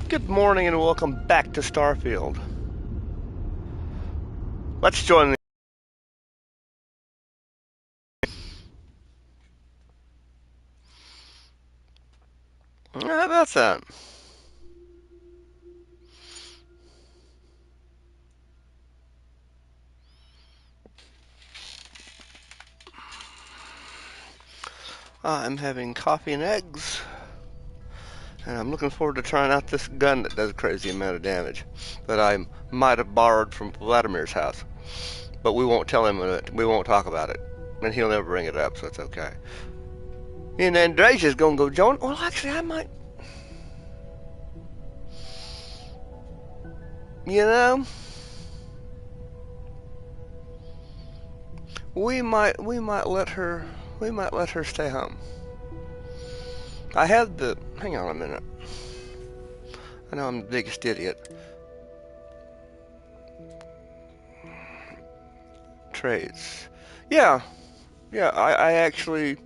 Good morning and welcome back to Starfield. Let's join the... How about that? I'm having coffee and eggs. And I'm looking forward to trying out this gun that does a crazy amount of damage that I might have borrowed from Vladimir's house. But we won't tell him it. We won't talk about it. And he'll never bring it up, so it's okay. And Andresia's gonna go join. Well, actually, I might. You know, we might let her stay home. I had the. Hang on a minute. I know I'm the biggest idiot. Trades. Yeah. I actually.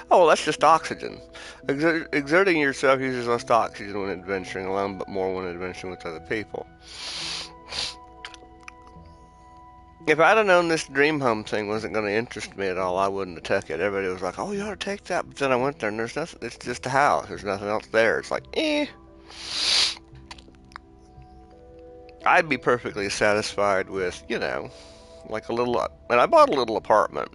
Oh, well, that's just oxygen. Exerting yourself uses less oxygen when adventuring alone, but more when adventuring with other people. If I'd have known this dream home thing wasn't going to interest me at all, I wouldn't have took it. Everybody was like, "Oh, you ought to take that," but then I went there and there's nothing. It's just a house. There's nothing else there. It's like, eh. I'd be perfectly satisfied with, like a little. And I bought a little apartment.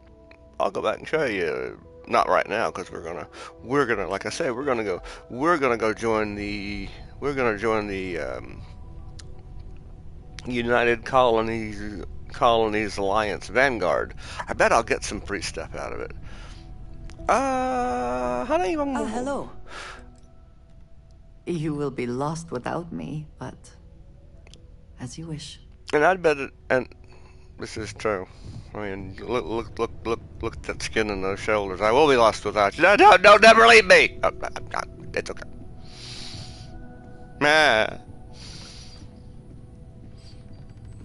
I'll go back and show you. Not right now, because we're gonna, like I said, we're gonna go join the, United Colonies Alliance Vanguard. I bet I'll get some free stuff out of it. Honey, Oh, hello. You will be lost without me, but as you wish. And I'd bet it, and this is true. I mean, look at that skin and those shoulders. I will be lost without you. No, never leave me. It's okay. Ah.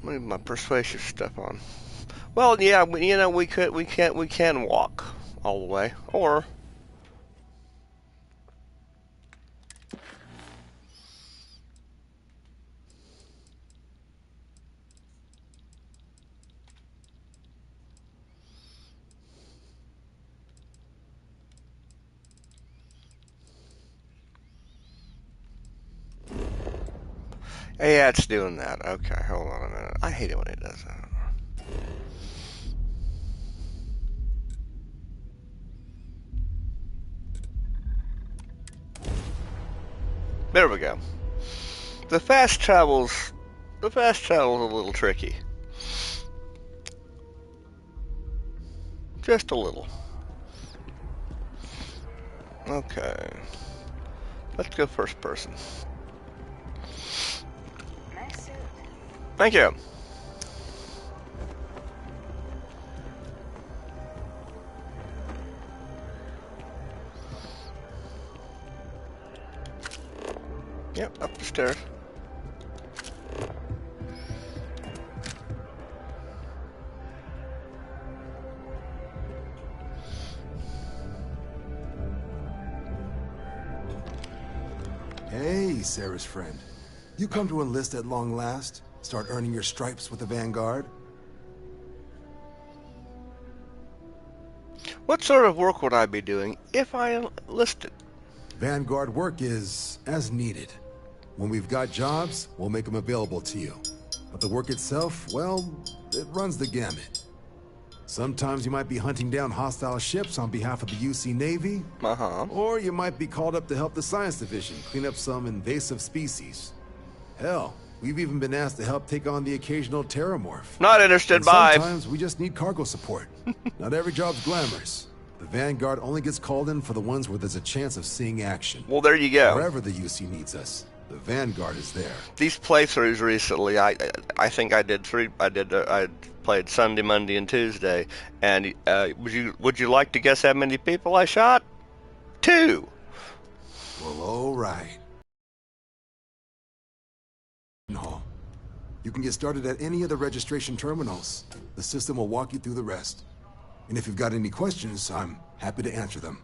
Leave my persuasive stuff on. Well, yeah, we can walk all the way, or yeah, it's doing that. Okay, hold on a minute. I hate it when it does that. There we go. The fast travel's a little tricky. Just a little. Okay. Let's go first person. Thank you. Yep, up the stairs. Hey, Sarah's friend. You come to enlist at long last? Start earning your stripes with the Vanguard? What sort of work would I be doing if I enlisted? Vanguard work is as needed. When we've got jobs, we'll make them available to you. But the work itself, well, it runs the gamut. Sometimes you might be hunting down hostile ships on behalf of the UC Navy. Or you might be called up to help the Science Division clean up some invasive species. Hell, we've even been asked to help take on the occasional terramorph. Not interested, and bye. Sometimes we just need cargo support. Not every job's glamorous. The Vanguard only gets called in for the ones where there's a chance of seeing action. Well, there you go. Wherever the UC needs us, the Vanguard is there. These playthroughs recently, I think I did three. I played Sunday, Monday, and Tuesday. And would you like to guess how many people I shot? 2. Well, all right. No. You can get started at any of the registration terminals. The system will walk you through the rest. And if you've got any questions, I'm happy to answer them.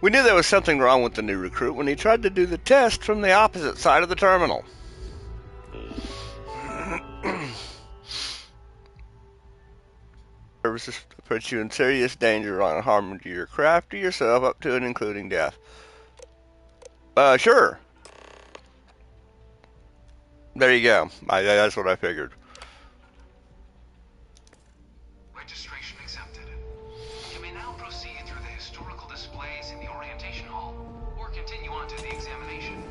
We knew there was something wrong with the new recruit when he tried to do the test from the opposite side of the terminal. Services put you in serious danger on harm to your craft or yourself, up to and including death. Sure. There you go. That's what I figured. Registration accepted. You may now proceed through the historical displays in the orientation hall, or continue on to the examination.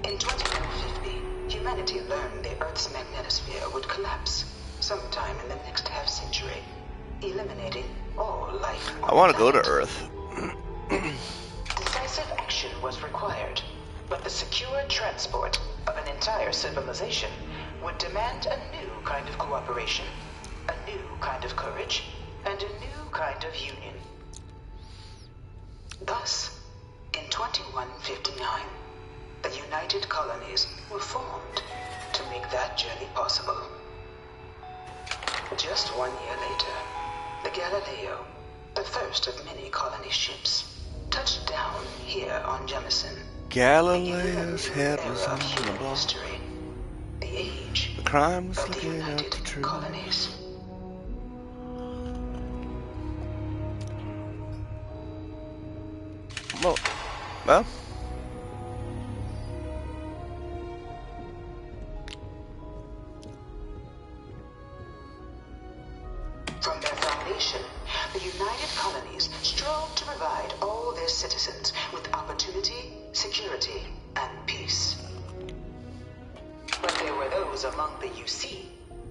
In 2150, humanity learned the Earth's magnetosphere would collapse sometime in the next half-century, eliminating all life. I want to go to Earth. Decisive action was required, but the secure transport of an entire civilization would demand a new kind of cooperation, a new kind of courage, and a new kind of union. Thus, in 2159, the United Colonies were formed to make that journey possible. Just 1 year later, the Galileo, the first of many colony ships, touched down here on Jemison. Galileo's head was on human the block. history, the age The crime was of the looking at United the truth. Colonies. Well. From their foundation, the United Colonies strove to provide all their citizens with opportunity, security, and peace. But there were those among the UC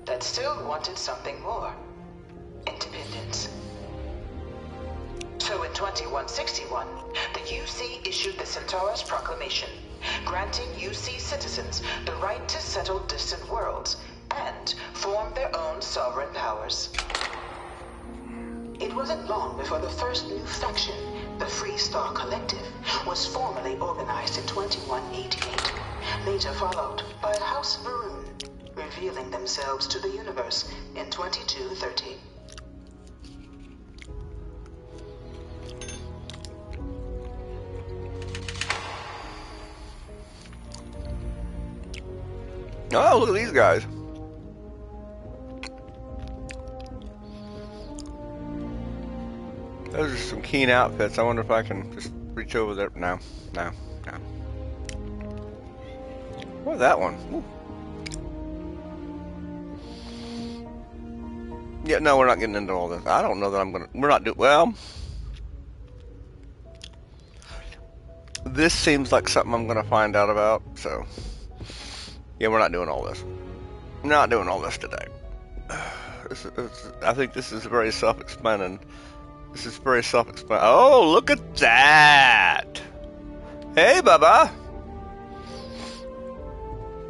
that still wanted something more: independence. So in 2161, the UC issued the Centaurus Proclamation, granting UC citizens the right to settle distant worlds and form their own sovereign powers. It wasn't long before the first new faction, the Free Star Collective, was formally organized in 2188, later followed by House Maroon, revealing themselves to the universe in 2230. Oh, look at these guys. Those are some keen outfits. I wonder if I can just reach over there. No. What, that one? Ooh. Yeah, no, we're not getting into all this. I don't know that I'm gonna. We're not doing. Well, this seems like something I'm gonna find out about. So, yeah, we're not doing all this. Not doing all this today. I think this is very self-explanatory. This is very self-explanatory. Oh, look at that! Hey, Bubba!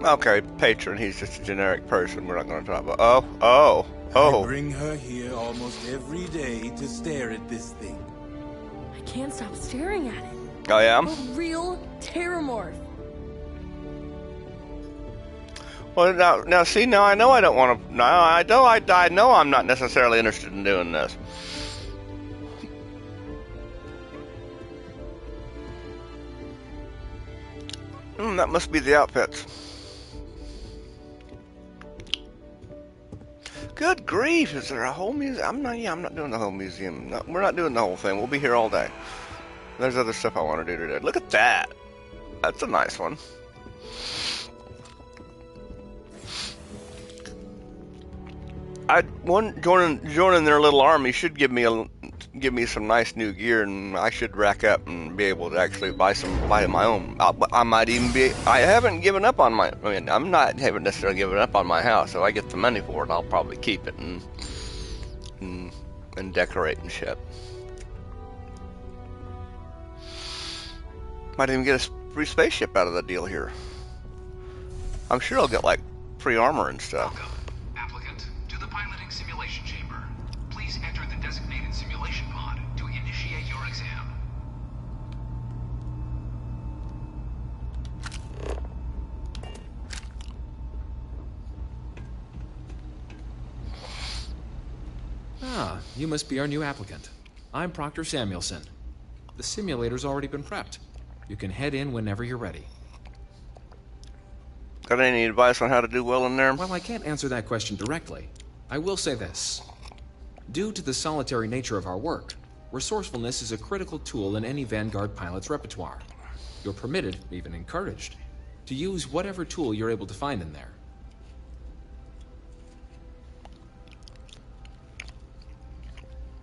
Okay, patron, he's just a generic person. We're not going to talk about... Oh. I bring her here almost every day to stare at this thing. I can't stop staring at it. Oh, yeah? A real terramorph. Well, now, see, now I know I don't want to... Now, I know I'm not necessarily interested in doing this. That must be the outfits. Good grief! Is there a whole museum? I'm not doing the whole museum. No, we're not doing the whole thing. We'll be here all day. There's other stuff I want to do today. Look at that. That's a nice one. Joining their little army should give me some nice new gear, and I should rack up and be able to actually buy my own. I might even be. I haven't given up on my. I mean, haven't necessarily given up on my house. So I get the money for it, I'll probably keep it and decorate and shit. Might even get a free spaceship out of the deal here. I'm sure I'll get like free armor and stuff. Welcome, applicant, to the piloting simulation chamber. Please enter the designated simulation pod to initiate your exam. You must be our new applicant. I'm Proctor Samuelson. The simulator's already been prepped. You can head in whenever you're ready. Got any advice on how to do well in there? While I can't answer that question directly, I will say this. Due to the solitary nature of our work, resourcefulness is a critical tool in any Vanguard pilot's repertoire. You're permitted, even encouraged, to use whatever tool you're able to find in there.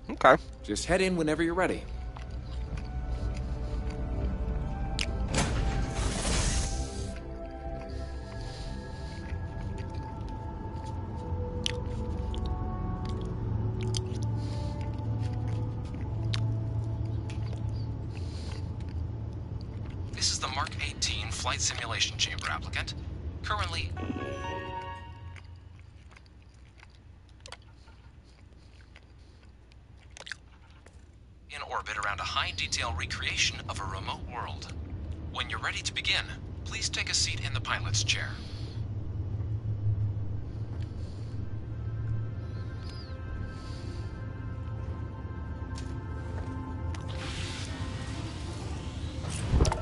Okay. Just head in whenever you're ready. This is the Mark 18 Flight Simulation Chamber applicant. Currently... in orbit around a high-detail recreation of a remote world. When you're ready to begin, please take a seat in the pilot's chair.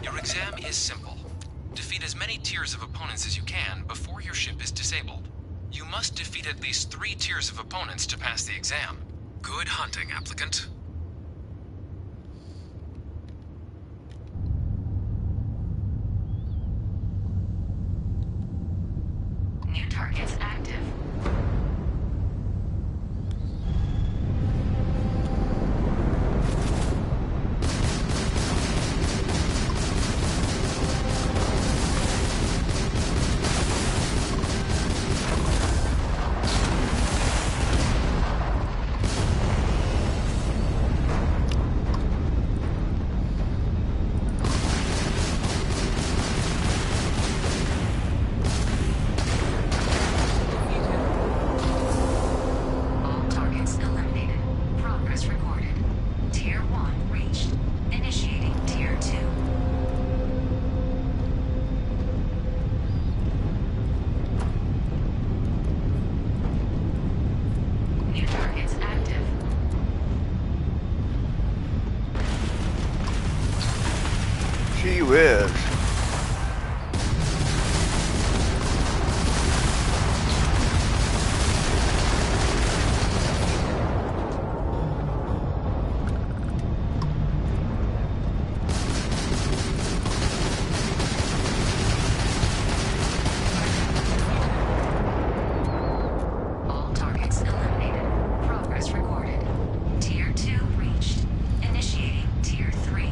Your exam is simple. Defeat as many tiers of opponents as you can before your ship is disabled. You must defeat at least 3 tiers of opponents to pass the exam. Good hunting, applicant. New targets active. Gee whiz. All targets eliminated. Progress recorded. Tier 2 reached. Initiating Tier 3.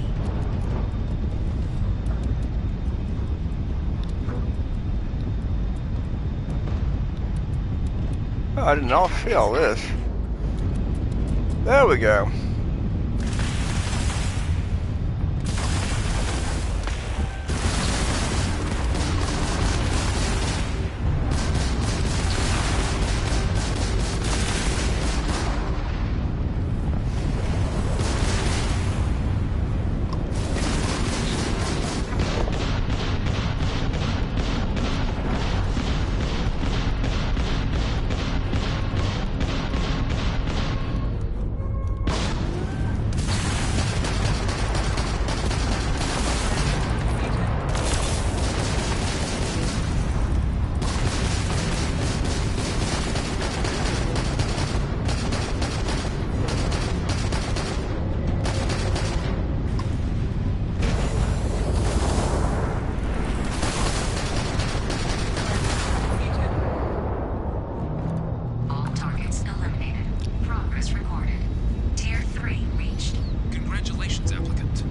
Oh, I didn't all see all this. There we go. All targets eliminated. Progress recorded. Tier 3 reached. Congratulations, applicant.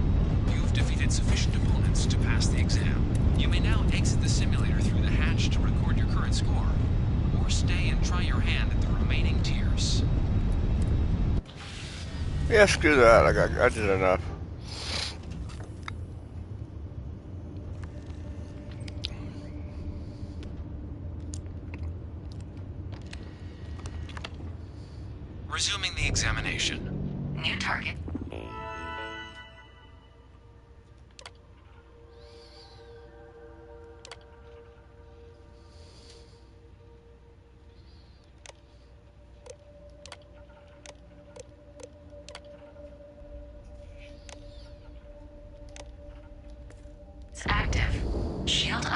You've defeated sufficient opponents to pass the exam. You may now exit the simulator through the hatch to record your current score, or stay and try your hand at the remaining tiers. Yeah, screw that. I did enough. Resuming the examination. New target.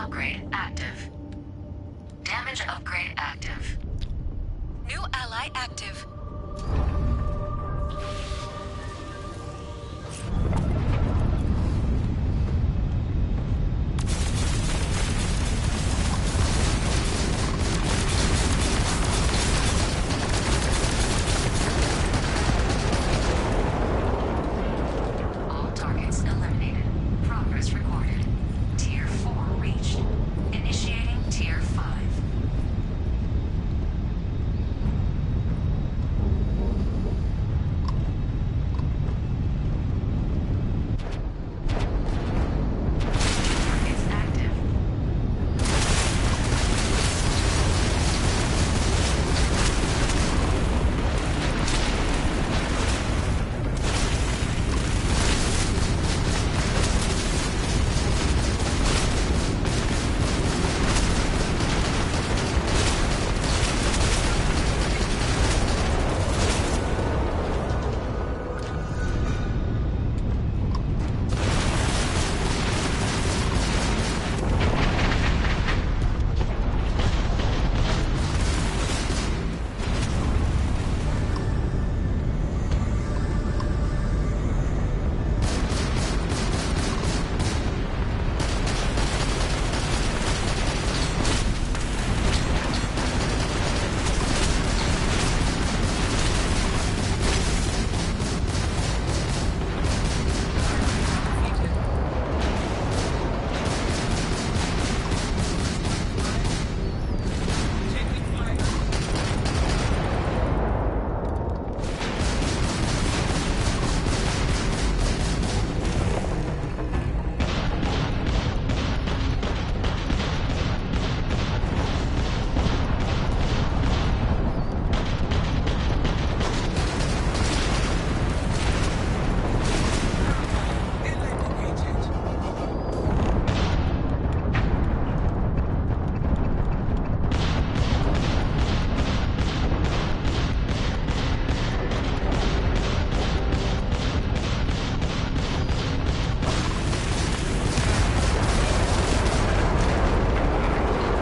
upgrade active. Damage upgrade active. New ally active. All targets eliminated. Progress recorded. Tier 4 reached. Initiating Tier 5. Targets active.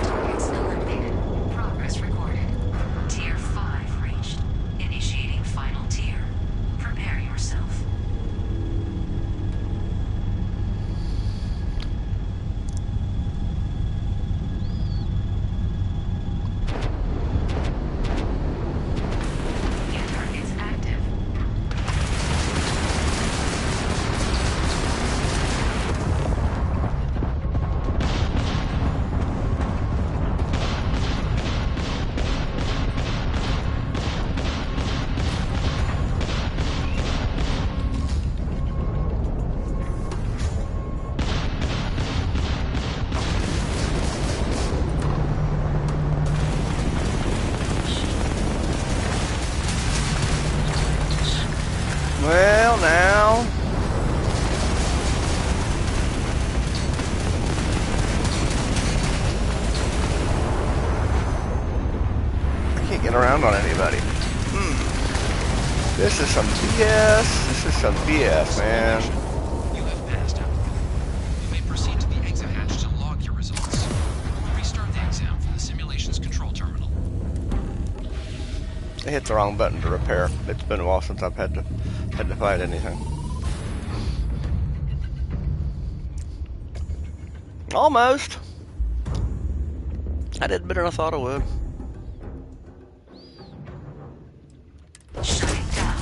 Targets eliminated. Progress recorded. Tier 5 reached. Initiating final tier. Prepare yourself. New targets active. Well, now. I can't get around on anybody. This is some BS. This is some BS, man. You have passed out. You may proceed to the exit hatch to log your results. We'll restart the exam from the simulation's control terminal. I hit the wrong button to repair. It's been a while since I've had to fight anything. Almost. I did better than I thought I would. Shutting down.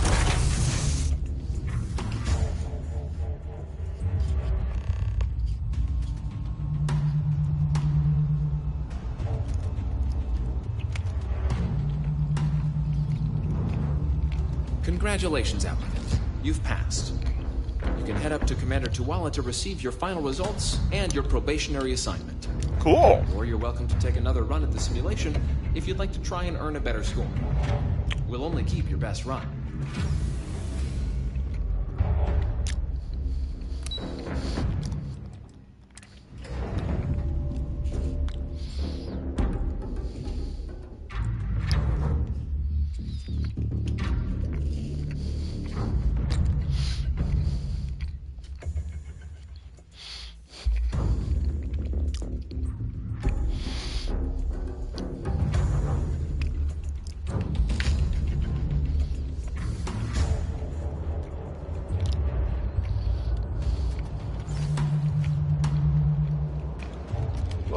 Congratulations, applicant. You've passed. You can head up to Commander Tuwala to receive your final results and your probationary assignment. Cool. Or you're welcome to take another run at the simulation if you'd like to try and earn a better score. We'll only keep your best run.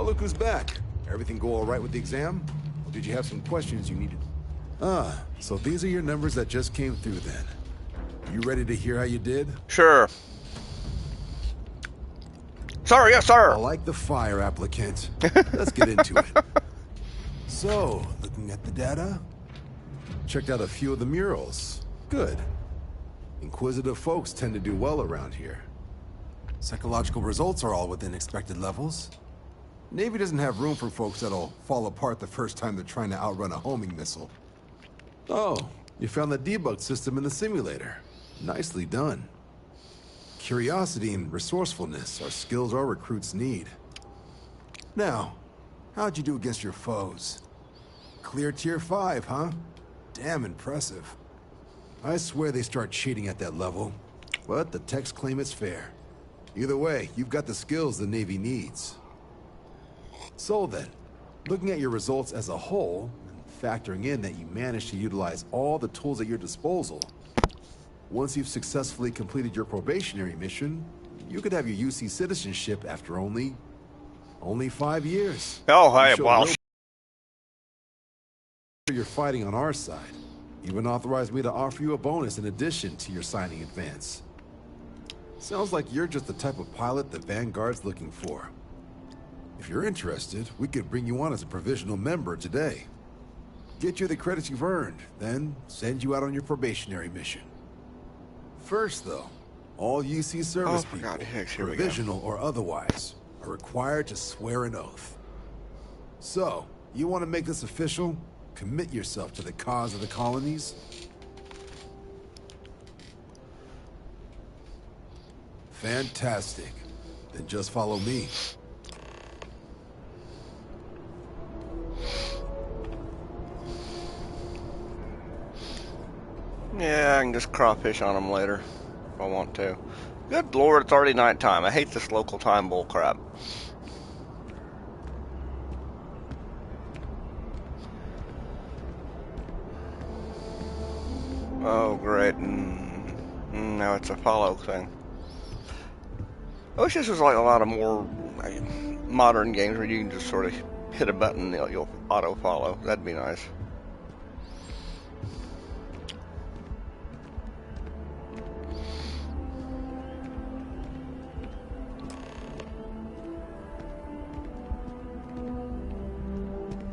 Well, look who's back. Everything go all right with the exam? Or did you have some questions you needed? Ah, so these are your numbers that just came through then. You ready to hear how you did? Sure. Sir, yes, sir. I like the fire, applicant. Let's get into it. So, looking at the data, checked out a few of the murals. Good. Inquisitive folks tend to do well around here. Psychological results are all within expected levels. Navy doesn't have room for folks that'll fall apart the first time they're trying to outrun a homing missile. Oh, you found the debug system in the simulator. Nicely done. Curiosity and resourcefulness are skills our recruits need. Now, how'd you do against your foes? Clear tier 5, huh? Damn impressive. I swear they start cheating at that level, but the techs claim it's fair. Either way, you've got the skills the Navy needs. So then, looking at your results as a whole, and factoring in that you managed to utilize all the tools at your disposal, once you've successfully completed your probationary mission, you could have your UC citizenship after only 5 years. Oh, hey, well, you're fighting on our side. Even authorized me to offer you a bonus in addition to your signing advance. Sounds like you're just the type of pilot the Vanguard's looking for. If you're interested, we could bring you on as a provisional member today. Get you the credits you've earned, then send you out on your probationary mission. First, though, all UC service people, provisional or otherwise, are required to swear an oath. So, you want to make this official? Commit yourself to the cause of the colonies? Fantastic. Then just follow me. Yeah, I can just crawfish on them later if I want to. Good lord, it's already nighttime. I hate this local time bullcrap. Oh, great. Now it's a follow thing. I wish this was like a lot of more modern games where you can just sort of hit a button and you'll auto-follow. That'd be nice.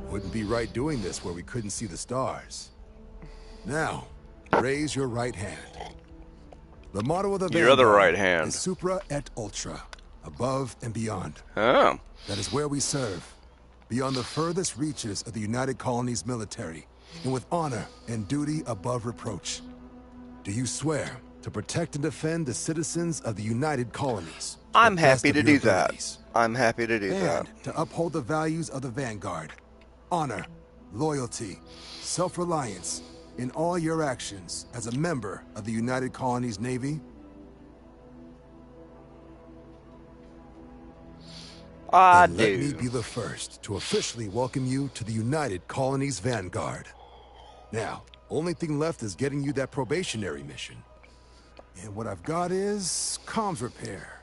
Wouldn't be right doing this where we couldn't see the stars. Now, raise your right hand. The motto of the Your other Vanguard right hand is Supra et Ultra, above and beyond. Oh. That is where we serve, beyond the furthest reaches of the United Colonies military, and with honor and duty above reproach. Do you swear to protect and defend the citizens of the United Colonies? I'm happy to do that. I'm happy to do that. And to uphold the values of the Vanguard. Honor, loyalty, self-reliance in all your actions as a member of the United Colonies Navy? I do. Let me be the first to officially welcome you to the United Colonies Vanguard. Now, only thing left is getting you that probationary mission. And what I've got is comms repair.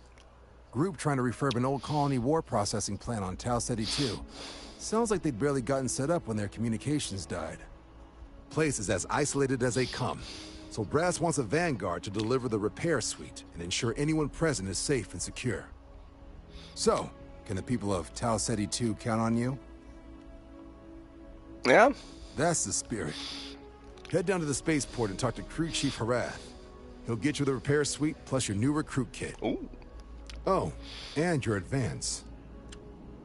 Group trying to refurb an old colony war processing plant on Tau Ceti 2. Sounds like they'd barely gotten set up when their communications died. Place is as isolated as they come, so Brass wants a Vanguard to deliver the repair suite and ensure anyone present is safe and secure. So, can the people of Tau Ceti 2 count on you? Yeah? That's the spirit. Head down to the spaceport and talk to Crew Chief Harath. He'll get you the repair suite plus your new recruit kit. Ooh. Oh, and your advance.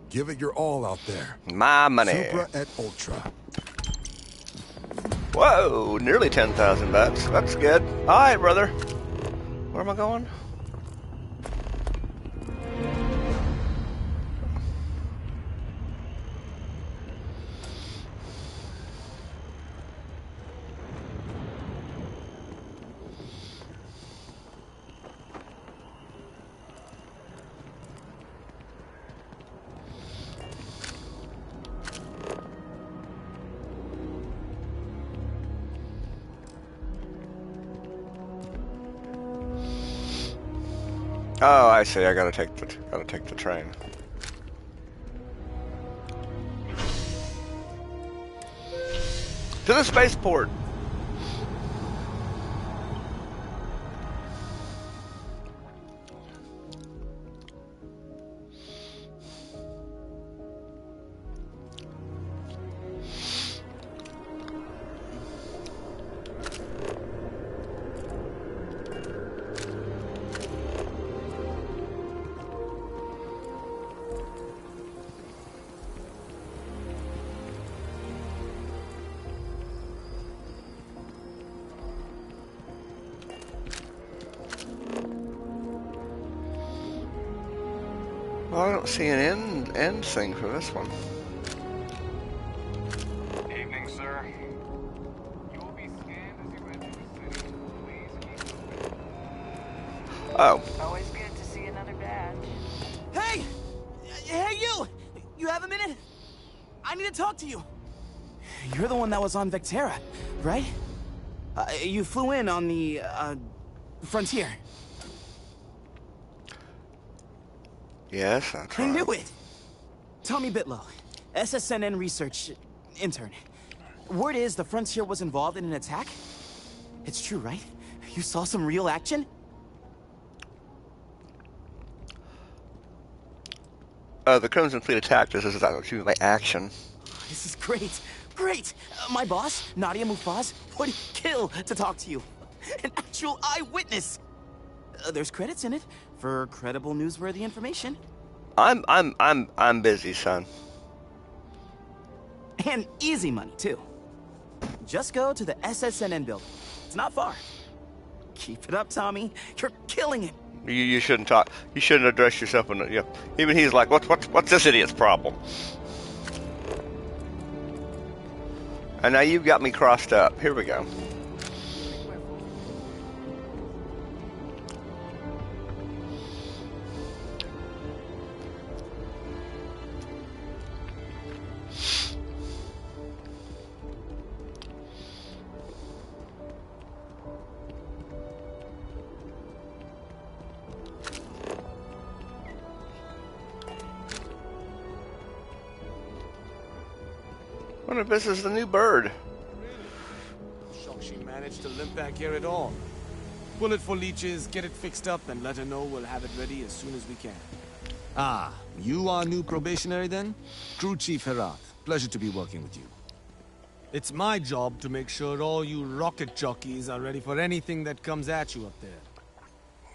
Give it your all out there. My money. Supra et Ultra. Whoa, nearly 10,000 bucks. That's good. All right, brother. Where am I going? Oh, I see. I gotta take the train. To the spaceport. Well, I don't see an end thing for this one. Evening, sir. You will be scanned as you enter the city. Please keep moving. Oh. Always good to see another badge. Hey! Hey, you! You have a minute? I need to talk to you. You're the one that was on Vectera, right? You flew in on the, Frontier. Yes, that's right. I knew it! Tommy Bitlow, SSNN research intern. Word is the Frontier was involved in an attack? It's true, right? You saw some real action? The Crimson Fleet attacked us. This is actually my action. This is great. Great! My boss, Nadia Mufaz, would kill to talk to you. An actual eyewitness! There's credits in it for credible, newsworthy information. I'm busy, son. And easy money, too. Just go to the SSNN building. It's not far. Keep it up, Tommy. You're killing it. You shouldn't talk. You shouldn't address yourself. Even he's like, what's this idiot's problem? And now you've got me crossed up. Here we go. I wonder if this is the new bird. Shocked she managed to limp back here at all. Pull it for leeches, get it fixed up, and let her know we'll have it ready as soon as we can. Ah, you are new probationary then? Crew Chief Herat. Pleasure to be working with you. It's my job to make sure all you rocket jockeys are ready for anything that comes at you up there.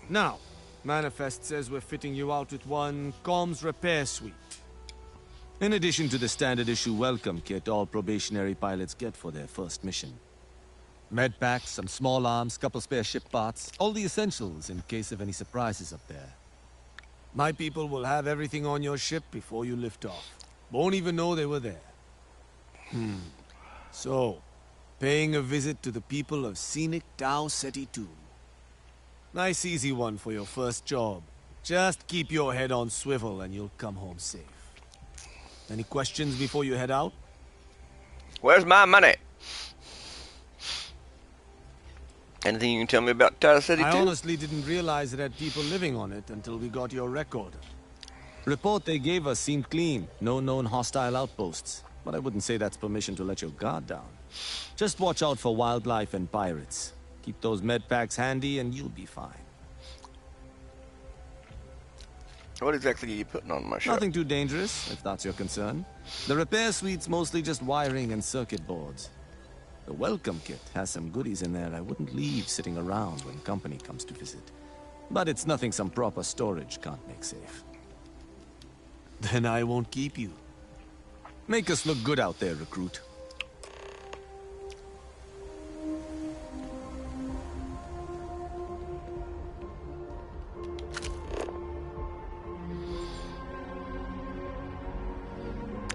Now, Manifest says we're fitting you out with one comms repair suite. In addition to the standard issue welcome kit all probationary pilots get for their first mission. Med packs, some small arms, couple spare ship parts, all the essentials in case of any surprises up there. My people will have everything on your ship before you lift off. Won't even know they were there. So, paying a visit to the people of scenic Tau Ceti 2. Nice easy one for your first job. Just keep your head on swivel and you'll come home safe. Any questions before you head out? Where's my money? Anything you can tell me about Tau Ceti 2? I honestly didn't realize it had people living on it until we got your record. Report they gave us seemed clean. No known hostile outposts. But I wouldn't say that's permission to let your guard down. Just watch out for wildlife and pirates. Keep those med packs handy and you'll be fine. What exactly are you putting on my ship? Nothing too dangerous, if that's your concern. The repair suite's mostly just wiring and circuit boards. The welcome kit has some goodies in there I wouldn't leave sitting around when company comes to visit. But it's nothing some proper storage can't make safe. Then I won't keep you. Make us look good out there, recruit.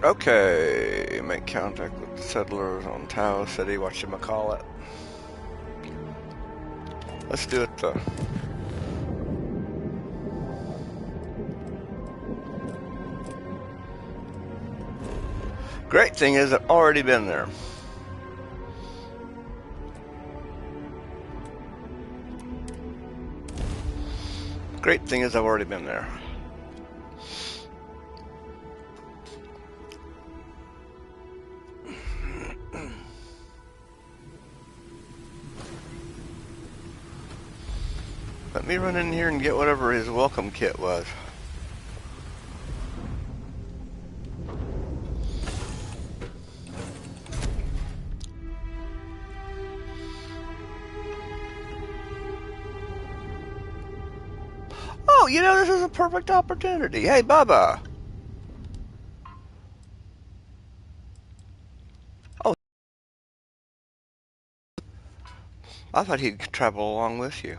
Okay, make contact with the settlers on Tau Ceti, whatchamacallit. Let's do it though. Great thing is I've already been there. Great thing is I've already been there. Let me run in here and get whatever his welcome kit was. Oh, you know, this is a perfect opportunity. Hey, Bubba. Oh, I thought he'd travel along with you.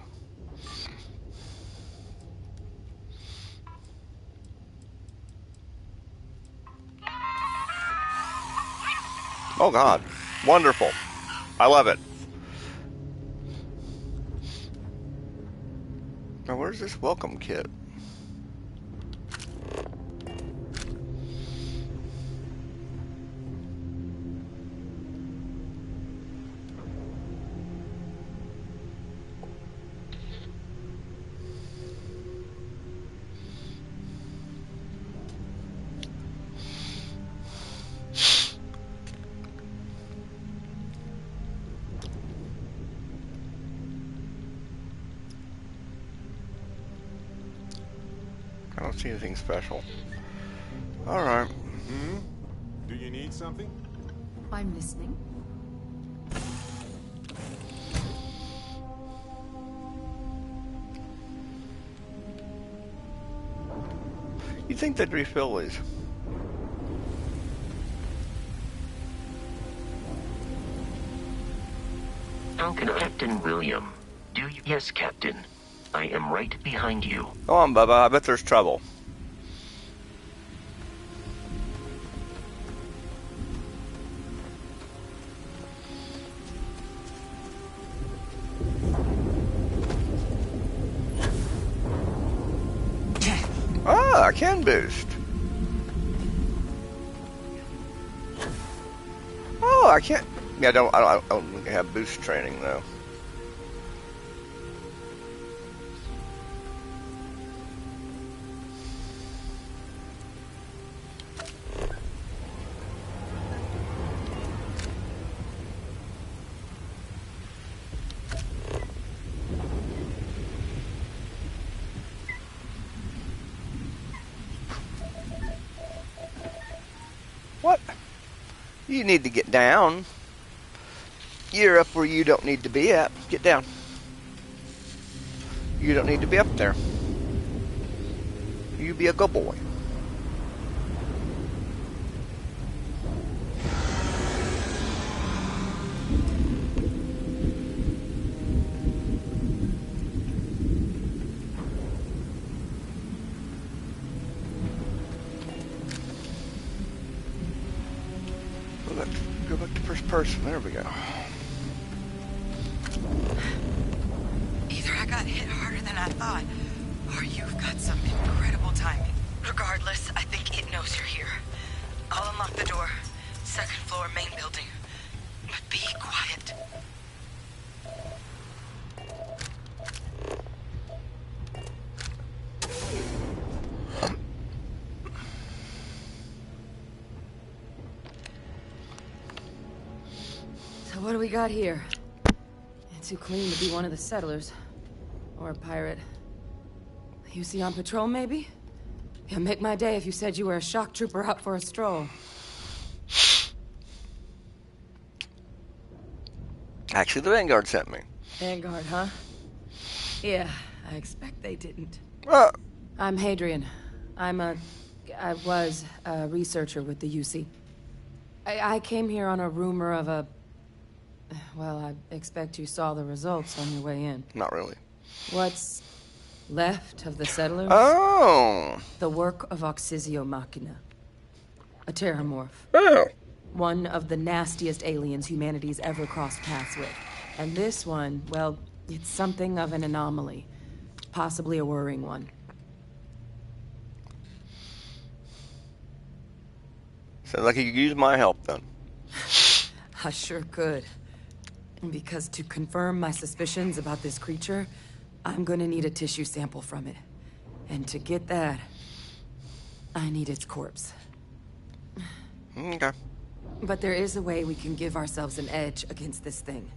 Oh, God. Wonderful. I love it. Now, where's this welcome kit? I don't see anything special. Alright. Do you need something? I'm listening. You'd think they'd refill these. Captain William. Do you? Yes, Captain. I am right behind you. Go on, Bubba. I bet there's trouble. Ah, I can boost. Oh, I can't. Yeah, I don't have boost training though. What? You need to get down. You're up where you don't need to be at. Get down. You don't need to be up there. You be a good boy. Go back to first person. There we go. Either I got hit harder than I thought, or you've got some incredible timing. Regardless, I think it knows you're here. I'll unlock the door. Second floor, main building. But be quiet. So what do we got here? You're too clean to be one of the settlers. Or a pirate. You see on patrol, maybe? Yeah, make my day if you said you were a shock trooper out for a stroll. Actually, the Vanguard sent me. Vanguard, huh? Yeah, I expect they didn't. Uh, I'm Hadrian. I was a researcher with the UC. I came here on a rumor of a... Well, I expect you saw the results on your way in. Not really. What's left of the settlers? Oh! The work of Oxysio Machina. A terramorph. Oh! One of the nastiest aliens humanity's ever crossed paths with. And this one, well, it's something of an anomaly. Possibly a worrying one. Sounds like you could use my help then. I sure could. Because to confirm my suspicions about this creature, I'm gonna need a tissue sample from it. And to get that, I need its corpse. Okay. But there is a way we can give ourselves an edge against this thing.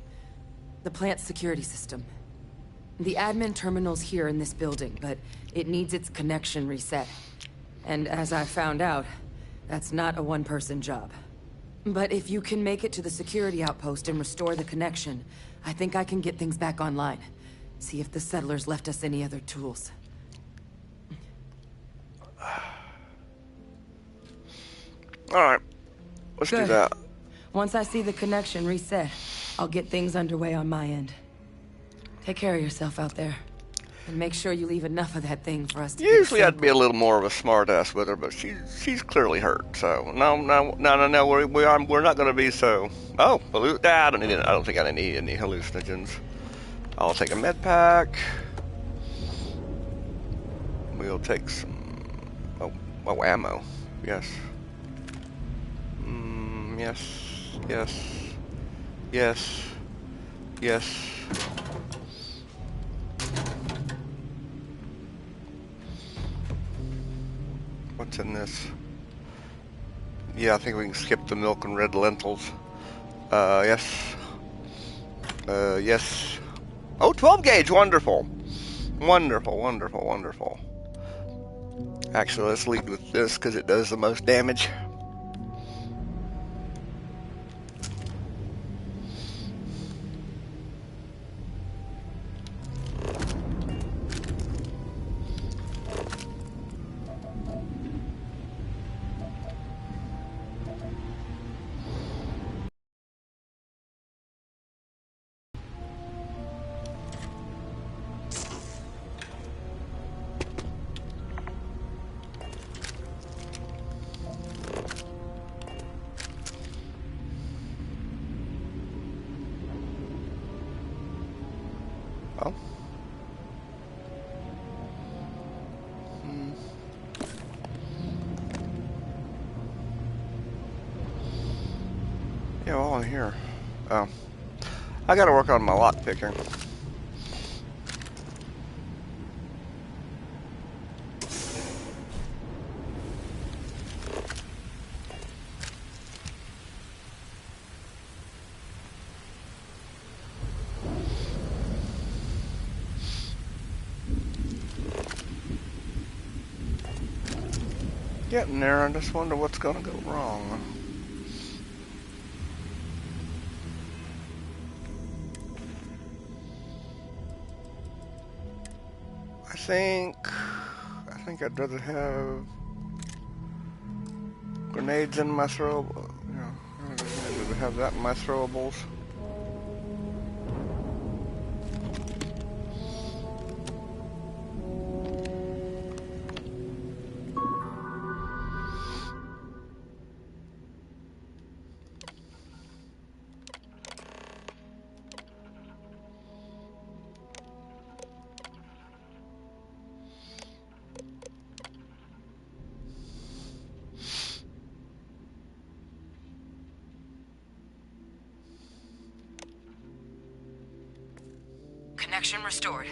The plant's security system. The admin terminal's here in this building, but it needs its connection reset. And as I found out, that's not a one-person job. But if you can make it to the security outpost and restore the connection, I think I can get things back online. See if the settlers left us any other tools. Alright, let's do that. Once I see the connection reset, I'll get things underway on my end. Take care of yourself out there. And make sure you leave enough of that thing for us to Usually I'd be a little more of a smartass with her, but she's clearly hurt. So no, we're not going to be so. Oh, I don't think I need any hallucinogens. I'll take a med pack. We'll take some ammo. Yes. Yes. What's in this? Yeah, I think we can skip the milk and red lentils. Yes. Yes. Oh, 12 gauge, wonderful. Wonderful. Actually, let's lead with this because it does the most damage. Yeah, all in here. Oh. I gotta work on my lock picking. Getting there, I just wonder what's gonna go wrong. I think I'd rather have grenades in my throwables. I'd rather have that in my throwables. Connection restored.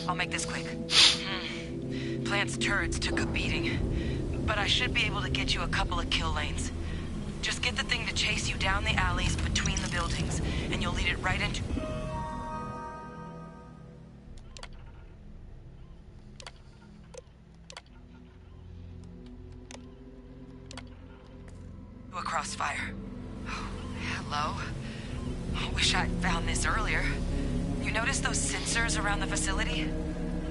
I'll make this quick. Plant's turrets took a beating, but I should be able to get you a couple of kill lanes. Just get the thing to chase you down the alleys between the buildings, and you'll lead it right into... a crossfire. Oh, hello. I wish I'd found this earlier. You notice those sensors around the facility?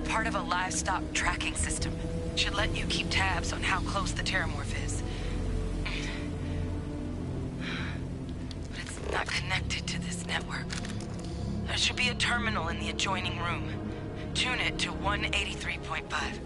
Part of a livestock tracking system. Should let you keep tabs on how close the terramorph is. But it's not connected to this network. There should be a terminal in the adjoining room. Tune it to 183.5.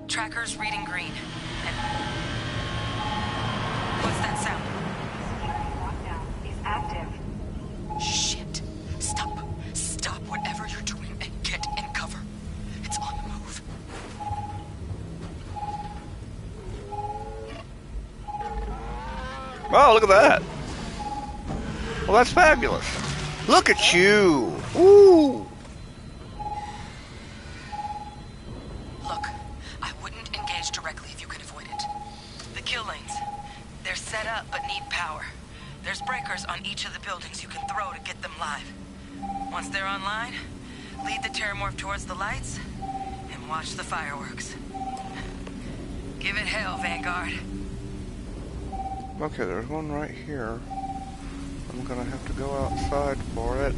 Tracker's reading green. And... what's that sound? Lockdown is active. Shit. Stop. Stop whatever you're doing and get in cover. It's on the move. Oh, look at that. Well, that's fabulous. Look at you. Ooh. Look, I wouldn't engage directly if you can avoid it. The kill lanes, they're set up but need power. There's breakers on each of the buildings you can throw to get them live. Once they're online, lead the Terramorph towards the lights and watch the fireworks. Give it hell, Vanguard. Okay, there's one right here. I'm gonna have to go outside for it.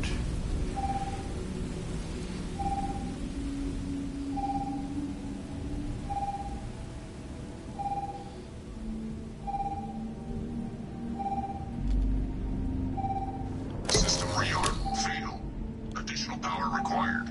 System rearm. Fail. Additional power required.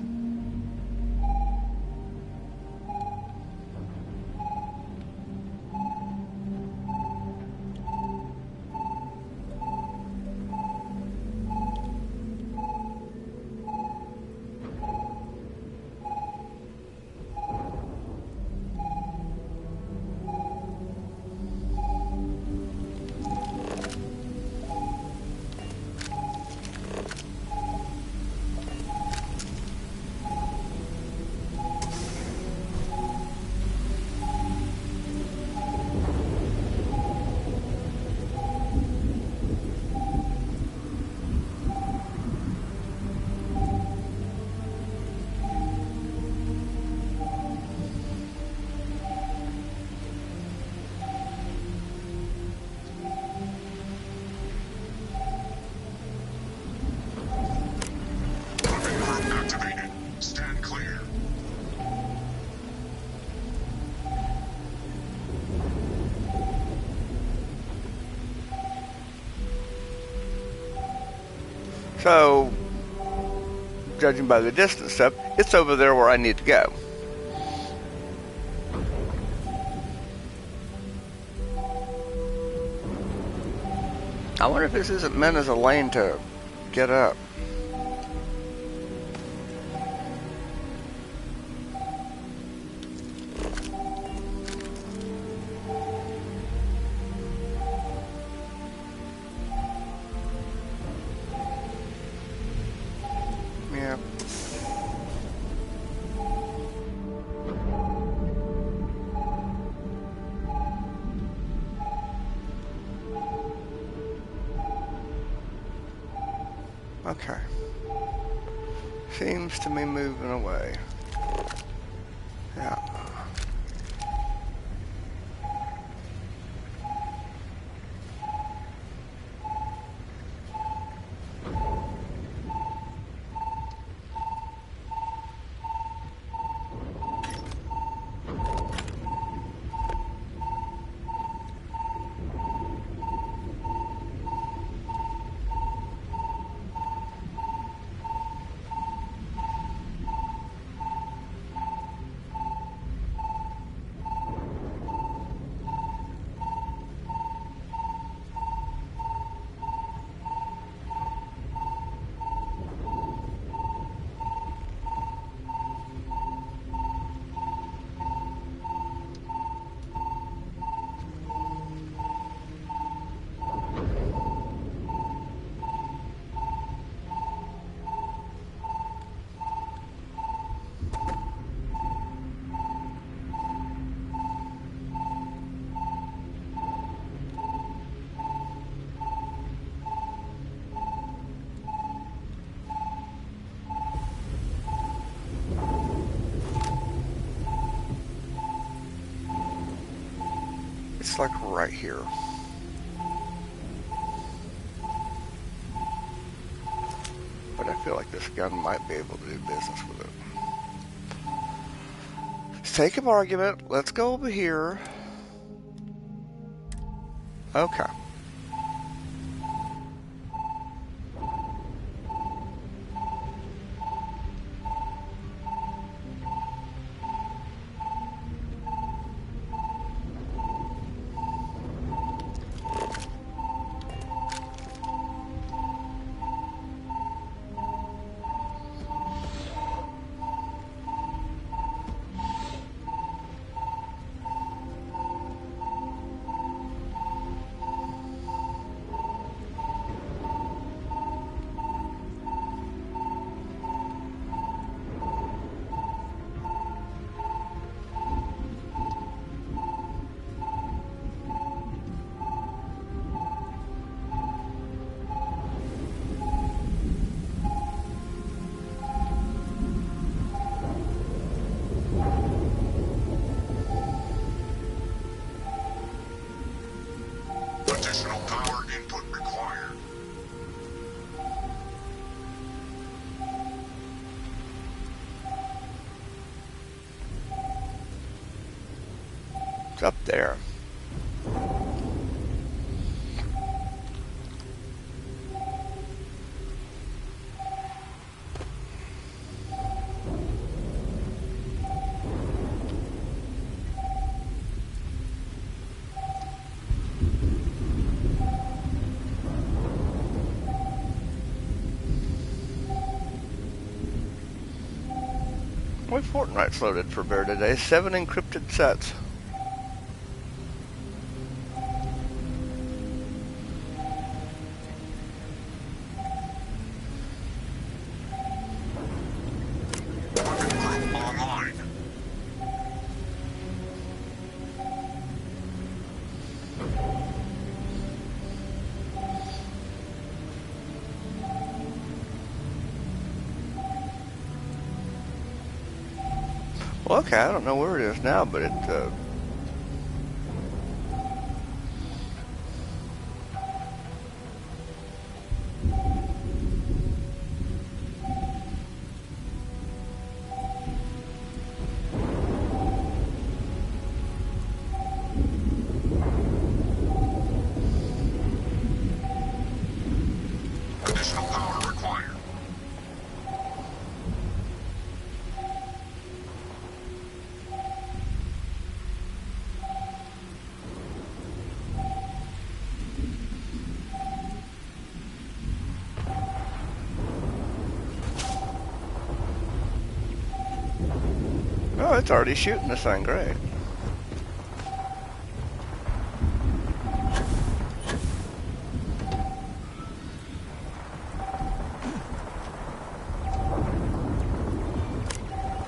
Activated. Stand clear. So, judging by the distance stuff, it's over there where I need to go. I wonder if this isn't meant as a lane to get up. Yeah. Okay. Seems to be moving away. Yeah. It's like right here. But I feel like this gun might be able to do business with it. Sake of argument, let's go over here. Okay. It's up there. Boy, Fortnite's loaded for bear today. 7 encrypted sets. Well, okay, I don't know where it is now, but Additional power required. oh, it's already shooting this thing. Great.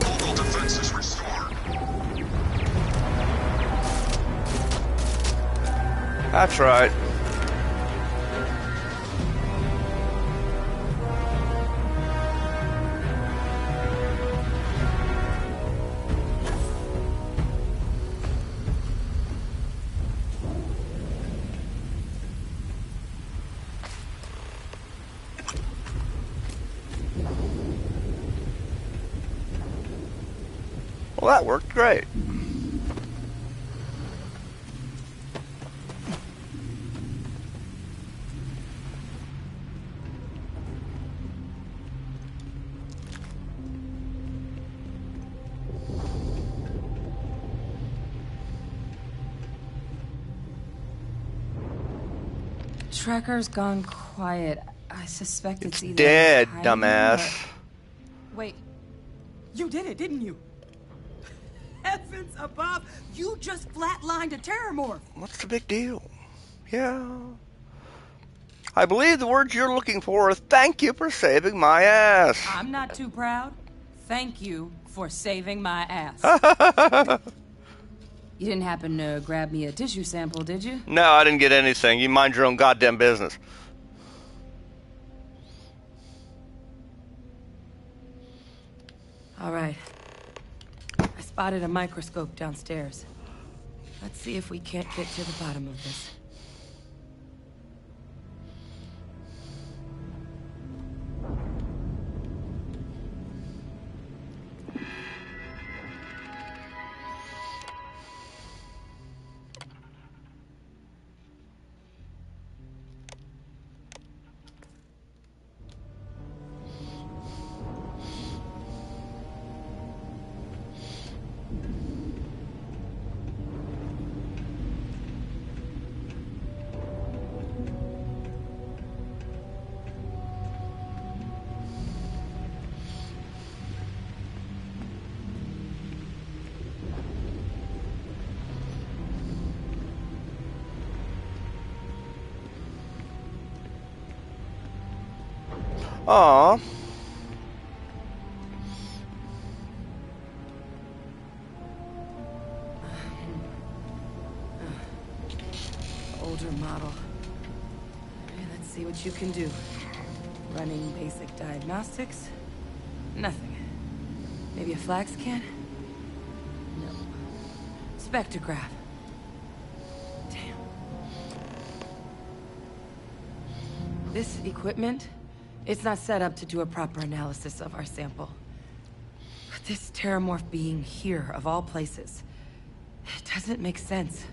Local defenses restored. That's right. Well, that worked great. Tracker's gone quiet. I suspect it's either Dead, hiding dumbass. Wait, you did it, didn't you? Heavens above, you just flatlined a terramorph. What's the big deal? Yeah. I believe the words you're looking for are thank you for saving my ass. I'm not too proud. Thank you for saving my ass. You didn't happen to grab me a tissue sample, did you? No, I didn't get anything. You mind your own goddamn business. All right. I spotted a microscope downstairs. Let's see if we can't get to the bottom of this. Aw. Older model. Okay, let's see what you can do. Running basic diagnostics. Nothing. Maybe a flag scan? No. Spectrograph. Damn. This equipment, it's not set up to do a proper analysis of our sample. But this terramorph being here, of all places, It doesn't make sense.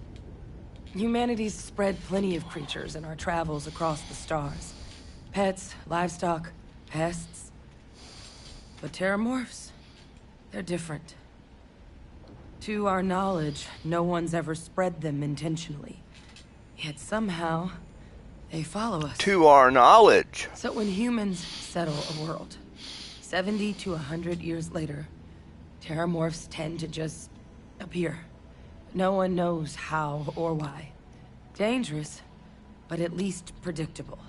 Humanity's spread plenty of creatures in our travels across the stars. Pets, livestock, pests. But terramorphs? They're different. To our knowledge, no one's ever spread them intentionally. Yet somehow, they follow us. To our knowledge. So when humans settle a world, 70 to 100 years later, terramorphs tend to just appear. No one knows how or why. Dangerous, but at least predictable.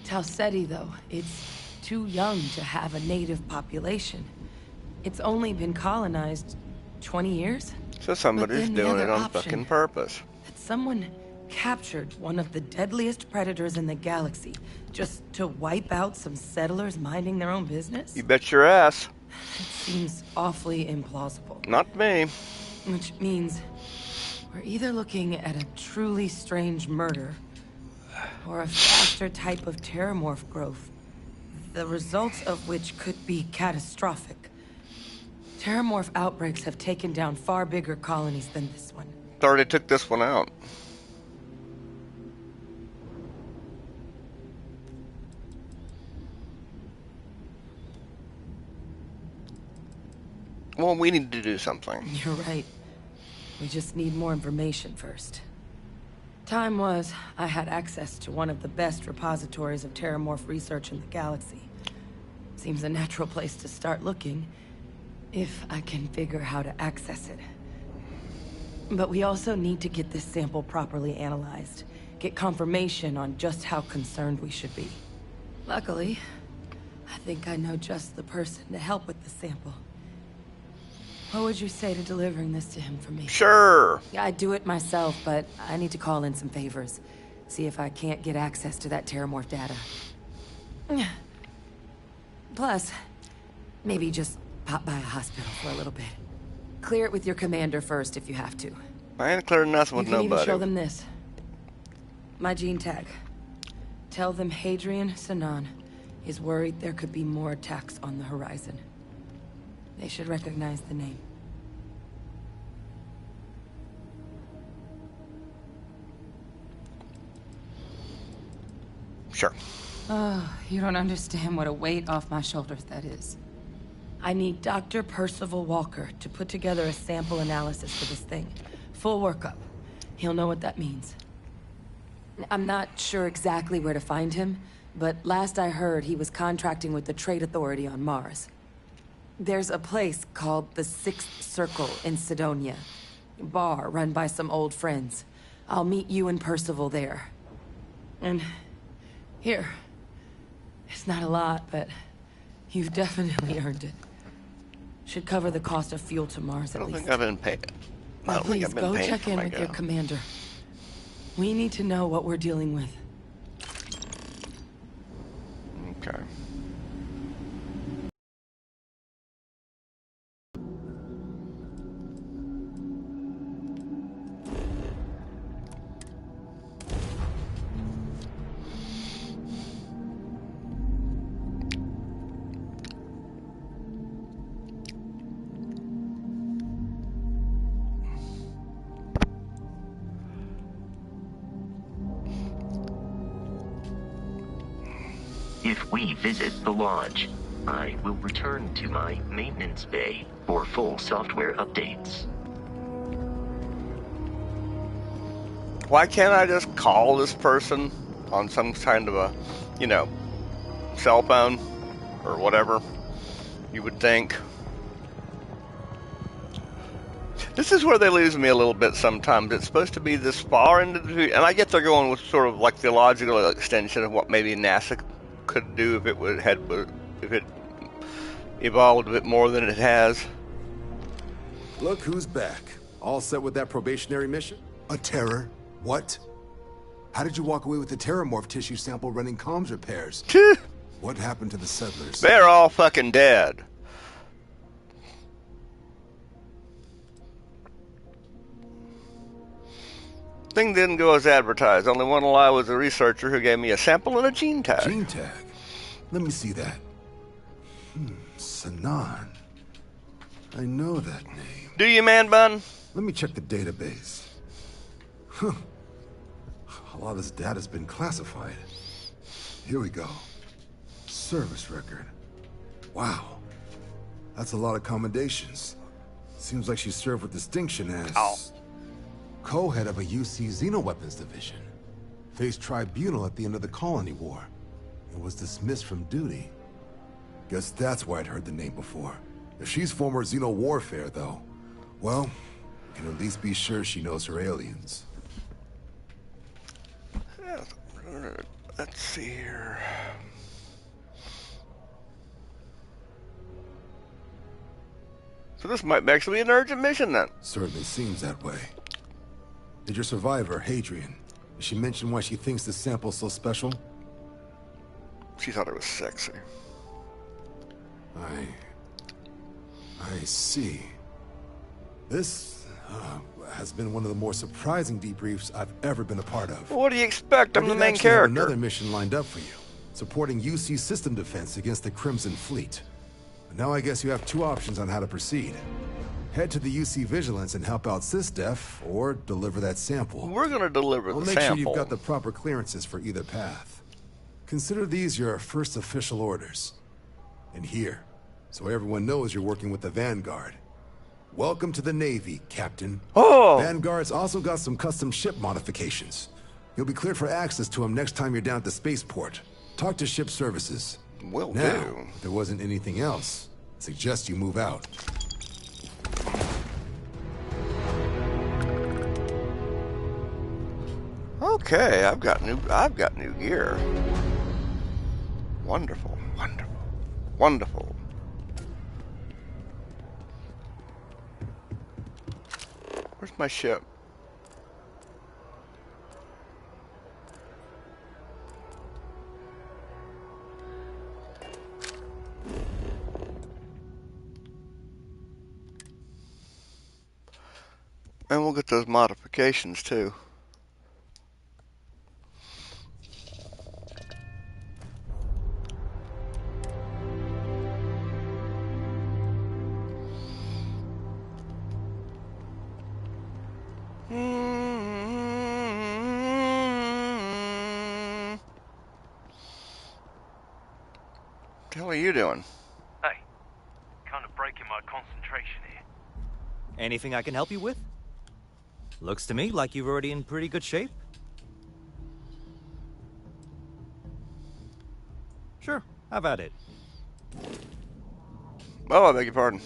Tau Ceti, though, it's too young to have a native population. It's only been colonized 20 years? So somebody's doing it on fucking purpose. That someone captured one of the deadliest predators in the galaxy just to wipe out some settlers minding their own business? You bet your ass. It seems awfully implausible. Not me. Which means we're either looking at a truly strange murder or a faster type of terramorph growth, the results of which could be catastrophic. Terramorph outbreaks have taken down far bigger colonies than this one. Already took this one out. Well, we need to do something. You're right. We just need more information first. Time was, I had access to one of the best repositories of terramorph research in the galaxy. Seems a natural place to start looking, if I can figure how to access it. But we also need to get this sample properly analyzed, get confirmation on just how concerned we should be. Luckily, I think I know just the person to help with the sample. What would you say to delivering this to him for me? Sure. Yeah, I'd do it myself, but I need to call in some favors. See if I can't get access to that terramorph data. Plus, maybe just pop by a hospital for a little bit. Clear it with your commander first if you have to. I ain't clearing nothing with nobody. You can even show them this. My gene tag. Tell them Hadrian Sanan is worried there could be more attacks on the horizon. They should recognize the name. Sure. Oh, you don't understand what a weight off my shoulders that is. I need Dr. Percival Walker to put together a sample analysis for this thing. Full workup. He'll know what that means. I'm not sure exactly where to find him, but last I heard he was contracting with the Trade Authority on Mars. There's a place called the Sixth Circle in Sidonia. A bar run by some old friends. I'll meet you and Percival there. And here. It's not a lot, but you've definitely earned it. Should cover the cost of fuel to Mars at least. I don't think I've been paying. I don't think I've been go paying check in with your commander. We need to know what we're dealing with. Okay. If we visit the lodge, I will return to my maintenance bay for full software updates. Why can't I just call this person on some kind of a, you know, cell phone or whatever you would think? This is where they lose me a little bit sometimes. It's supposed to be this far into the future, and I get they're going with sort of like the logical extension of what maybe NASA could do if it evolved a bit more than it has. Look who's back. All set with that probationary mission? A terror? What? How did you walk away with the terramorph tissue sample running comms repairs? What happened to the settlers? They're all fucking dead. Thing didn't go as advertised. Only one lie was a researcher who gave me a sample and a gene tag. Gene tag? Let me see that. Sanan. I know that name. Do you, man bun? Let me check the database. Huh. A lot of this data's been classified. Here we go. Service record. Wow. That's a lot of commendations. Seems like she served with distinction as co-head of a UC Xenoweapons division. Faced tribunal at the end of the Colony War. And was dismissed from duty. Guess that's why I'd heard the name before. If she's former Xeno warfare, though, well, we can at least be sure she knows her aliens. Yeah, let's see here. So this might actually be an urgent mission then. Certainly seems that way. Did your survivor, Hadrian, did she mention why she thinks this sample's so special? She thought it was sexy. I see. This has been one of the more surprising debriefs I've ever been a part of. Well, what do you expect? I'm the main I character. have another mission lined up for you, supporting UC system defense against the Crimson Fleet. But now I guess you have two options on how to proceed. Head to the UC Vigilance and help out SysDef, or deliver that sample. We're gonna deliver the I'll sample. make sure you've got the proper clearances for either path. Consider these your first official orders. And here, so everyone knows you're working with the Vanguard. Welcome to the Navy, Captain. Oh! Vanguard's also got some custom ship modifications. You'll be cleared for access to them next time you're down at the spaceport. Talk to ship services. Will now, do. if there wasn't anything else, I suggest you move out. Okay, I've got new gear. Wonderful, wonderful, wonderful. Where's my ship? And we'll get those modifications too. What the hell are you doing? Hey, kind of breaking my concentration here. Anything I can help you with? Looks to me like you're already in pretty good shape. Sure, have at it. Oh, I beg your pardon.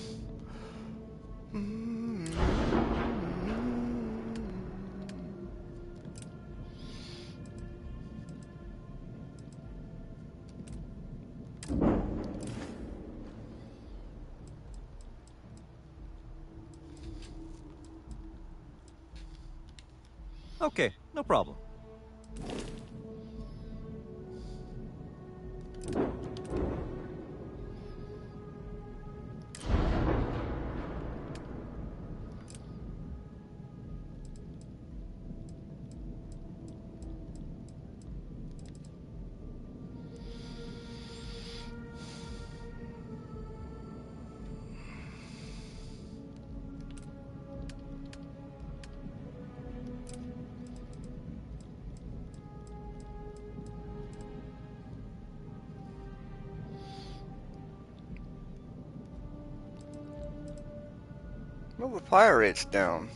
Okay, no problem. Well, the fire rate's down.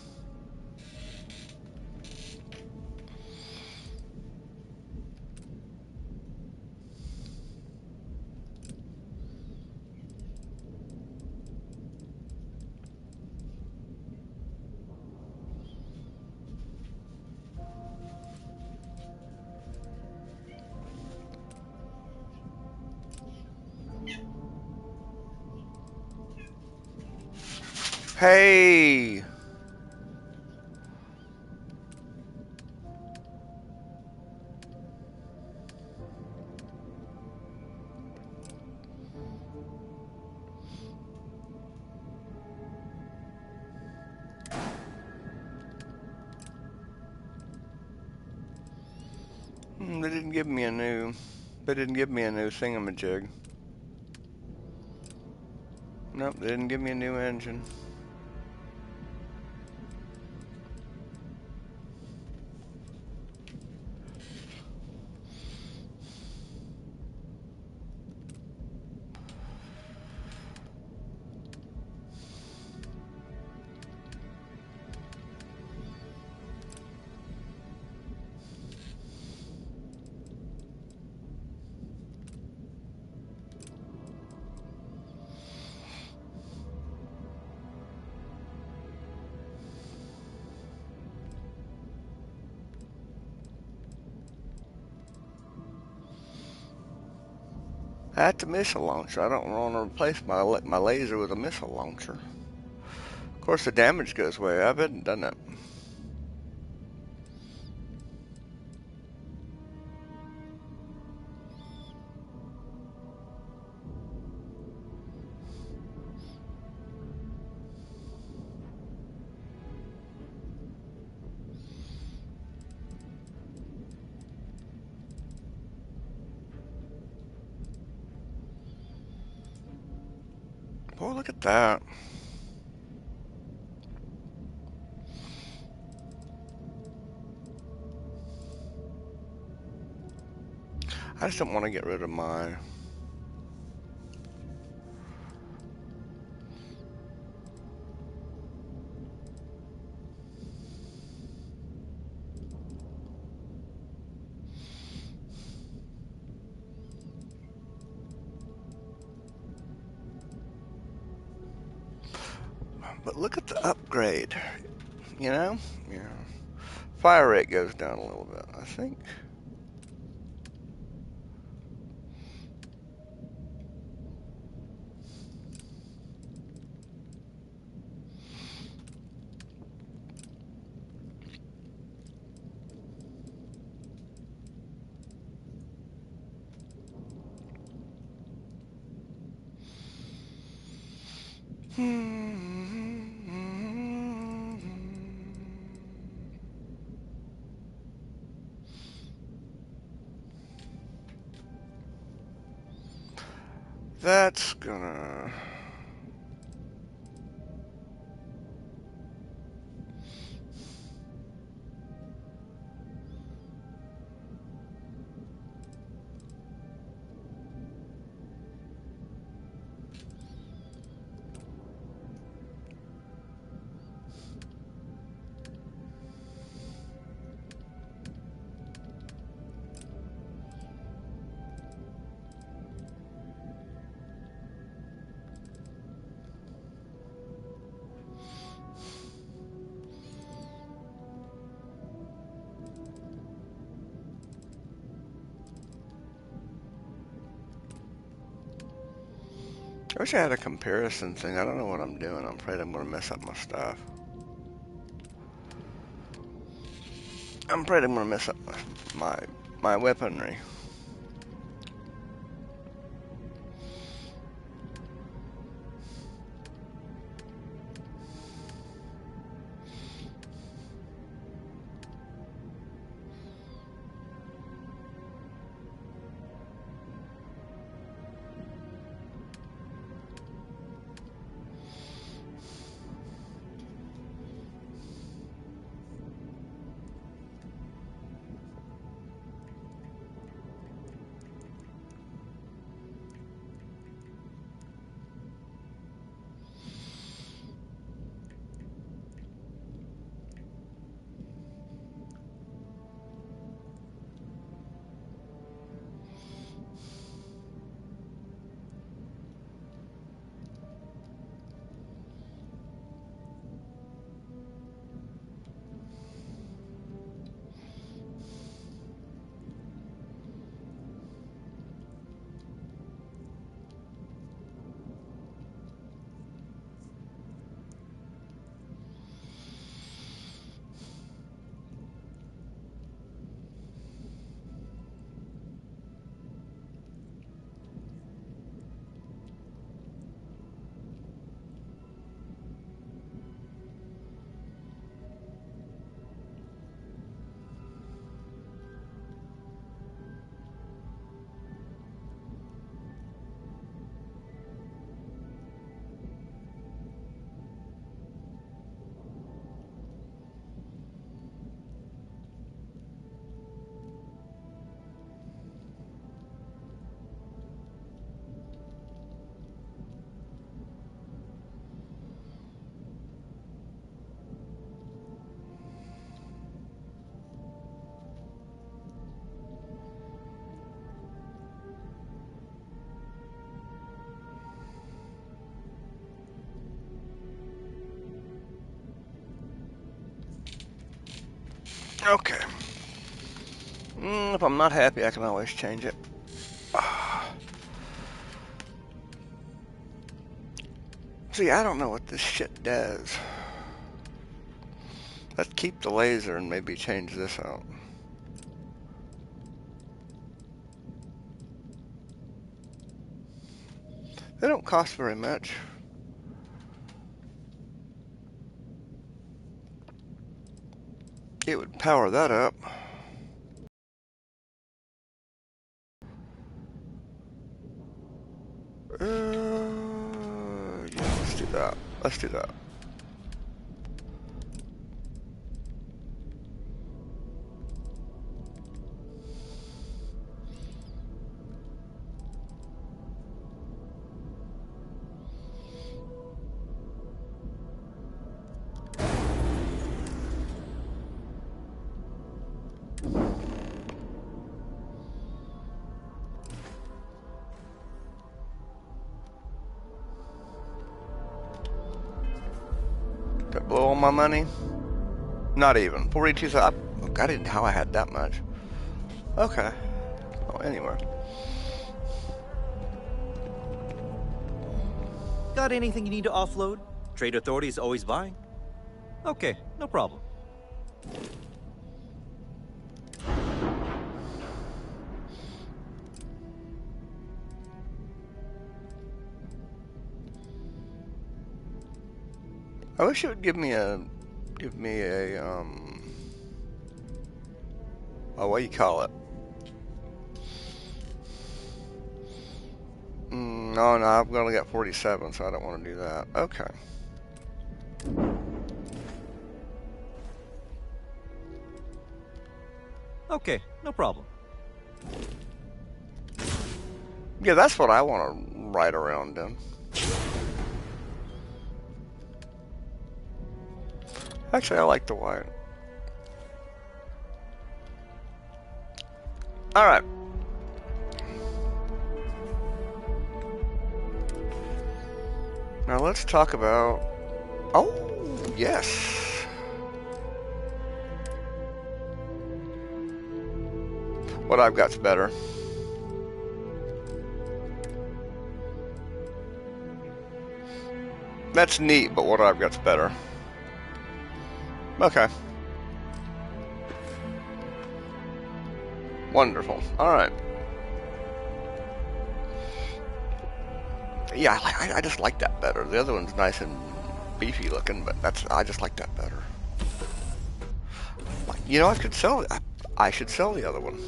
Hey! They didn't give me a new thingamajig. Nope, they didn't give me a new engine. That's a missile launcher. I don't want to replace my laser with a missile launcher. Of course, the damage goes way up. I haven't done that. Boy, look at that. I just don't want to get rid of mine. But look at the upgrade. You know? Yeah. Fire rate goes down a little bit, I think. That's gonna... I wish I had a comparison thing. I don't know what I'm doing. I'm afraid I'm going to mess up my stuff. I'm afraid I'm going to mess up my weaponry. Okay. If I'm not happy, I can always change it. See, I don't know what this shit does. Let's keep the laser and maybe change this out. They don't cost very much. It would power that up. Yeah, let's do that. Let's do that. Did I blow all my money? Not even. 42,000. I didn't know how I had that much. Okay. Oh, anywhere. Got anything you need to offload? Trade Authority is always buying. Okay, no problem. I wish it would give me a oh, what do you call it? No, I've only got 47, so I don't want to do that. Okay. Okay, no problem. Yeah, that's what I want to ride around in. Actually, I like the white. Alright. Now let's talk about... Oh, yes. What I've got's better. That's neat, but what I've got's better. Okay. Wonderful. Alright. Yeah, I just like that better. The other one's nice and beefy looking, but I just like that better. You know, I should sell the other one.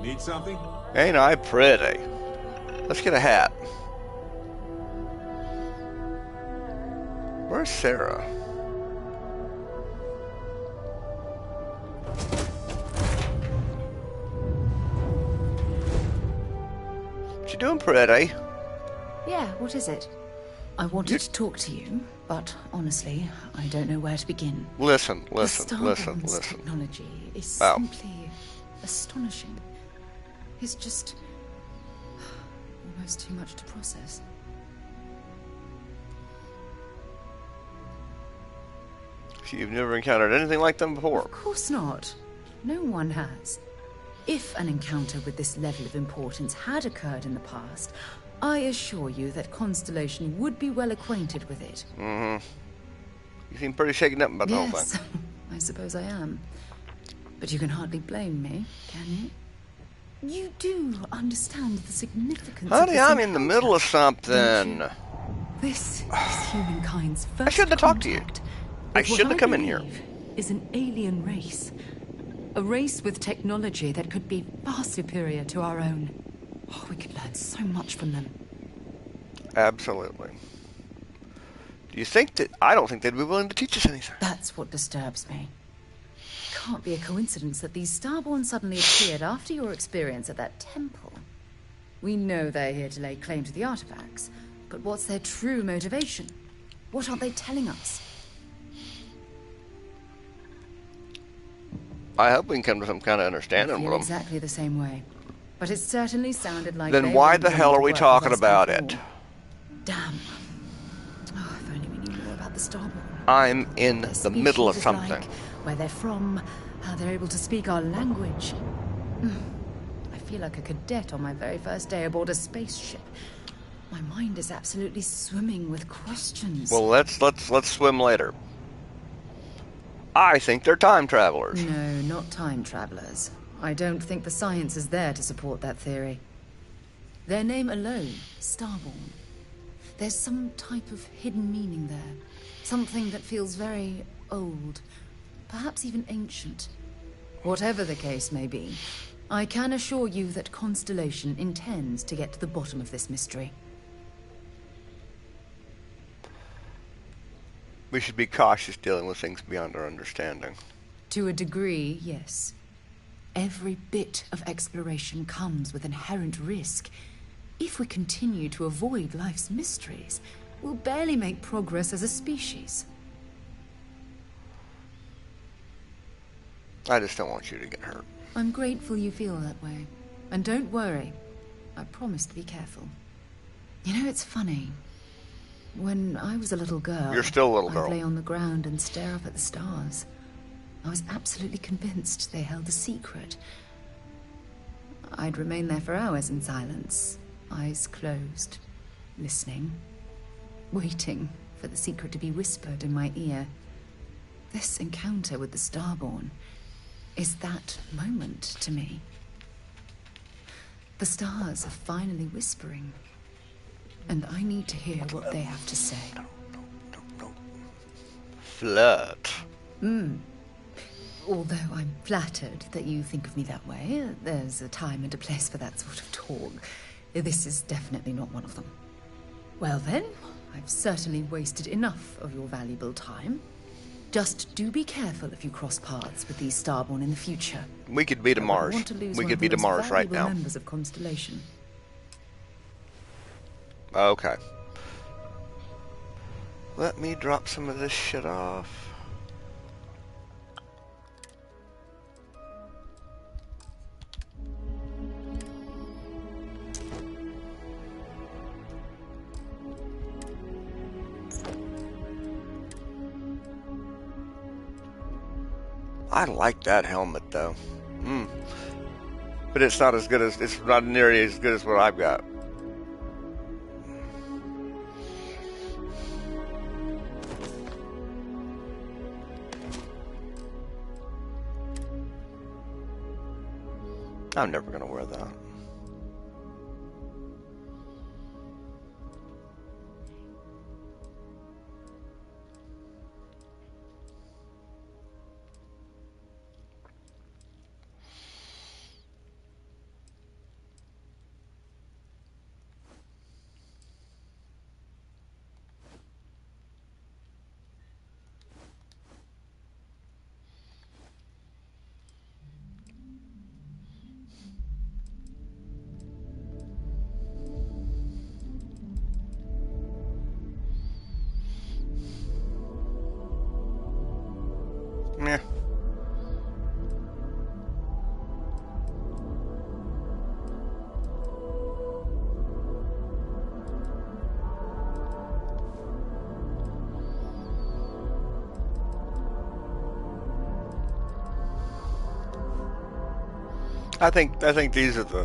Need something? Ain't I pretty? Let's get a hat. Where's Sarah? She doing pretty? Yeah, what is it? I wanted to talk to you, but honestly, I don't know where to begin. Listen. Starfield's technology is simply astonishing. It's just almost too much to process. You've never encountered anything like them before? Of course not. No one has. If an encounter with this level of importance had occurred in the past, I assure you that Constellation would be well acquainted with it. Mm-hmm. You seem pretty shaken up about the whole thing. I suppose I am. But you can hardly blame me, can you? You do understand the significance of this I'm in the middle of something. This is humankind's first I shouldn't have talked to you. I shouldn't have come in here. Is an alien race. A race with technology that could be far superior to our own. Oh, we could learn so much from them. Absolutely. Do you think that... I don't think they'd be willing to teach us anything. That's what disturbs me. It can't be a coincidence that these Starborn suddenly appeared after your experience at that temple. We know they're here to lay claim to the artifacts, but what's their true motivation? What aren't they telling us? I hope we can come to some kind of understanding with them. Exactly the same way. But it certainly sounded like... Then why the hell are we talking about it? Damn. Oh, if only we knew more about the Starborn. I'm in the middle of something. Like, where they're from, how they're able to speak our language. I feel like a cadet on my very first day aboard a spaceship. My mind is absolutely swimming with questions. Well, let's swim later. I think they're time travelers. No, not time travelers. I don't think the science is there to support that theory. Their name alone, Starborn. There's some type of hidden meaning there. Something that feels very old. Perhaps even ancient. Whatever the case may be, I can assure you that Constellation intends to get to the bottom of this mystery. We should be cautious dealing with things beyond our understanding. To a degree, yes. Every bit of exploration comes with inherent risk. If we continue to avoid life's mysteries, we'll barely make progress as a species. I just don't want you to get hurt. I'm grateful you feel that way. And don't worry, I promise to be careful. You know, it's funny. When I was a little girl... You're still a little girl. I'd lay on the ground and stare up at the stars. I was absolutely convinced they held a secret. I'd remain there for hours in silence, eyes closed, listening, waiting for the secret to be whispered in my ear. This encounter with the Starborn is that moment to me. The stars are finally whispering, and I need to hear what they have to say. Flirt. Although I'm flattered that you think of me that way, there's a time and a place for that sort of talk. This is definitely not one of them. Well then, I've certainly wasted enough of your valuable time. Just do be careful if you cross paths with these Starborn in the future. We could be to Mars. We could be to Mars right now. Members of Constellation. Okay. Let me drop some of this shit off. I like that helmet though. But it's not as good as, it's not nearly as good as what I've got. I'm never gonna wear that. Meh. I think these are the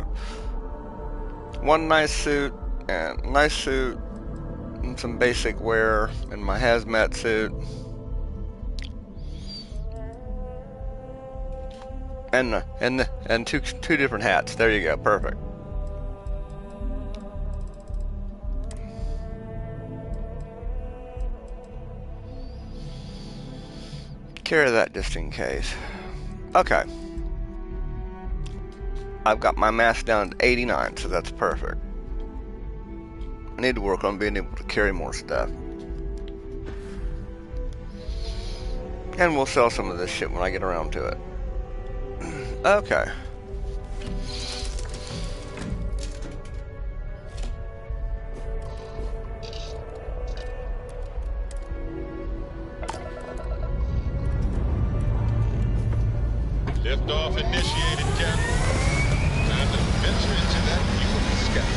one nice suit and some basic wear and my hazmat suit. And two different hats. There you go. Perfect. Carry that just in case. Okay. I've got my mass down to 89, so that's perfect. I need to work on being able to carry more stuff. And we'll sell some of this shit when I get around to it. Okay. Liftoff initiated, Captain. Time to venture into that beautiful sky.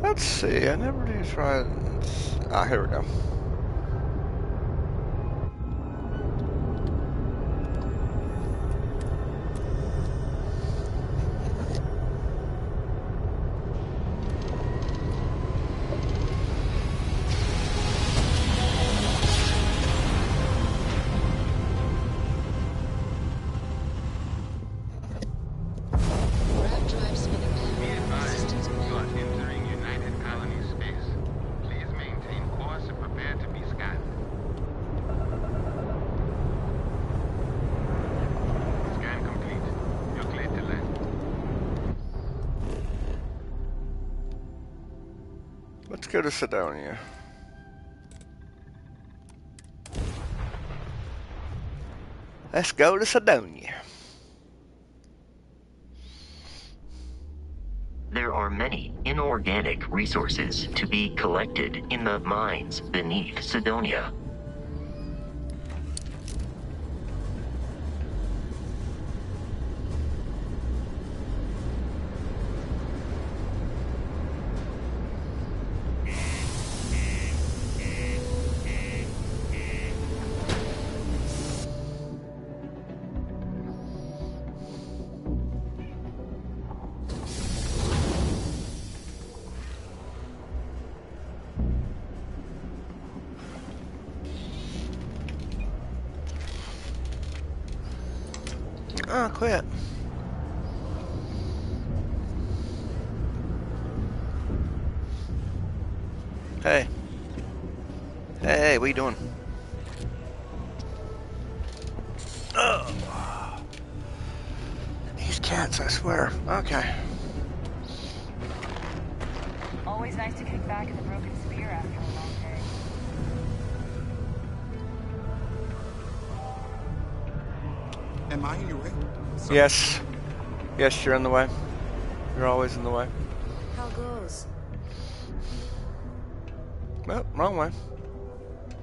Let's see, I never do try this. Ah, here we go. Let's go to Sidonia. Let's go to Sidonia. There are many inorganic resources to be collected in the mines beneath Sidonia. Ah, quit. Hey. Hey, what are you doing? Oh. These cats, I swear. Okay. Always nice to kick back in the broken spear after a long day. Am I in your way? Sorry. Yes. Yes, you're in the way. You're always in the way. How goes? Well, wrong way.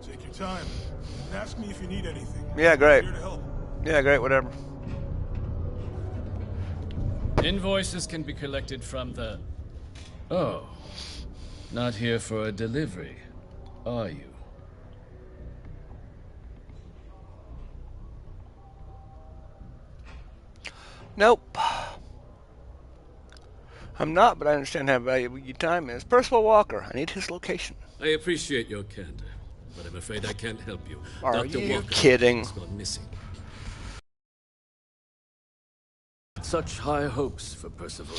Take your time. And ask me if you need anything. Yeah, great. I'm here to help. Yeah, great, whatever. Invoices can be collected from the... Oh. Not here for a delivery, are you? Nope. I'm not, but I understand how valuable your time is. Percival Walker, I need his location. I appreciate your candor, but I'm afraid I can't help you. Are Dr. you Walker kidding? has gone missing. Such high hopes for Percival.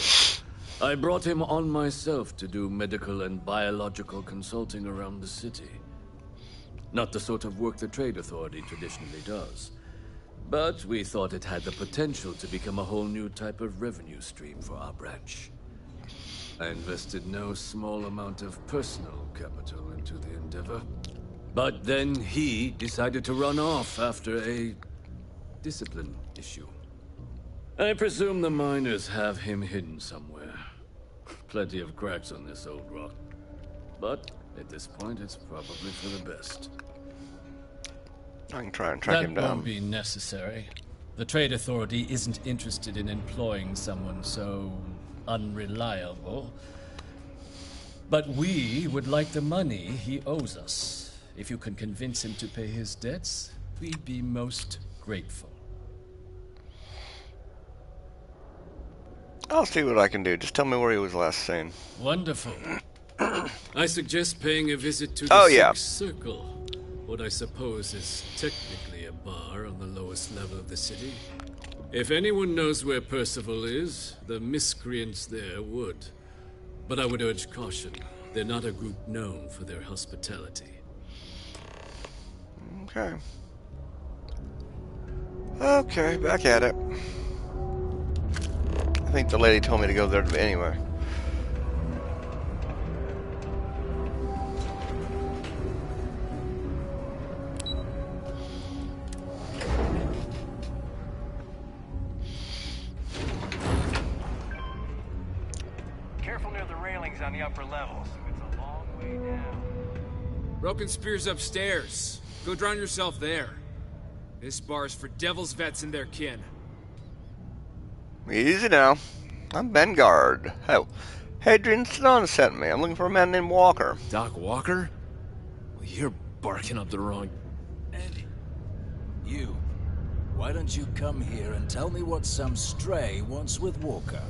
I brought him on myself to do medical and biological consulting around the city. Not the sort of work the Trade Authority traditionally does. But we thought it had the potential to become a whole new type of revenue stream for our branch. I invested no small amount of personal capital into the endeavor. But then he decided to run off after a discipline issue. I presume the miners have him hidden somewhere. Plenty of cracks on this old rock. But at this point, it's probably for the best. I can try and track him down. That won't be necessary. The Trade Authority isn't interested in employing someone so unreliable. But we would like the money he owes us. If you can convince him to pay his debts, we'd be most grateful. I'll see what I can do. Just tell me where he was last seen. Wonderful. I suggest paying a visit to the Sixth Circle. What I suppose is technically a bar on the lowest level of the city. If anyone knows where Percival is, the miscreants there would. But I would urge caution. They're not a group known for their hospitality. Okay. Okay, back at it. I think the lady told me to go there anyway. Careful near the railings on the upper levels. It's a long way down. Broken Spear's upstairs. Go drown yourself there. This bar's for Devil's Vets and their kin. Easy now. I'm Vanguard. Hell, Hadrian Stone sent me. I'm looking for a man named Walker. Doc Walker? Well, you're barking up the wrong... Andy, you. Why don't you come here and tell me what some stray wants with Walker?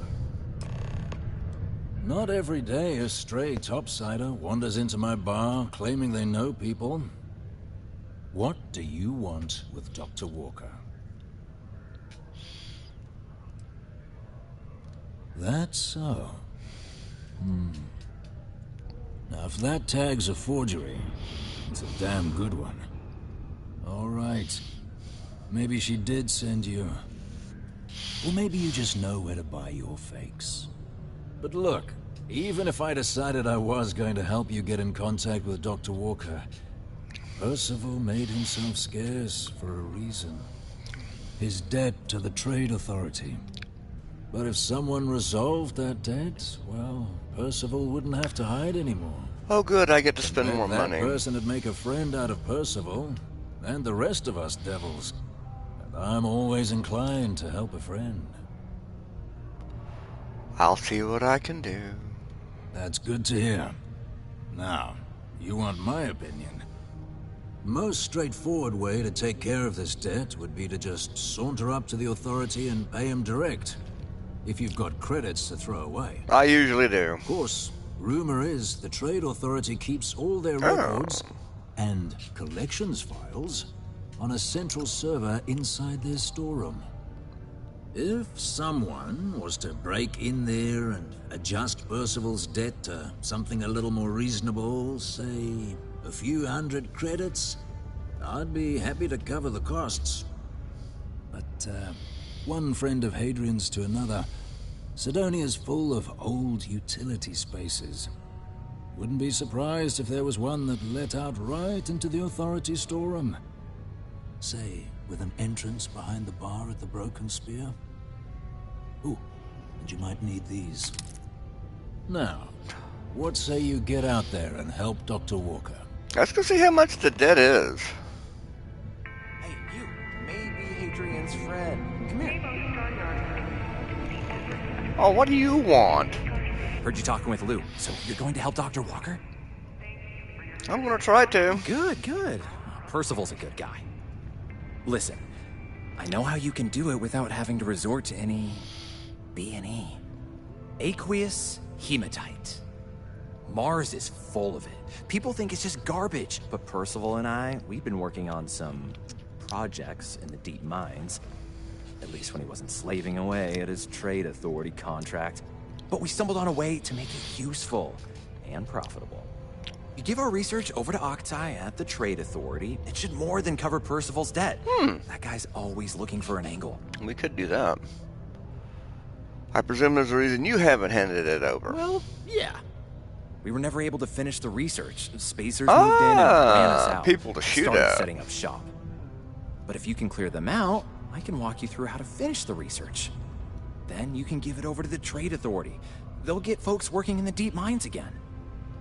Not every day a stray topsider wanders into my bar claiming they know people. What do you want with Dr. Walker? That's so. Now, if that tag's a forgery, it's a damn good one. All right. Maybe she did send you. Or maybe you just know where to buy your fakes. But look, even if I decided I was going to help you get in contact with Dr. Walker, Percival made himself scarce for a reason. His debt to the Trade Authority. But if someone resolved that debt, well, Percival wouldn't have to hide anymore. Oh good, I get to spend more That money. person would make a friend out of Percival, and the rest of us devils. And I'm always inclined to help a friend. I'll see what I can do. That's good to hear. Now, you want my opinion? Most straightforward way to take care of this debt would be to just saunter up to the authority and pay him direct. If you've got credits to throw away. I usually do. Of course, rumor is the Trade Authority keeps all their records and collections files on a central server inside their storeroom. If someone was to break in there and adjust Percival's debt to something a little more reasonable, say a few hundred credits, I'd be happy to cover the costs. But one friend of Hadrian's to another, Sidonia's full of old utility spaces. Wouldn't be surprised if there was one that let out right into the authority storeroom. Say, with an entrance behind the bar at the Broken Spear. Ooh, and you might need these. Now, what say you get out there and help Dr. Walker? Let's go see how much the debt is. Hey, you may be Hadrian's friend. Come here. Oh, what do you want? Heard you talking with Lou, so you're going to help Dr. Walker? I'm gonna try to. Good, good. Percival's a good guy. Listen, I know how you can do it without having to resort to any B&E. Aqueous hematite. Mars is full of it. People think it's just garbage, but Percival and I, we've been working on some projects in the deep mines. At least when he wasn't slaving away at his Trade Authority contract. But we stumbled on a way to make it useful and profitable. You give our research over to Octai at the Trade Authority, it should more than cover Percival's debt. That guy's always looking for an angle. We could do that. I presume there's a reason you haven't handed it over. Well, yeah. We were never able to finish the research. Spacers moved in and ran us out. People to shoot Started at. setting up shop. But if you can clear them out, I can walk you through how to finish the research. Then you can give it over to the Trade Authority. They'll get folks working in the deep mines again.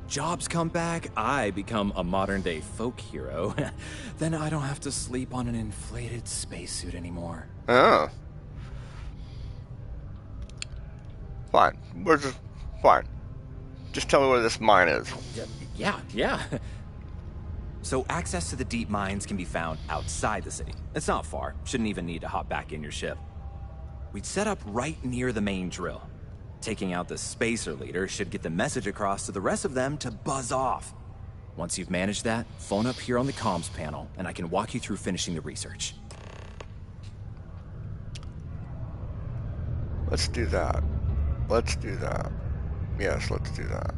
Jobs come back, I become a modern-day folk hero. Then I don't have to sleep on an inflated spacesuit anymore. Oh. Fine. Fine. Just tell me where this mine is. Yeah. So access to the deep mines can be found outside the city. It's not far. Shouldn't even need to hop back in your ship. We'd set up right near the main drill. Taking out the spacer leader should get the message across to the rest of them to buzz off. Once you've managed that, phone up here on the comms panel, and I can walk you through finishing the research. Let's do that. Yes, let's do that.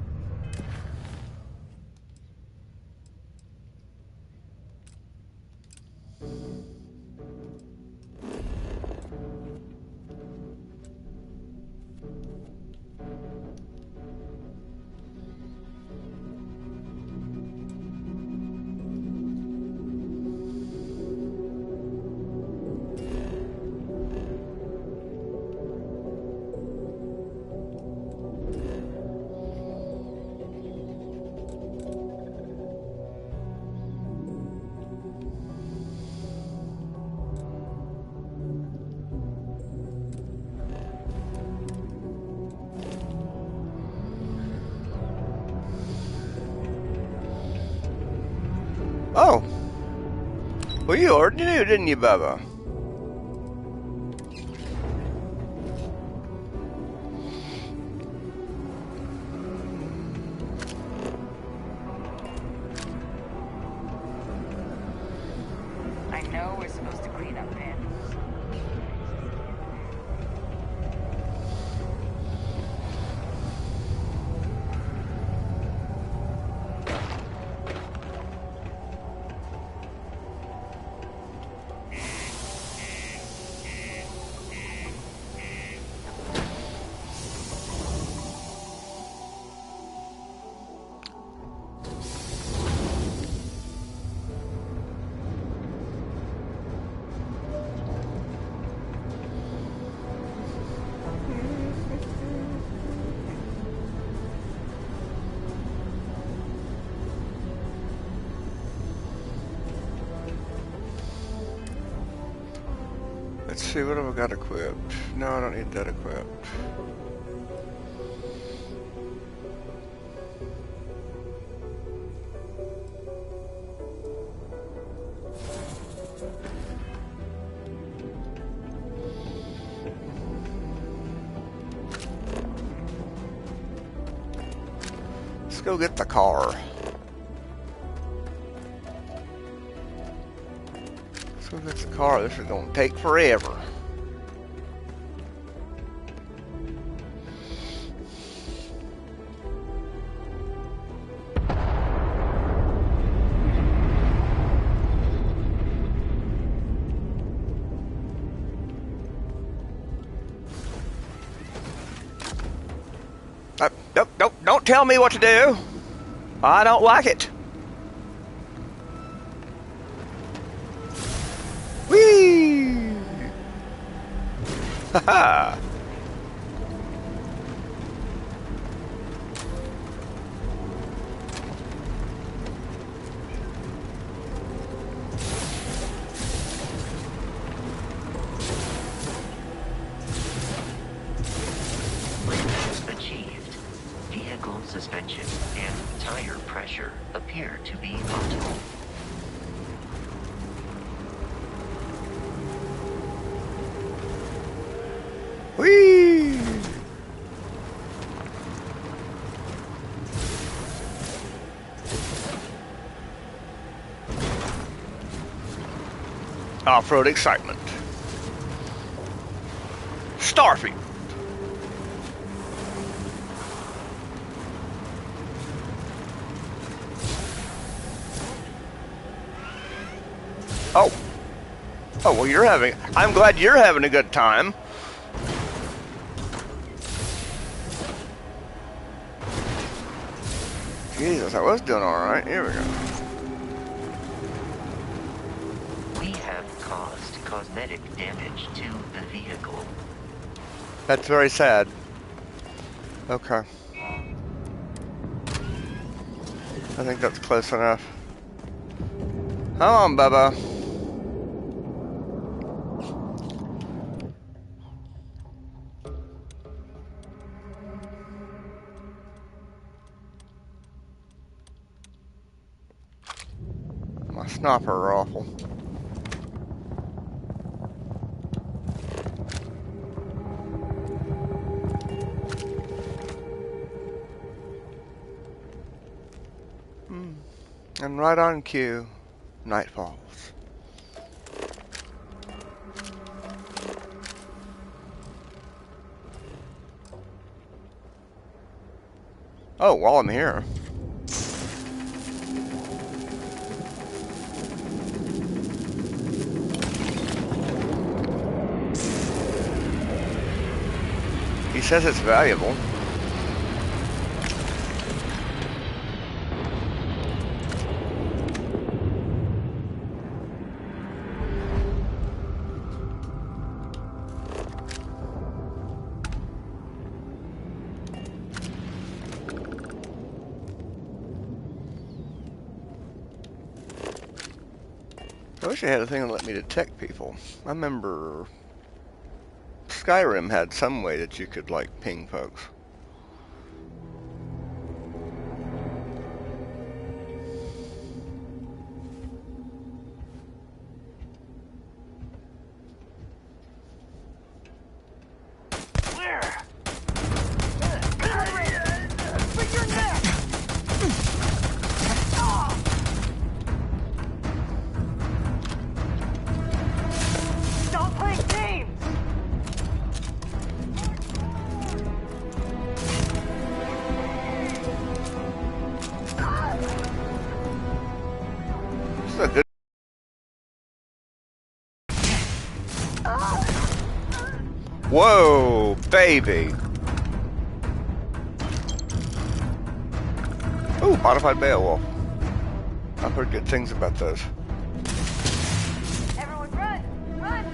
Oh. Well, you already knew, didn't you, Bubba? I know we're supposed to clean up there. Let's see, what have I got equipped? No, I don't need that equipped. Let's go get the car. Let's go get the car. This is gonna take forever. Don't tell me what to do. I don't like it. Whee! Haha! Achieved. Vehicle suspension and tire pressure appear to be optimal. Whee! Off-road excitement. Starfield. Oh. Oh, well, I'm glad you're having a good time. Jesus, I was doing alright. Here we go. We have caused cosmetic damage to the vehicle. That's very sad. Okay. I think that's close enough. Come on, Bubba. My sniper rifle. And right on cue, night falls. Oh, while I'm here. He says it's valuable. I wish I had a thing that let me detect people. I remember Skyrim had some way that you could, like, ping folks. Whoa, baby. Ooh, modified Beowulf. I've heard good things about those. Everyone run! Run!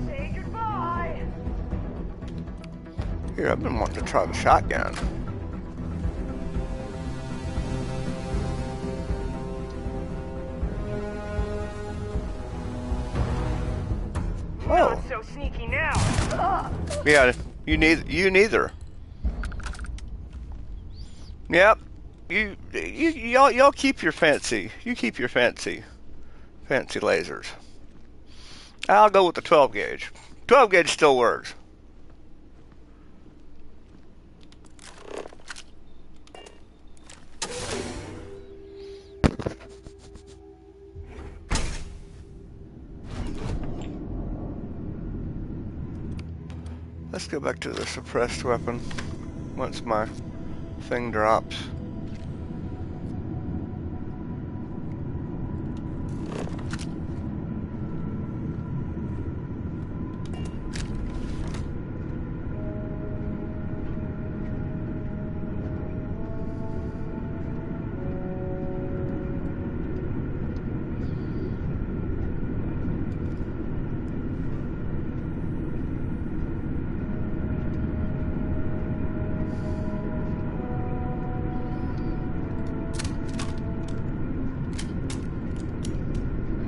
Say goodbye! Here, I've been wanting to try the shotgun. Not so sneaky now. Yeah, you neither. Yep. Y'all keep your fancy. You keep your fancy lasers. I'll go with the 12 gauge. 12 gauge still works. Let's go back to the suppressed weapon once my thing drops.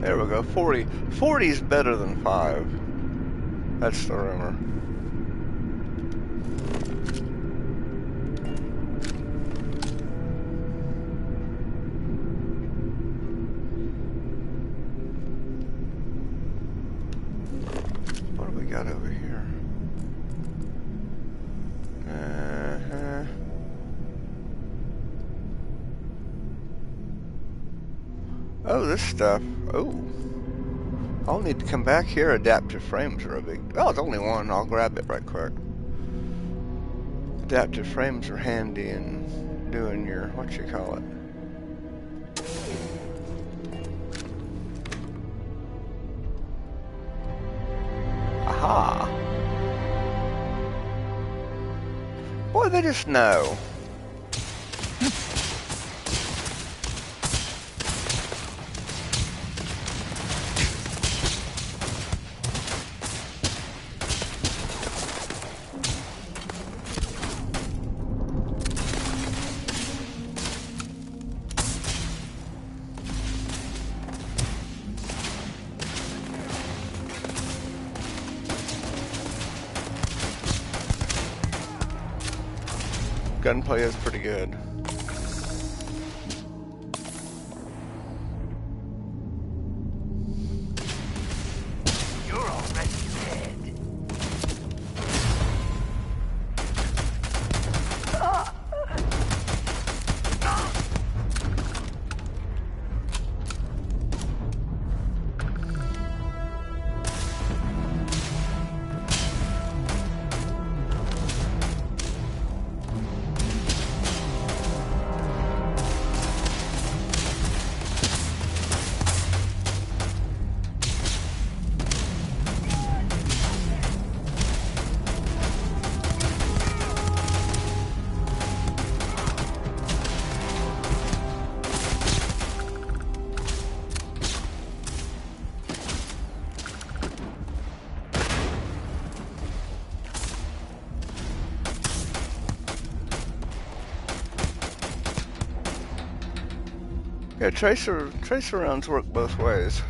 There we go, 40. 40 is better than 5. That's the rumor. What do we got over here? Oh, this stuff. Oh. I'll need to come back here. Adaptive frames are a big... Oh, it's only one. I'll grab it right quick. Adaptive frames are handy in doing your... what you call it? Aha. Boy, they just know. Gunplay is pretty good. You're already dead. Yeah, tracer rounds work both ways.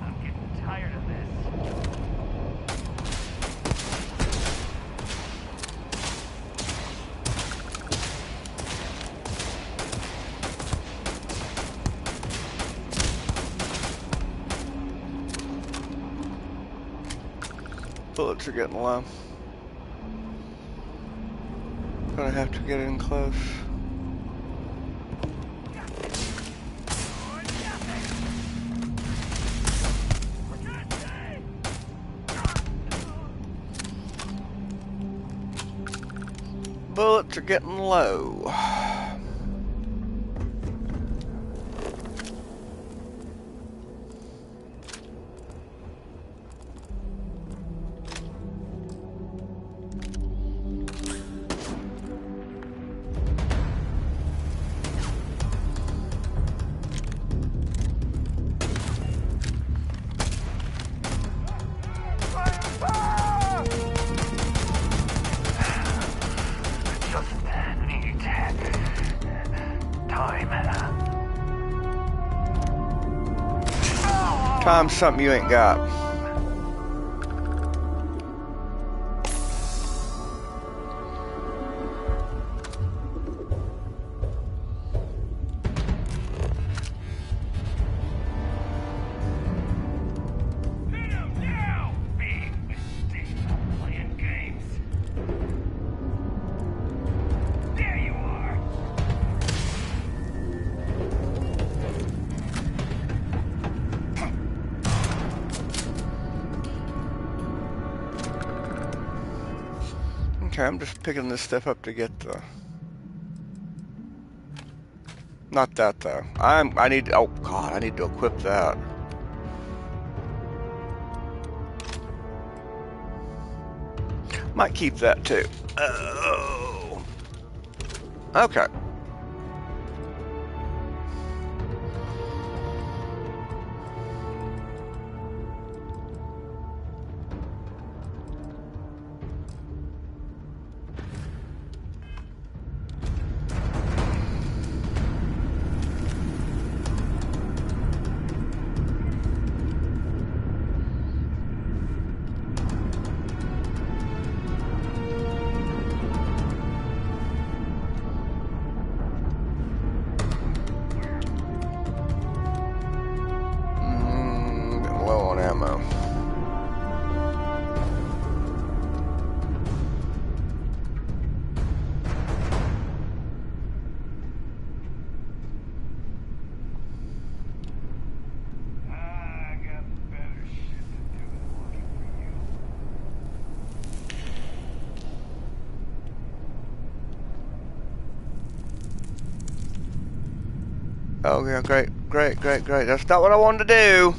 I'm getting tired of this. bullets are getting low. Gonna have to get in close. Bullets are getting low. Time's something you ain't got. Okay, I'm just picking this stuff up to get the... Not that though. I need, oh god, I need to equip that. Might keep that too. Oh. Okay. Oh yeah, great. That's not what I wanted to do.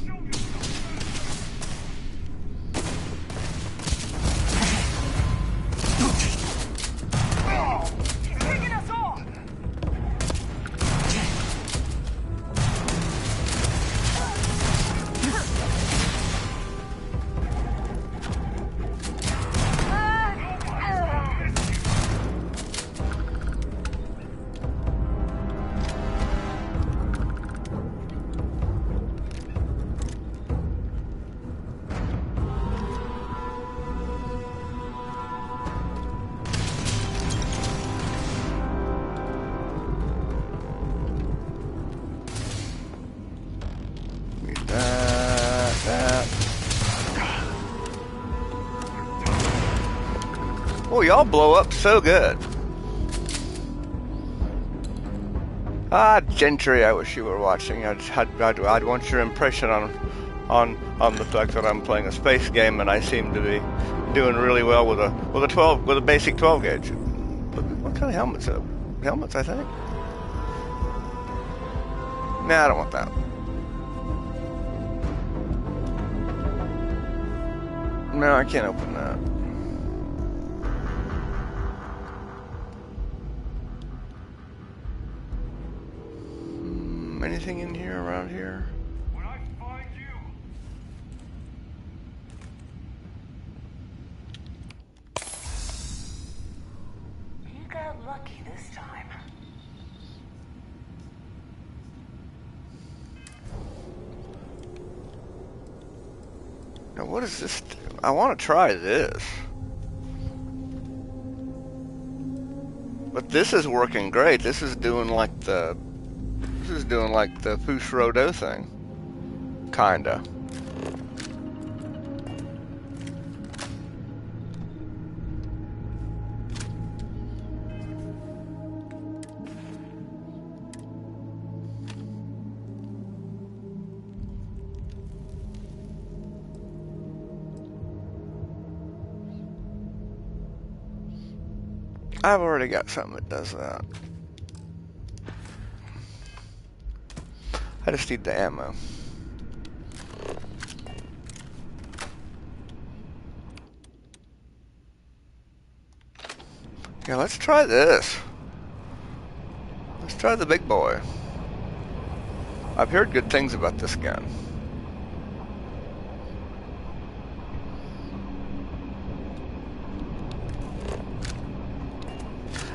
Oh, y'all blow up so good. Ah, Gentry, I wish you were watching. I'd want your impression on the fact that I'm playing a space game and I seem to be doing really well with a basic 12 gauge. What kind of helmets? Helmets, I think. Nah, I don't want that. No, I can't open that. Anything in here, around here? When I find you. You got lucky this time. Now what is this? I want to try this. But this is working great. This is doing like the Fouche Rodot thing. Kinda. I've already got something that does that. I just need the ammo. Yeah, let's try this. Let's try the big boy. I've heard good things about this gun.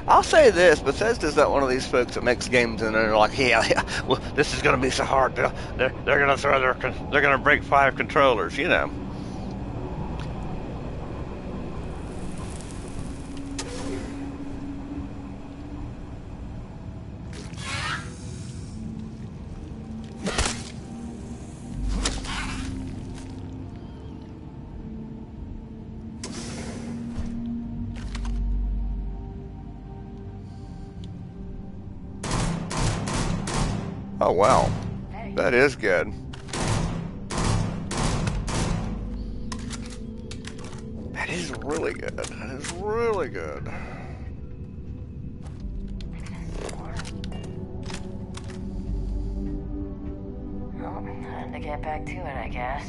I'll say this, Bethesda's not one of these folks that makes games and they're like, yeah, well, this is gonna be so hard. They're gonna they're gonna break 5 controllers, you know. Oh wow, that is good. That is really good. That is really good. Well, time to get back to it, I guess.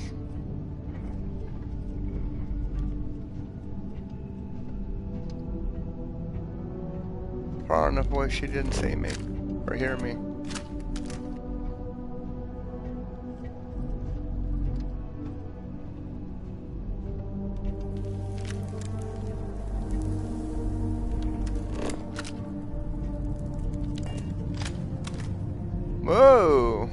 Far enough away she didn't see me or hear me. Whoa!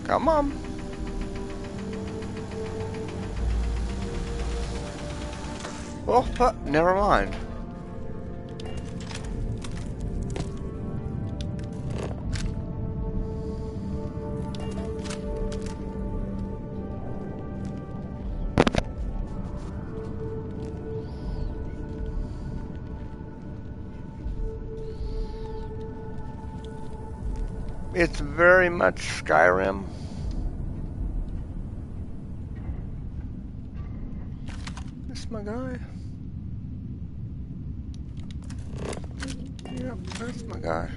Come on. Oh, never mind. It's very much Skyrim. That's my guy. Yep, that's my guy.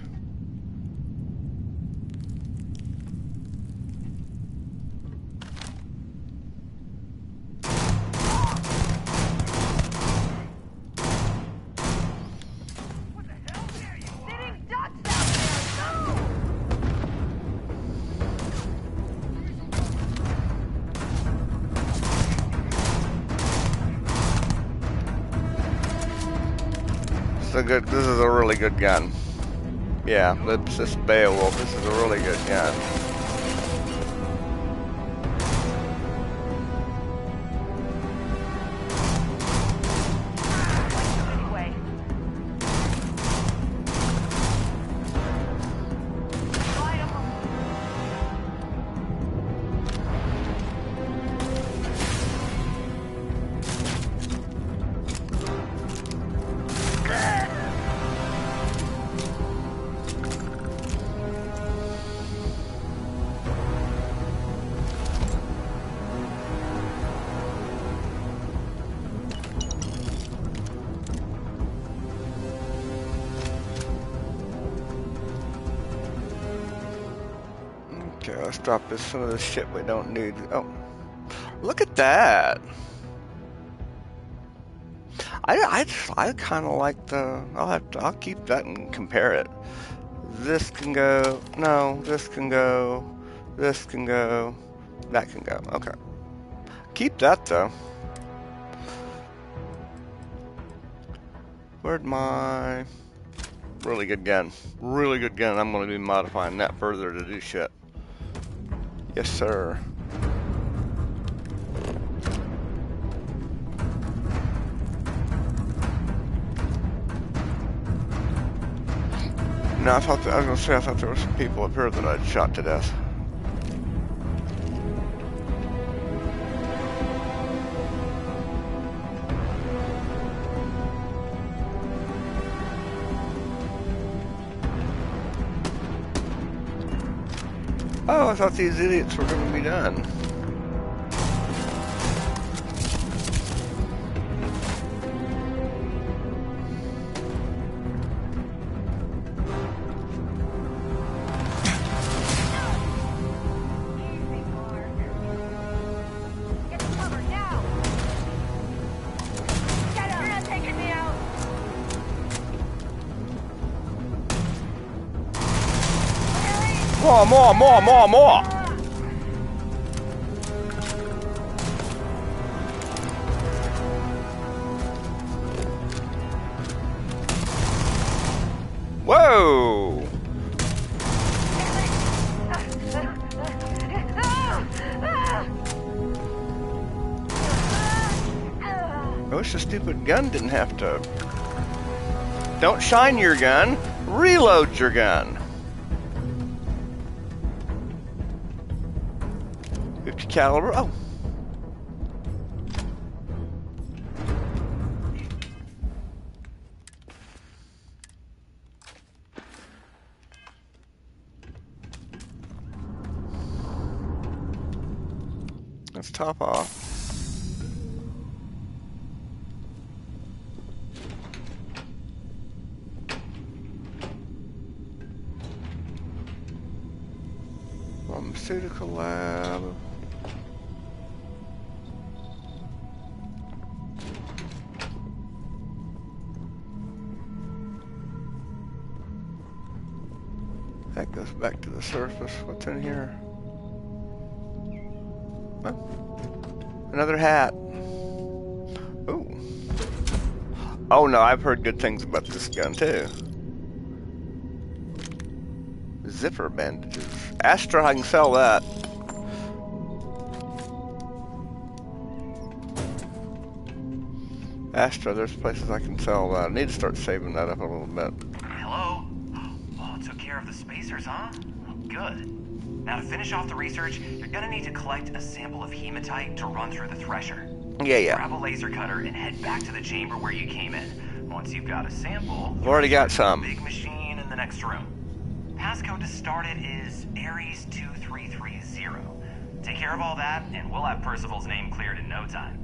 This is a really good gun. Yeah, this Beowulf. This is a really good gun. Okay, let's drop some of this shit we don't need. Oh, look at that! I kind of like the. I'll keep that and compare it. This can go. No, this can go. This can go. That can go. Okay. Keep that though. Where'd my really good gun? Really good gun. I'm going to be modifying that further to do shit. Yes, sir. No, I was gonna say, I thought there were some people up here that I'd shot to death. Oh, I thought these idiots were gonna be done. More! Whoa! I wish the stupid gun didn't have to. Don't shine your gun, reload your gun. 50 caliber. Oh. Let's top off. Pharmaceutical lab. That goes back to the surface. What's in here? Oh, another hat. Ooh. Oh no, I've heard good things about this gun too. Zipper bandages. Astra, I can sell that. Astra, there's places I can sell that. I need to start saving that up a little bit. Hello? Oh, took care of the spacers, huh? Good. Now to finish off the research, you're gonna need to collect a sample of hematite to run through the thresher. Yeah. Grab a laser cutter and head back to the chamber where you came in. Once you've got a sample, I've already got some. Big machine in the next room. Passcode to start it is Ares 2330. Take care of all that, and we'll have Percival's name cleared in no time.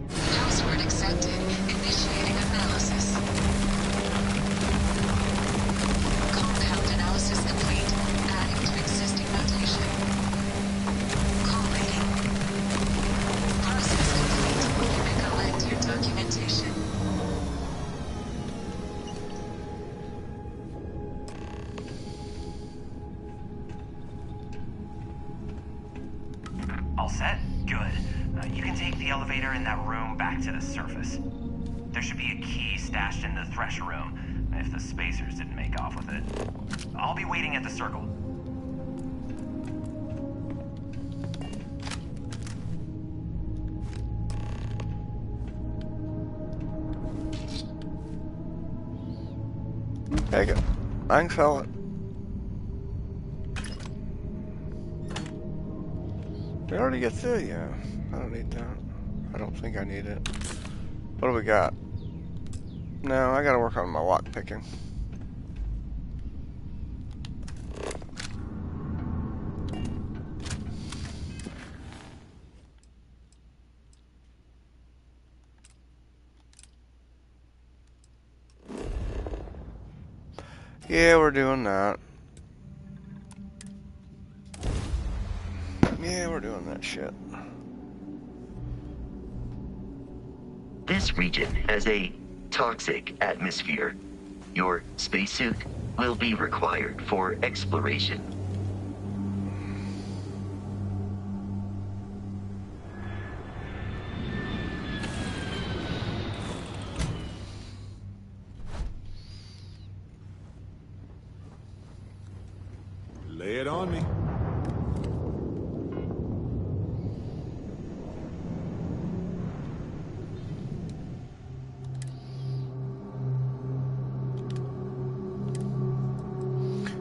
Password accepted. Initiating analysis. Compound analysis complete. Adding to existing notation. Collating. Process complete. You may collect your documentation. All set? Good. You can take the elevator in that room back to the surface. There should be a key stashed in the thresher room, if the spacers didn't make off with it. I'll be waiting at the circle. Take it. I can sell it. We already get through, yeah. I don't need that. I don't think I need it. What do we got? No, I gotta work on my lock picking. Yeah, we're doing that. Yeah, we're doing that shit. This region has a toxic atmosphere. Your spacesuit will be required for exploration. Lay it on me.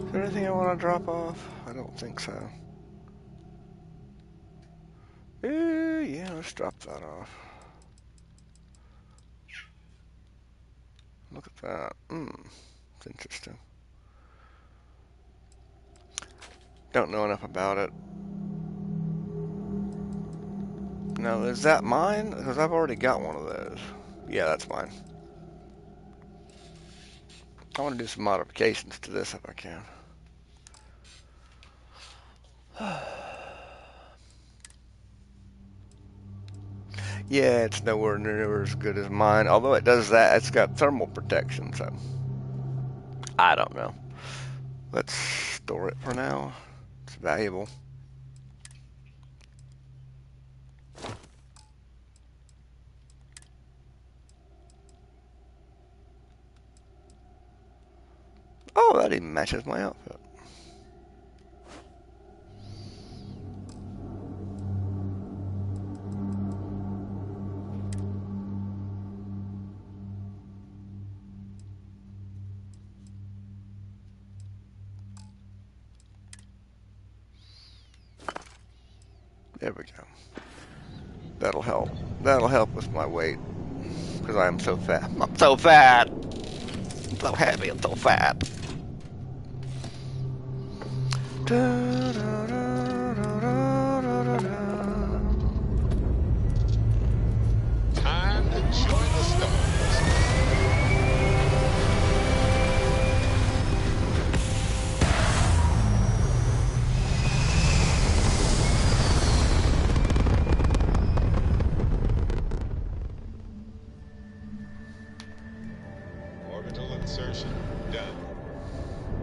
Is there anything I want to drop off? I don't think so. Yeah, let's drop that off. Look at that. It's interesting. Don't know enough about it. Now, is that mine? Because I've already got one of those. Yeah, that's mine. I want to do some modifications to this if I can. Yeah, it's nowhere near as good as mine. Although it does that, it's got thermal protection, so I don't know. Let's store it for now. It's valuable. Oh, that even matches my outfit. There we go. That'll help. That'll help with my weight. Because I am so fat. I'm so fat! I'm so heavy, I'm so fat. Time to join the stars. Orbital insertion done.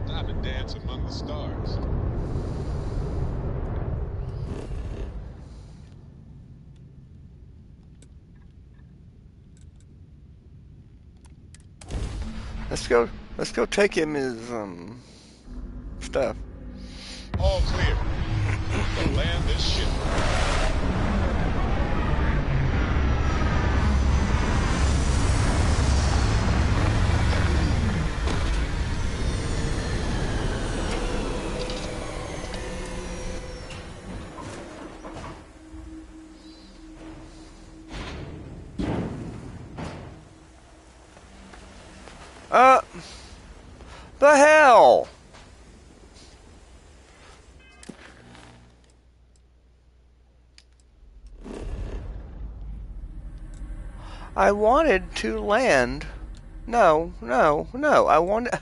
Time to dance among the stars. Let's go take him his stuff. All clear. To land this ship. The hell? I wanted to land. No. I wanted.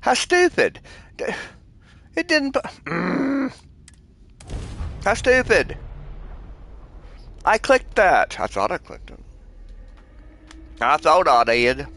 How stupid. It didn't. How stupid. I clicked that. I thought I clicked it. I thought I did.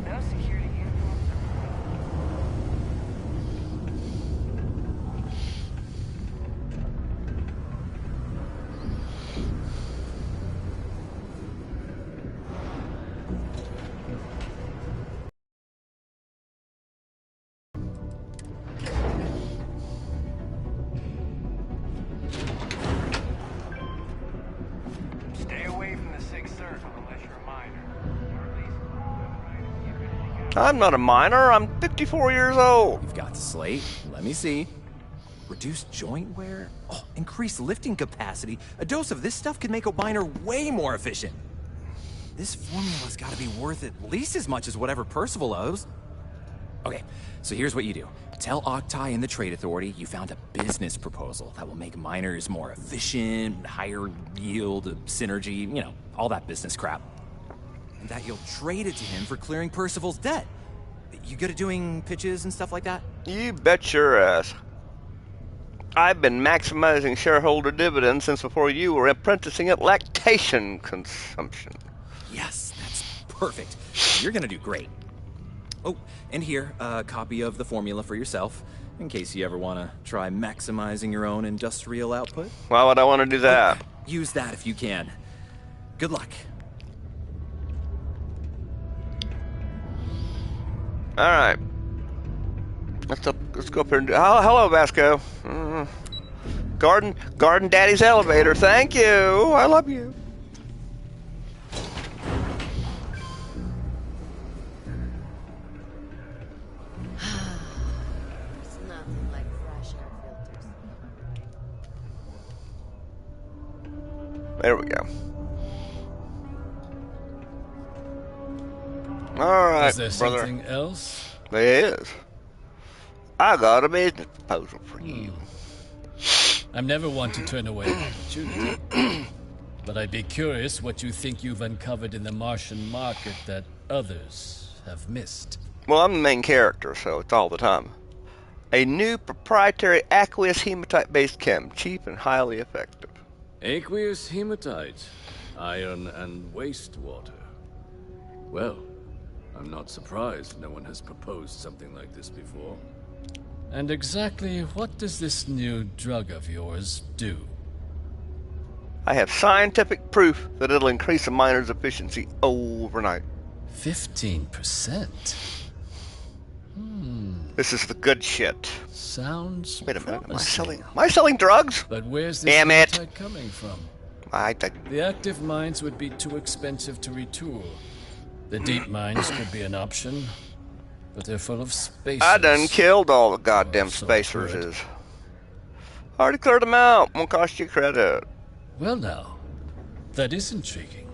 Those security uniforms Stay away from the Sixth Circle unless you're a minor. I'm not a minor. I'm 54 years old. You've got the slate. Let me see. Reduced joint wear? Oh, increased lifting capacity. A dose of this stuff could make a miner way more efficient. This formula's got to be worth at least as much as whatever Percival owes. Okay, so here's what you do. Tell Octai and the Trade Authority you found a business proposal that will make miners more efficient, higher yield, synergy, you know, all that business crap. that you'll trade it to him for clearing Percival's debt. You good at doing pitches and stuff like that? You bet your ass. I've been maximizing shareholder dividends since before you were apprenticing at lactation consumption. Yes, that's perfect. You're gonna do great. Oh, and here, a copy of the formula for yourself, in case you ever want to try maximizing your own industrial output. Why would I want to do that? Use that if you can. Good luck. All right. Let's go up here and do... hello, Vasco. Garden Daddy's elevator. Thank you. I love you. There's nothing like fresh air filters. There we go. All right, Is there brother. something else? There is. I got a business proposal for you. I'm never one to turn away an opportunity. But I'd be curious what you think you've uncovered in the Martian market that others have missed. Well, I'm the main character, so it's all the time. A new proprietary aqueous hematite-based chem, cheap and highly effective. Aqueous hematite, iron and wastewater. Well, I'm not surprised no one has proposed something like this before. And exactly what does this new drug of yours do? I have scientific proof that it'll increase a miner's efficiency overnight. 15%? This is the good shit. Sounds Wait a minute, promising. am I selling drugs? But where's this Damn it. hematite coming from? The active mines would be too expensive to retool. The deep mines could be an option, but they're full of spacers. I done killed all the goddamn so spacers. good. Already cleared them out. Won't cost you credit. Well now, that is intriguing.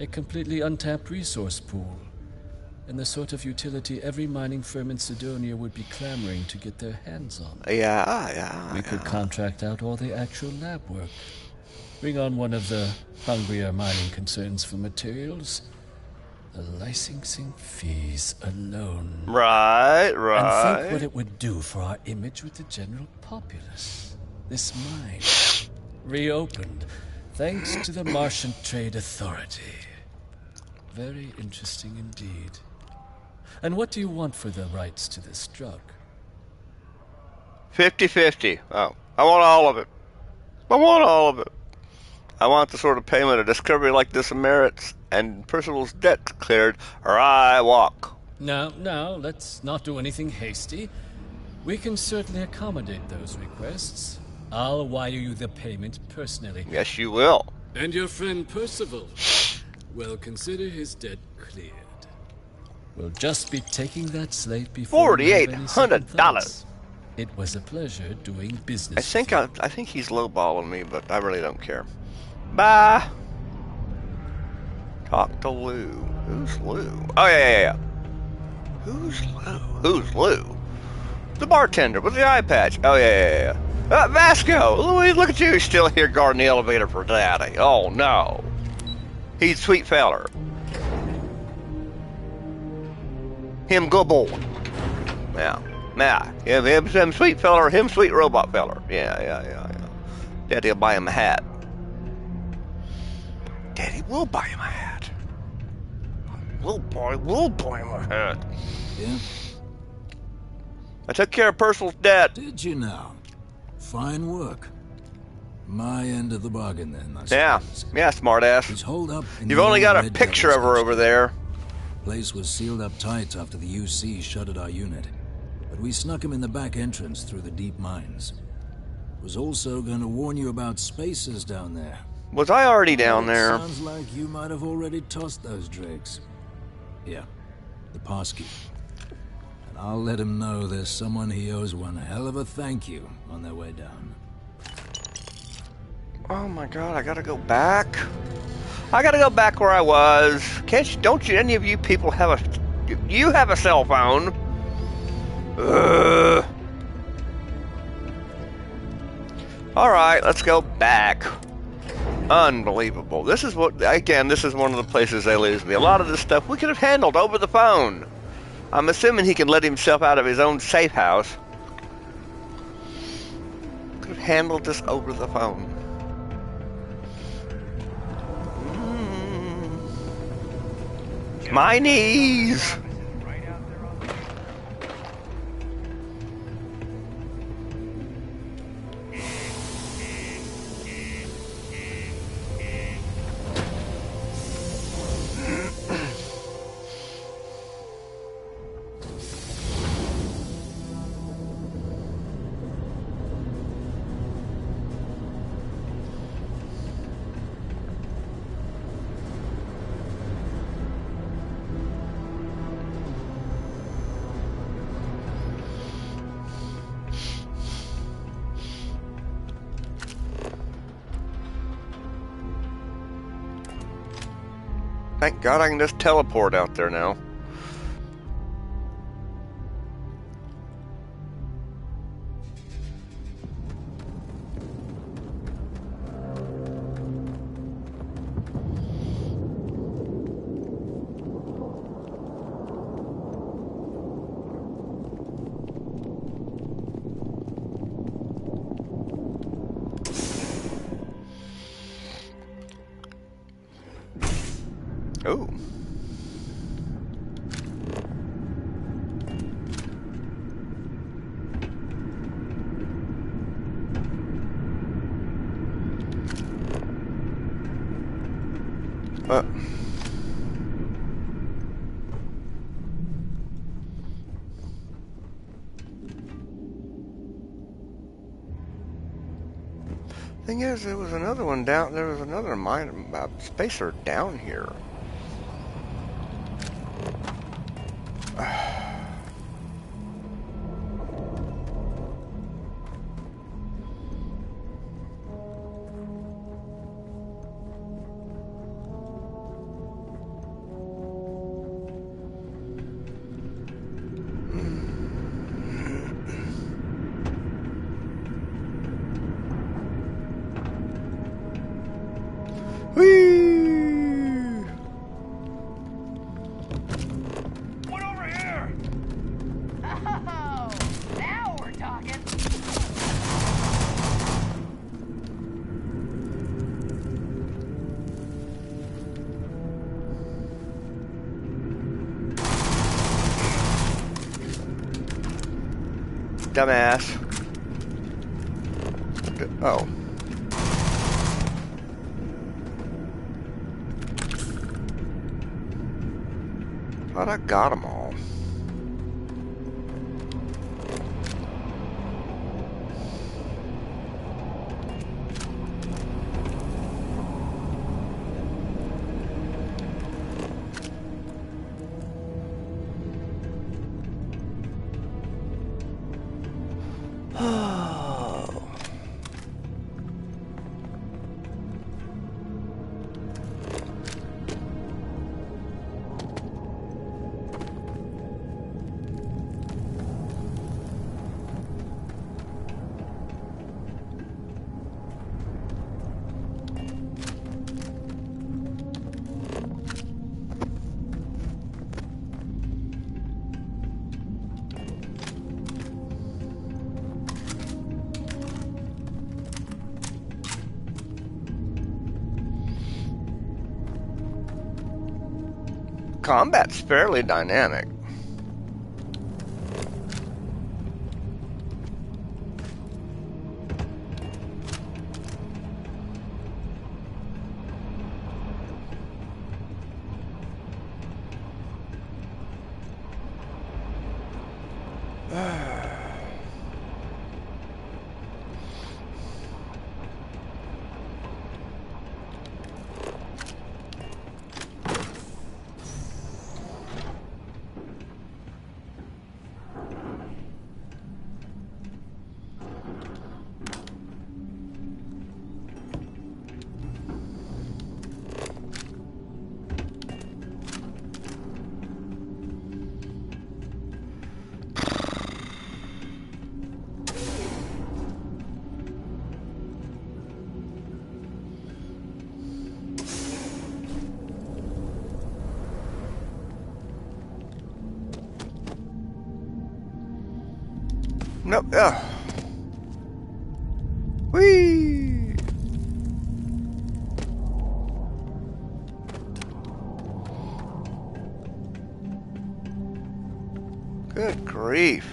A completely untapped resource pool, and the sort of utility every mining firm in Sidonia would be clamoring to get their hands on. Yeah. We could contract out all the actual lab work. Bring on one of the hungrier mining concerns for materials. The licensing fees alone. Right. And think what it would do for our image with the general populace. This mine, reopened, thanks to the Martian Trade Authority. Very interesting indeed. And what do you want for the rights to this drug? 50-50. Oh, I want all of it. I want all of it. I want the sort of payment a discovery like this merits, and Percival's debt cleared, or I walk. Now, let's not do anything hasty. We can certainly accommodate those requests. I'll wire you the payment personally. Yes, you will. And your friend Percival? Well, consider his debt cleared. We'll just be taking that slate before $4,800. It was a pleasure doing business. I think he's lowballing me, but I really don't care. Bye. Talk to Lou. Who's Lou? Oh yeah. Who's Lou? Who's Lou? The bartender with the eye patch. Oh yeah. Vasco, look at you, still here guarding the elevator for Daddy. Oh no. He's sweet feller. Him good boy. Yeah. Him sweet feller, him sweet robot feller. Yeah. Daddy'll buy him a hat. Daddy will buy him a hat. We'll buy him a hat. Yeah? I took care of Percival's debt. Did you now? Fine work. My end of the bargain, then, I suppose. Yeah, smartass. He's holed up in You've the only old got a Red picture Devil's of her over there. Place was sealed up tight after the UC shuttered our unit. But we snuck him in the back entrance through the deep mines. Was also going to warn you about spacers down there. Was I already down there? Sounds like you might have already tossed those drakes. Yeah, the passkey. And I'll let him know there's someone he owes one hell of a thank you on their way down. Oh my god, I gotta go back. I gotta go back where I was. Don't you, any of you people have you have a cell phone? Alright, let's go back. Unbelievable. This is what, again, this is one of the places they lose me. A lot of this stuff we could have handled over the phone. I'm assuming he can let himself out of his own safe house. Could have handled this over the phone. My knees! Thank God I can just teleport out there now. Oh. Thing is, there was another one down. There was another mine spacer down here. Dumbass. Oh. Thought I got them all. Combat's fairly dynamic. Nope. Whee! Good grief.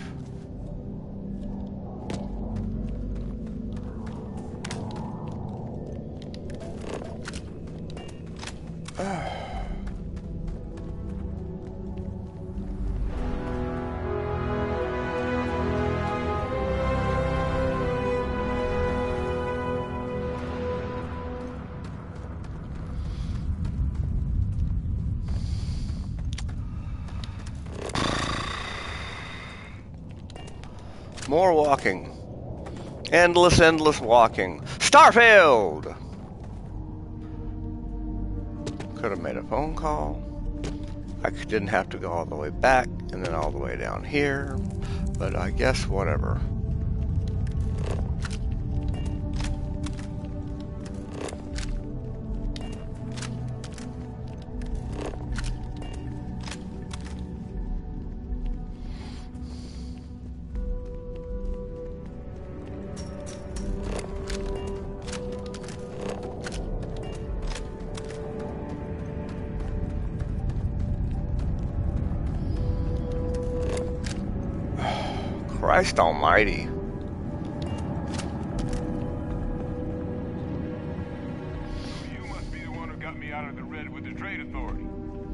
More walking. Endless walking. Starfield! Could have made a phone call. I didn't have to go all the way back and then all the way down here. But I guess whatever. Christ almighty. You must be the one who got me out of the red with the trade authority.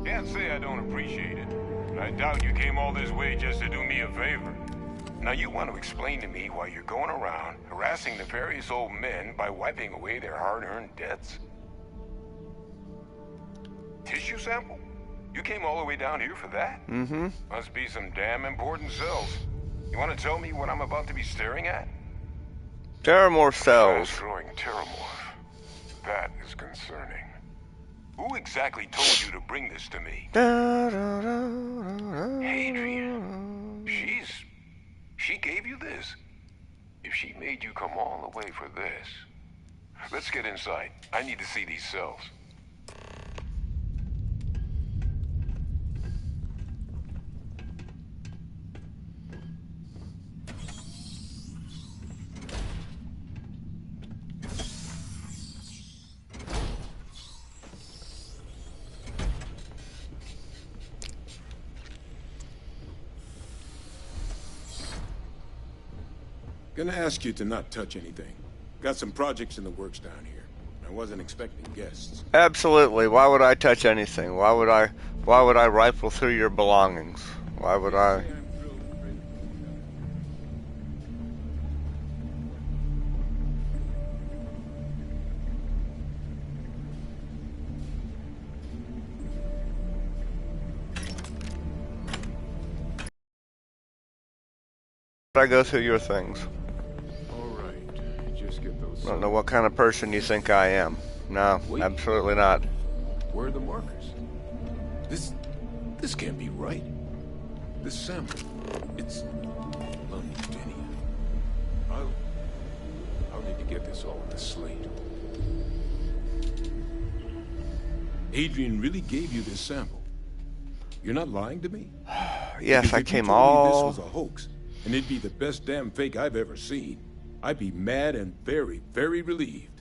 Can't say I don't appreciate it, but I doubt you came all this way just to do me a favor. Now you want to explain to me why you're going around harassing nefarious old men by wiping away their hard-earned debts? Tissue sample? You came all the way down here for that? Mm-hmm. Must be some damn important cells. You want to tell me what I'm about to be staring at? Terramorph cells. Fast-growing Terramorph. That is concerning. Who exactly told you to bring this to me? Adrian. She gave you this? If she made you come all the way for this... Let's get inside. I need to see these cells. Gonna ask you to not touch anything. Got some projects in the works down here. I wasn't expecting guests. Absolutely. Why would I touch anything? Why would I rifle through your belongings? Why would I? I go through your things. I don't know what kind of person you think I am. No, absolutely not. Where are the markers? This can't be right. This sample, it's Londinian. I'll need to get this all on the slate. Adrian really gave you this sample. You're not lying to me? Yes, I came This all... was a hoax, and it'd be the best damn fake I've ever seen. I'd be mad and very, very relieved.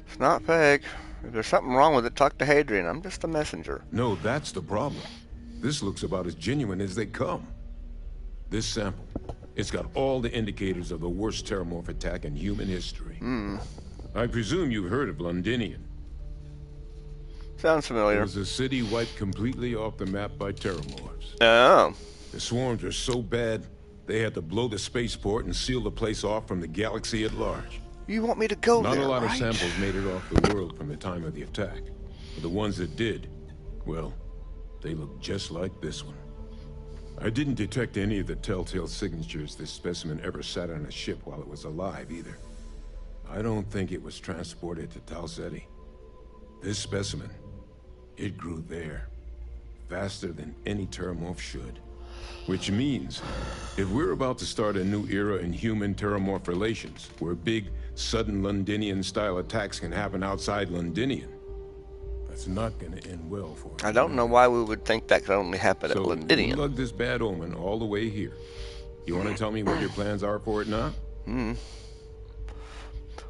It's not fake. If there's something wrong with it, talk to Hadrian. I'm just a messenger. No, that's the problem. This looks about as genuine as they come. This sample, it's got all the indicators of the worst Terramorph attack in human history. I presume you've heard of Londinian. Sounds familiar. It was a city wiped completely off the map by Terramorphs. Oh. The swarms were so bad, they had to blow the spaceport and seal the place off from the galaxy at large. You want me to go there, Not a lot right? of samples made it off the world from the time of the attack. But the ones that did, well, they look just like this one. I didn't detect any of the telltale signatures this specimen ever sat on a ship while it was alive, either. I don't think it was transported to Tau Ceti. This specimen, it grew there, faster than any Terramorph should. Which means, if we're about to start a new era in human-Terramorph relations, where big, sudden Londinian-style attacks can happen outside Londinian, that's not gonna end well for us. I don't know why we would think that could only happen at So, Londinian. lug this bad omen all the way here. You want to tell me what your plans are for it now?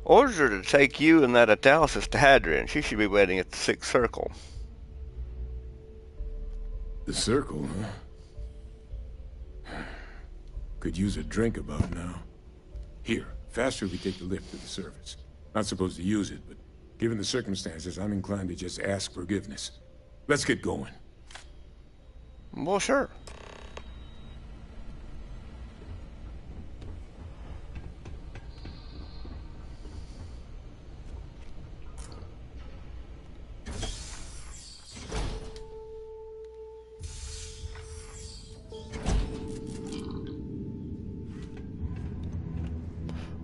Orders her to take you and that Atalysis to Hadrian. She should be waiting at the 6th Circle. The Circle, huh? Could use a drink about now. Here, faster if we take the lift to the surface. Not supposed to use it, but given the circumstances, I'm inclined to just ask forgiveness. Let's get going. Well, sure.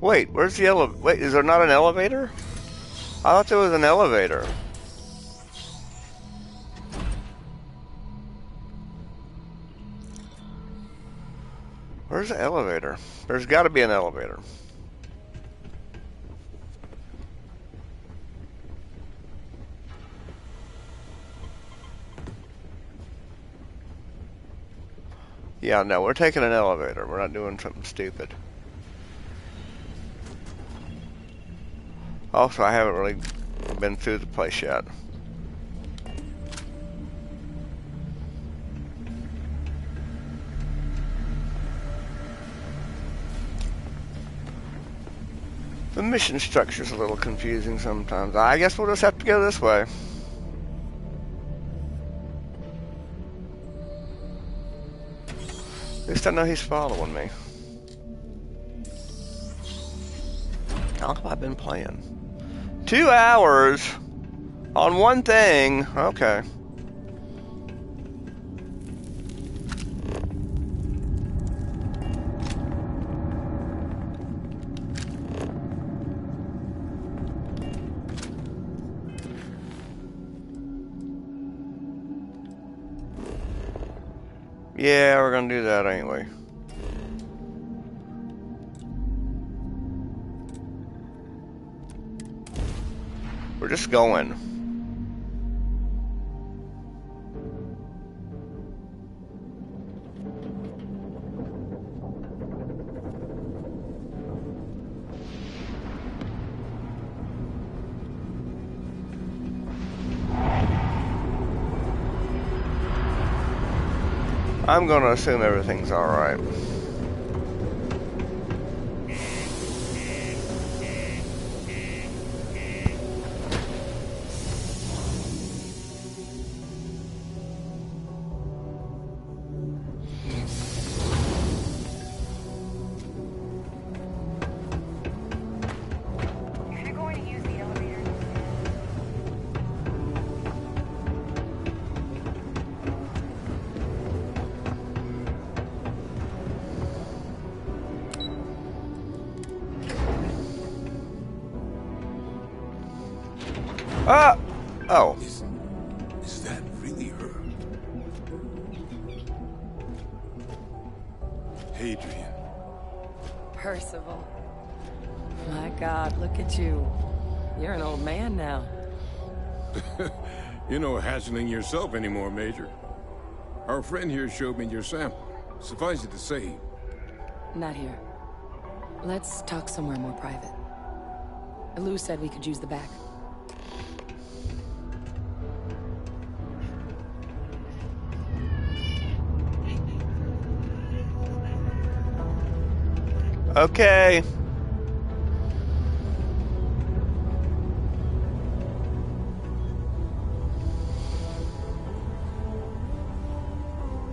Wait, where's the elevator? Wait, is there not an elevator? I thought there was an elevator. Where's the elevator? There's got to be an elevator. Yeah, no, we're taking an elevator. We're not doing something stupid. Also, I haven't really been through the place yet. The mission structure's a little confusing sometimes. I guess we'll just have to go this way. At least I know he's following me. How long have I been playing? 2 hours on one thing. Okay. Yeah, we're gonna do that anyway. We're just going. I'm gonna assume everything's alright. If you're going to use the elevator, Ah! Oh. Is that really her? Hadrian. Percival. My God, look at you. You're an old man now. You're no hatchling yourself anymore, Major. Our friend here showed me your sample. Suffice it to say... Not here. Let's talk somewhere more private. Lou said we could use the back. Okay.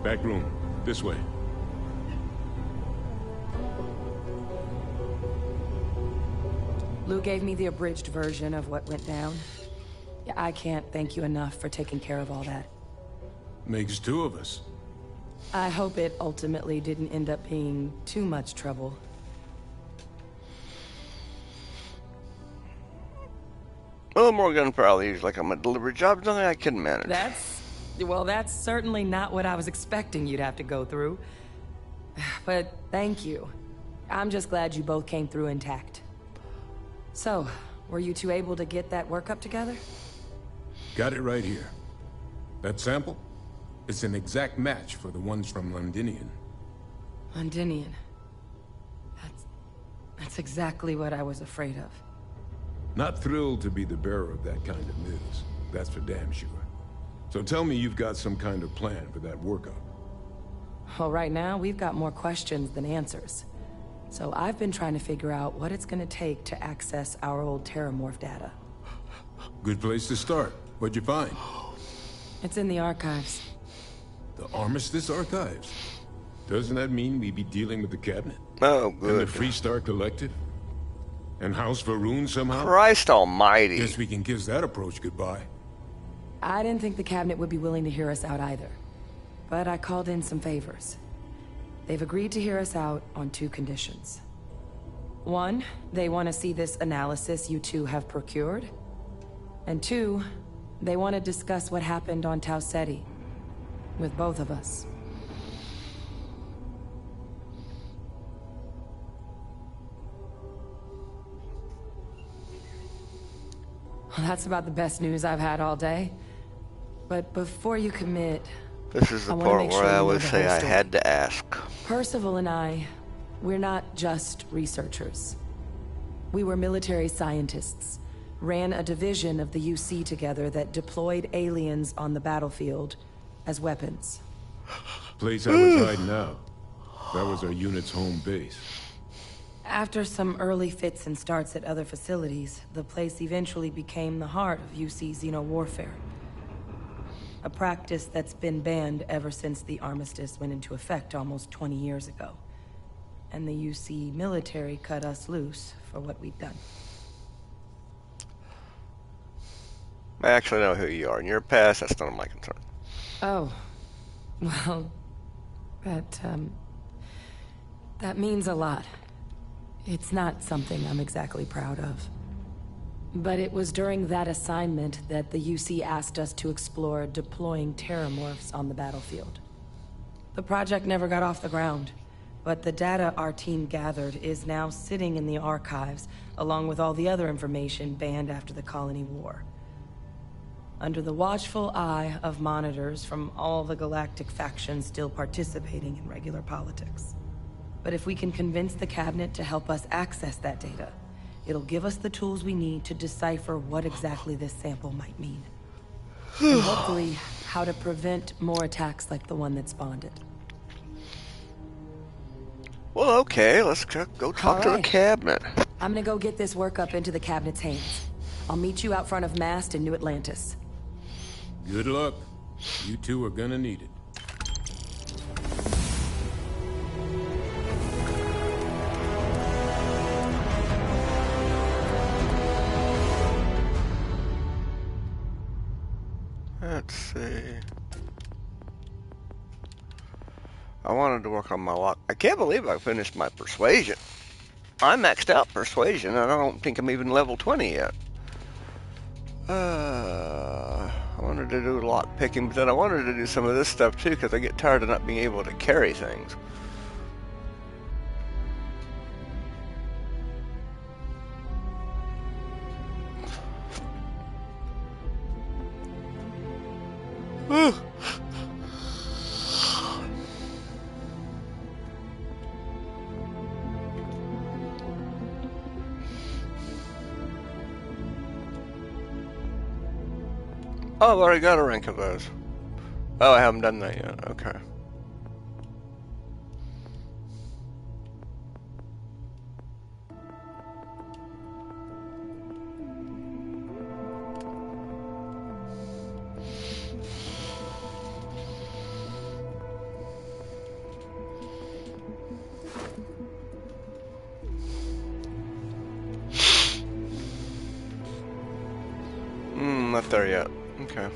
Back room. This way. Lou gave me the abridged version of what went down. Yeah, I can't thank you enough for taking care of all that. Makes 2 of us. I hope it ultimately didn't end up being too much trouble. Well, more gunpowder usually like I'm a delivery job, something I can manage. That's certainly not what I was expecting you'd have to go through. But thank you. I'm just glad you both came through intact. So, were you two able to get that workup together? Got it right here. That sample? It's an exact match for the ones from Londinian. Londinian. That's exactly what I was afraid of. Not thrilled to be the bearer of that kind of news. That's for damn sure. So tell me you've got some kind of plan for that workup. Well, right now, we've got more questions than answers. So I've been trying to figure out what it's gonna take to access our old Terramorph data. Good place to start. What'd you find? It's in the archives. The Armistice Archives? Doesn't that mean we'd be dealing with the cabinet? Oh, good. And the Freestar Collective? And House Varun somehow? Christ almighty. Guess we can kiss that approach goodbye. I didn't think the cabinet would be willing to hear us out either. But I called in some favors. They've agreed to hear us out on 2 conditions. 1, they want to see this analysis you two have procured. And 2, they want to discuss what happened on Tau Ceti. With both of us. Well, that's about the best news I've had all day. But before you commit... This is the part where I would say I had to ask. Percival and I, we're not just researchers. We were military scientists, ran a division of the UC together that deployed aliens on the battlefield as weapons. Place I was hiding out. That was our unit's home base. After some early fits and starts at other facilities, the place eventually became the heart of UC xeno-warfare. A practice that's been banned ever since the armistice went into effect almost 20 years ago. And the UC military cut us loose for what we'd done. I actually know who you are. In your past, that's none of my concern. Oh. Well, that means a lot. It's not something I'm exactly proud of. But it was during that assignment that the UC asked us to explore deploying Terramorphs on the battlefield. The project never got off the ground, but the data our team gathered is now sitting in the archives, along with all the other information banned after the Colony War. Under the watchful eye of monitors from all the galactic factions still participating in regular politics. But if we can convince the cabinet to help us access that data, it'll give us the tools we need to decipher what exactly this sample might mean. And hopefully, how to prevent more attacks like the one that spawned it. Well, okay, let's go talk to the cabinet. I'm gonna go get this work up into the cabinet's hands. I'll meet you out front of Mast in New Atlantis. Good luck. You two are gonna need it. Let's see. I wanted to work on my lock. I can't believe I finished my persuasion. I maxed out persuasion, and I don't think I'm even level 20 yet. I wanted to do lock picking, but then I wanted to do some of this stuff too, because I get tired of not being able to carry things. Oh, I've already got a rank of those. Oh, I haven't done that yet. Okay. Not there yet. Okay.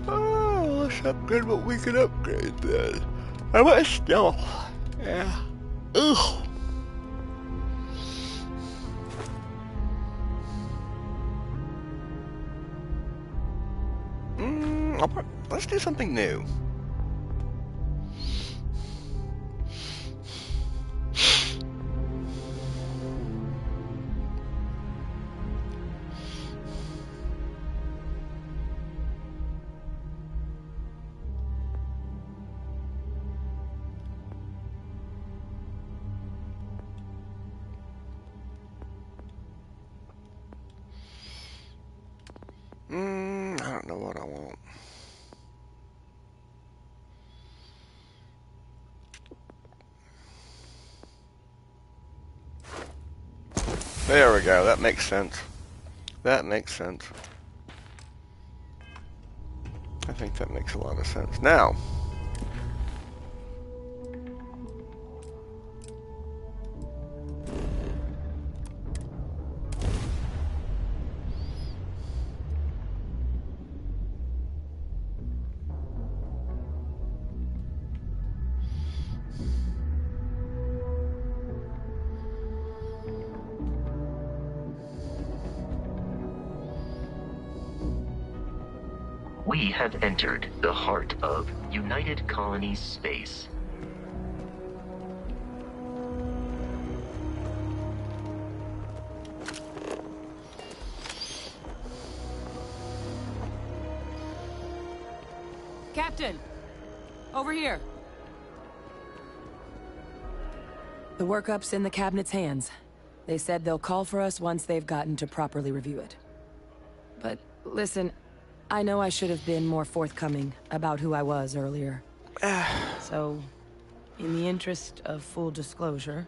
Oh, let's upgrade what we can upgrade then. How much stealth? Yeah. Ugh. Let's do something new. I don't know what I want. There we go. That makes sense. That makes sense. I think that makes a lot of sense. Now, we had entered the heart of United Colonies space. Captain! Over here! The workup's in the cabinet's hands. They said they'll call for us once they've gotten to properly review it. But listen, I know I should have been more forthcoming about who I was earlier. So, in the interest of full disclosure,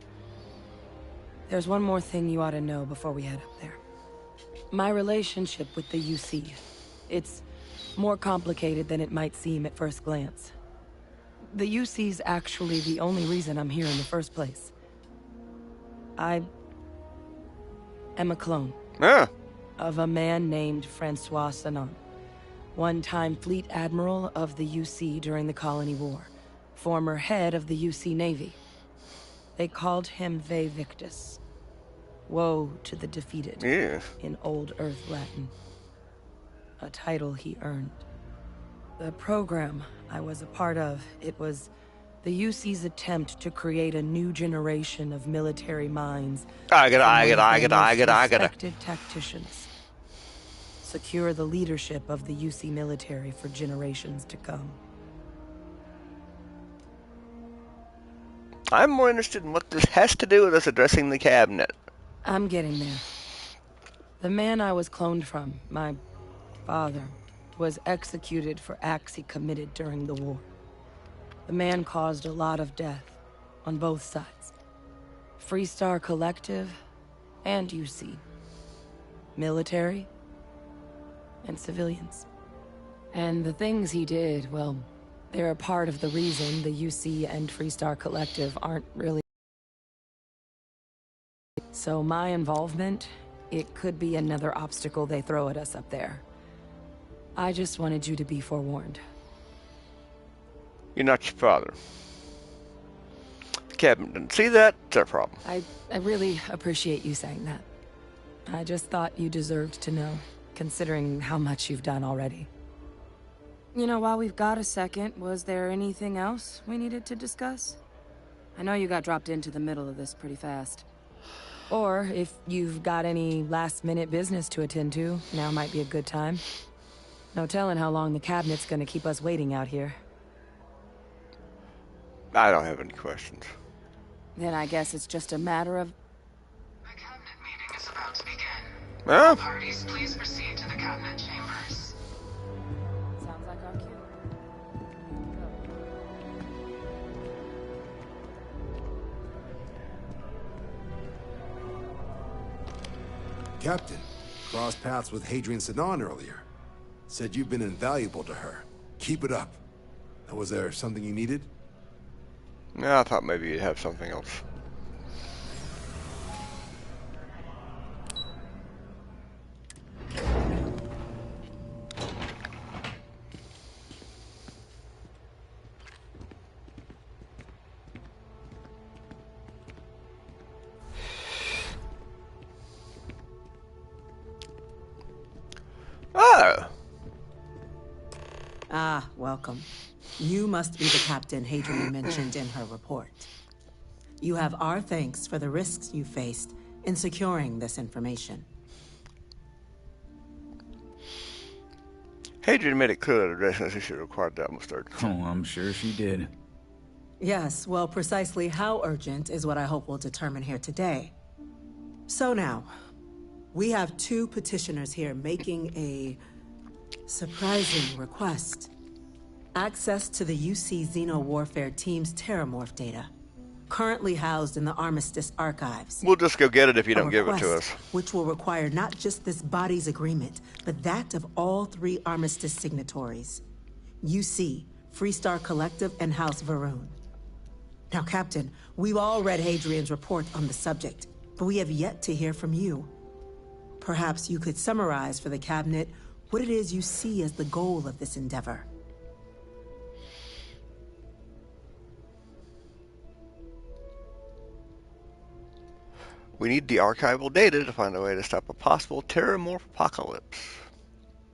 there's one more thing you ought to know before we head up there. My relationship with the UC. It's more complicated than it might seem at first glance. The UC's actually the only reason I'm here in the first place. I am a clone. Of a man named Francois Sanon. One-time fleet admiral of the UC during the Colony War. Former head of the UC Navy. They called him Ve Victus. Woe to the defeated. In Old Earth Latin. A title he earned. The program I was a part of, it was the UC's attempt to create a new generation of military minds. I get it. Respected tacticians. Secure the leadership of the UC military for generations to come. I'm more interested in what this has to do with us addressing the cabinet. I'm getting there. The man I was cloned from, my father, was executed for acts he committed during the war. The man caused a lot of death, on both sides. Freestar Collective, and UC. Military, and civilians. And the things he did, well, they're a part of the reason the UC and Freestar Collective aren't really... So my involvement, it could be another obstacle they throw at us up there. I just wanted you to be forewarned. You're not your father. The cabinet didn't see that, it's our problem. I really appreciate you saying that. I just thought you deserved to know, considering how much you've done already. You know, while we've got a second, was there anything else we needed to discuss? I know you got dropped into the middle of this pretty fast. Or, if you've got any last-minute business to attend to, now might be a good time. No telling how long the cabinet's gonna keep us waiting out here. I don't have any questions. Then I guess it's just a matter of... The cabinet meeting is about to begin. Huh? All parties, please proceed to the cabinet chambers. Sounds like our cue. Captain, crossed paths with Hadrian Sanon earlier. Said you've been invaluable to her. Keep it up. Now, was there something you needed? Yeah, I thought maybe you'd have something else. Ah, welcome. You must be the captain Hadrian mentioned in her report. You have our thanks for the risks you faced in securing this information. Hadrian made it clear that addressing this issue required the utmost urgency. Oh, I'm sure she did. Yes, well, precisely how urgent is what I hope we'll determine here today. So now, we have two petitioners here making a surprising request. Access to the UC Xeno Warfare Team's Terramorph data, currently housed in the Armistice archives. We'll just go get it if you don't give it to us. Which will require not just this body's agreement, but that of all 3 Armistice signatories. UC, Freestar Collective, and House Varun. Now, Captain, we've all read Hadrian's report on the subject, but we have yet to hear from you. Perhaps you could summarize for the Cabinet what it is you see as the goal of this endeavor. We need the archival data to find a way to stop a possible Terramorph apocalypse.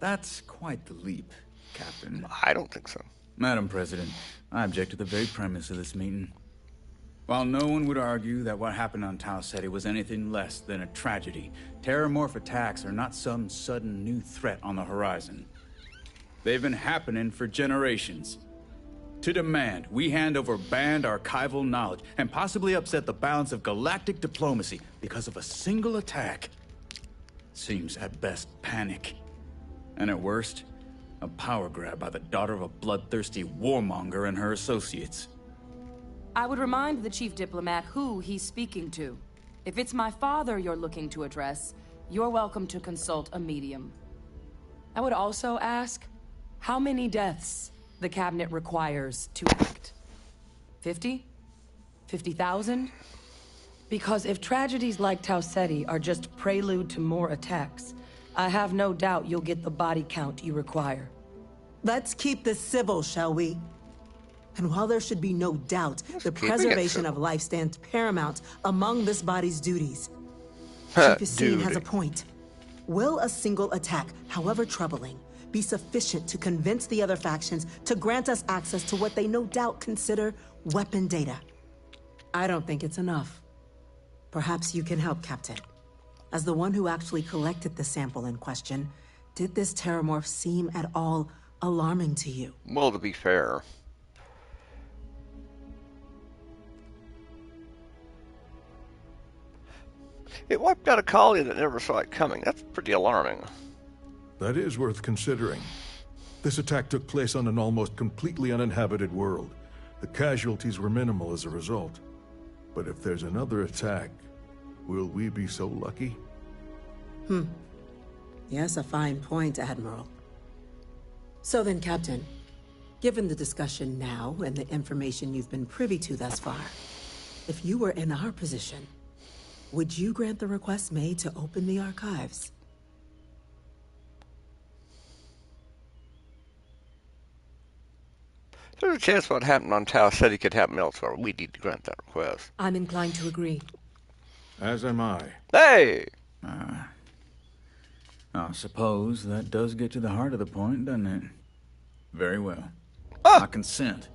That's quite the leap, Captain. I don't think so. Madam President, I object to the very premise of this meeting. While no one would argue that what happened on Tau Ceti was anything less than a tragedy, Terramorph attacks are not some sudden new threat on the horizon. They've been happening for generations. To demand we hand over banned archival knowledge and possibly upset the balance of galactic diplomacy because of a single attack seems at best panic. And at worst, a power grab by the daughter of a bloodthirsty warmonger and her associates. I would remind the chief diplomat who he's speaking to. If it's my father you're looking to address, you're welcome to consult a medium. I would also ask, how many deaths the Cabinet requires to act? 50? 50,000? Because if tragedies like Tau Ceti are just prelude to more attacks, I have no doubt you'll get the body count you require. Let's keep this civil, shall we? And while there should be no doubt, the preservation of life stands paramount among this body's duties. Chief Yassine has a point. Will a single attack, however troubling, be sufficient to convince the other factions to grant us access to what they no doubt consider weapon data? I don't think it's enough. Perhaps you can help, Captain. As the one who actually collected the sample in question, did this Terramorph seem at all alarming to you? Well, to be fair, it wiped out a colony that never saw it coming. That's pretty alarming. That is worth considering. This attack took place on an almost completely uninhabited world. The casualties were minimal as a result. But if there's another attack, will we be so lucky? Yes, a fine point, Admiral. So then, Captain, given the discussion now and the information you've been privy to thus far, if you were in our position, would you grant the request made to open the archives? There's a chance what happened on Tau Ceti could happen elsewhere. We need to grant that request. I'm inclined to agree. As am I. Hey! I suppose that does get to the heart of the point, doesn't it? Very well. I consent.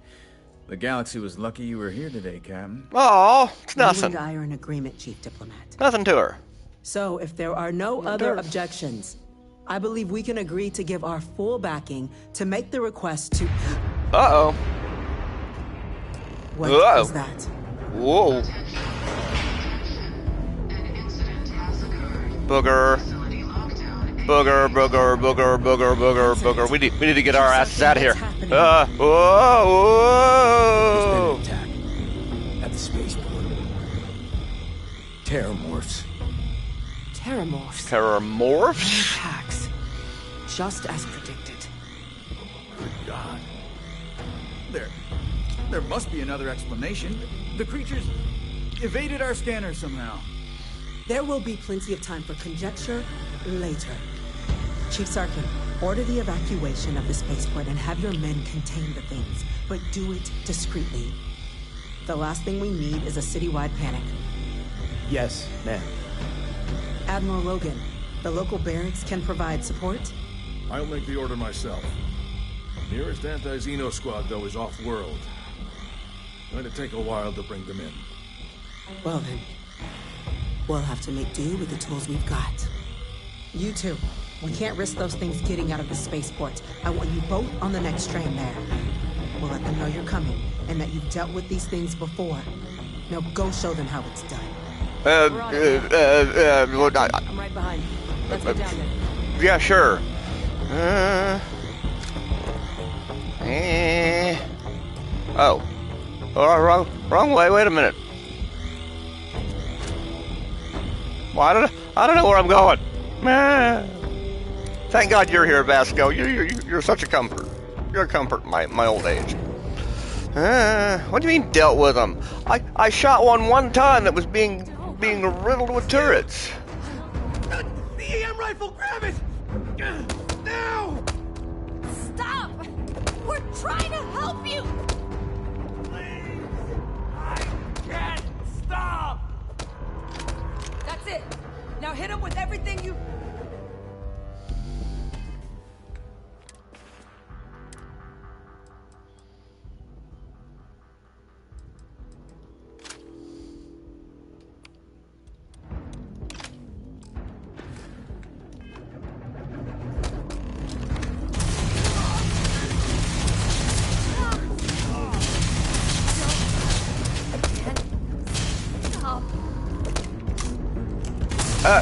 The galaxy was lucky you were here today, Captain. Oh, it's nothing. You and I are in agreement, Chief Diplomat. Nothing to her. So, if there are no other objections, I believe we can agree to give our full backing to make the request to... Uh-oh. What was that? Whoa. Booger. Booger, booger, booger, booger, booger, booger. We need to get our asses out of here. Whoa, whoa. There's been an attack at the spaceport. Terramorphs. Terramorphs? Terramorphs? Attacks. Just as predicted. Good God. There must be another explanation. The creatures evaded our scanner somehow. There will be plenty of time for conjecture later. Chief Sarkin, order the evacuation of the spaceport and have your men contain the things, but do it discreetly. The last thing we need is a citywide panic. Yes, ma'am. Admiral Logan, the local barracks can provide support? I'll make the order myself. Nearest anti-Xeno squad, though, is off-world. Going to take a while to bring them in. Well then, we'll have to make do with the tools we've got. You two, we can't risk those things getting out of the spaceport. I want you both on the next train there. We'll let them know you're coming, and that you've dealt with these things before. Now go show them how it's done. I'm right behind you. Let's get down there. Yeah, sure. Oh. Wrong way. Wait a minute. Well, I don't know where I'm going. Thank God you're here, Vasco. You're such a comfort. You're a comfort in my old age. What do you mean dealt with them? I shot one time that was being riddled with turrets. The EM rifle, grab it! Now! Stop! We're trying to help you! Please! I can't stop! That's it. Now hit him with everything you...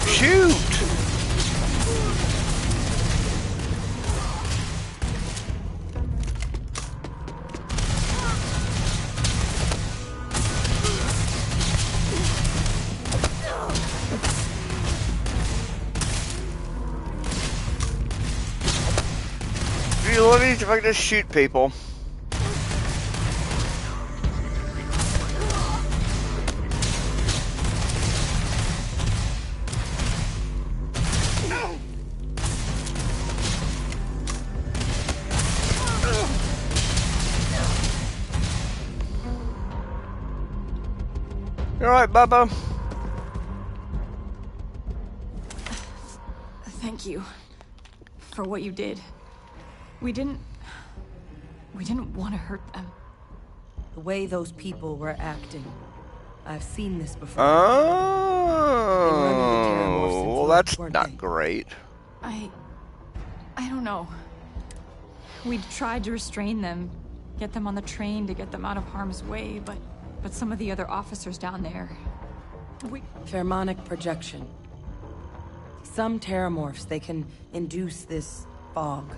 Shoot! What if I can just shoot people? You alright, Bubba? Thank you for what you did. We didn't want to hurt them. The way those people were acting. I've seen this before. Oh, well, that's not great. I don't know. We tried to restrain them, get them on the train to get them out of harm's way, but some of the other officers down there... Pheromonic projection. Some terramorphs, they can induce this fog.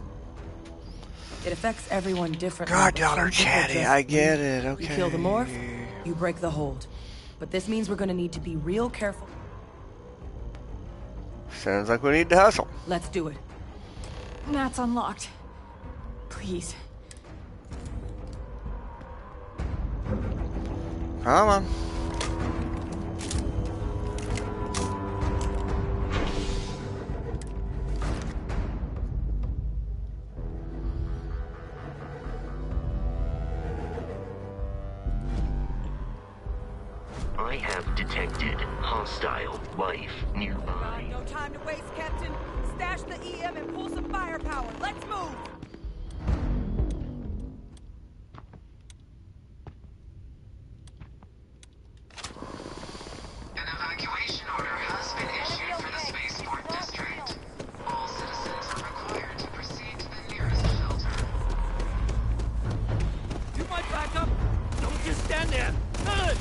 It affects everyone differently. God, y'all are chatty. I get it. Okay. You kill the morph, you break the hold. But this means we're gonna need to be real careful. Sounds like we need to hustle. Let's do it. That's unlocked. Please. Come on. I have detected hostile life nearby. No time to waste, Captain. Stash the EM and pull some firepower. Let's move! An evacuation order has been issued for the spaceport district. All citizens are required to proceed to the nearest shelter. You might back up! Don't just stand there! Good!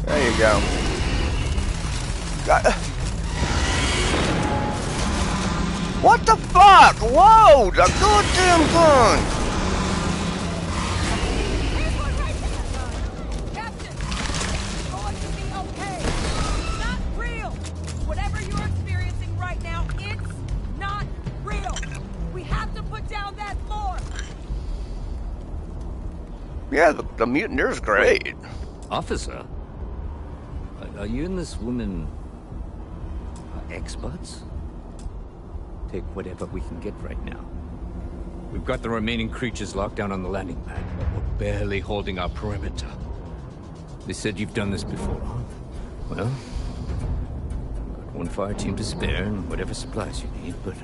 There you go. What the fuck? Whoa! The goddamn gun! Captain! It's going to be okay. It's not real. Whatever you're experiencing right now, it's not real. We have to put down that floor. Yeah, the mutineer's great. Officer? Are you and this woman... experts? Take whatever we can get right now. We've got the remaining creatures locked down on the landing pad, but we're barely holding our perimeter. They said you've done this before. Well, got one fire team to spare and whatever supplies you need, but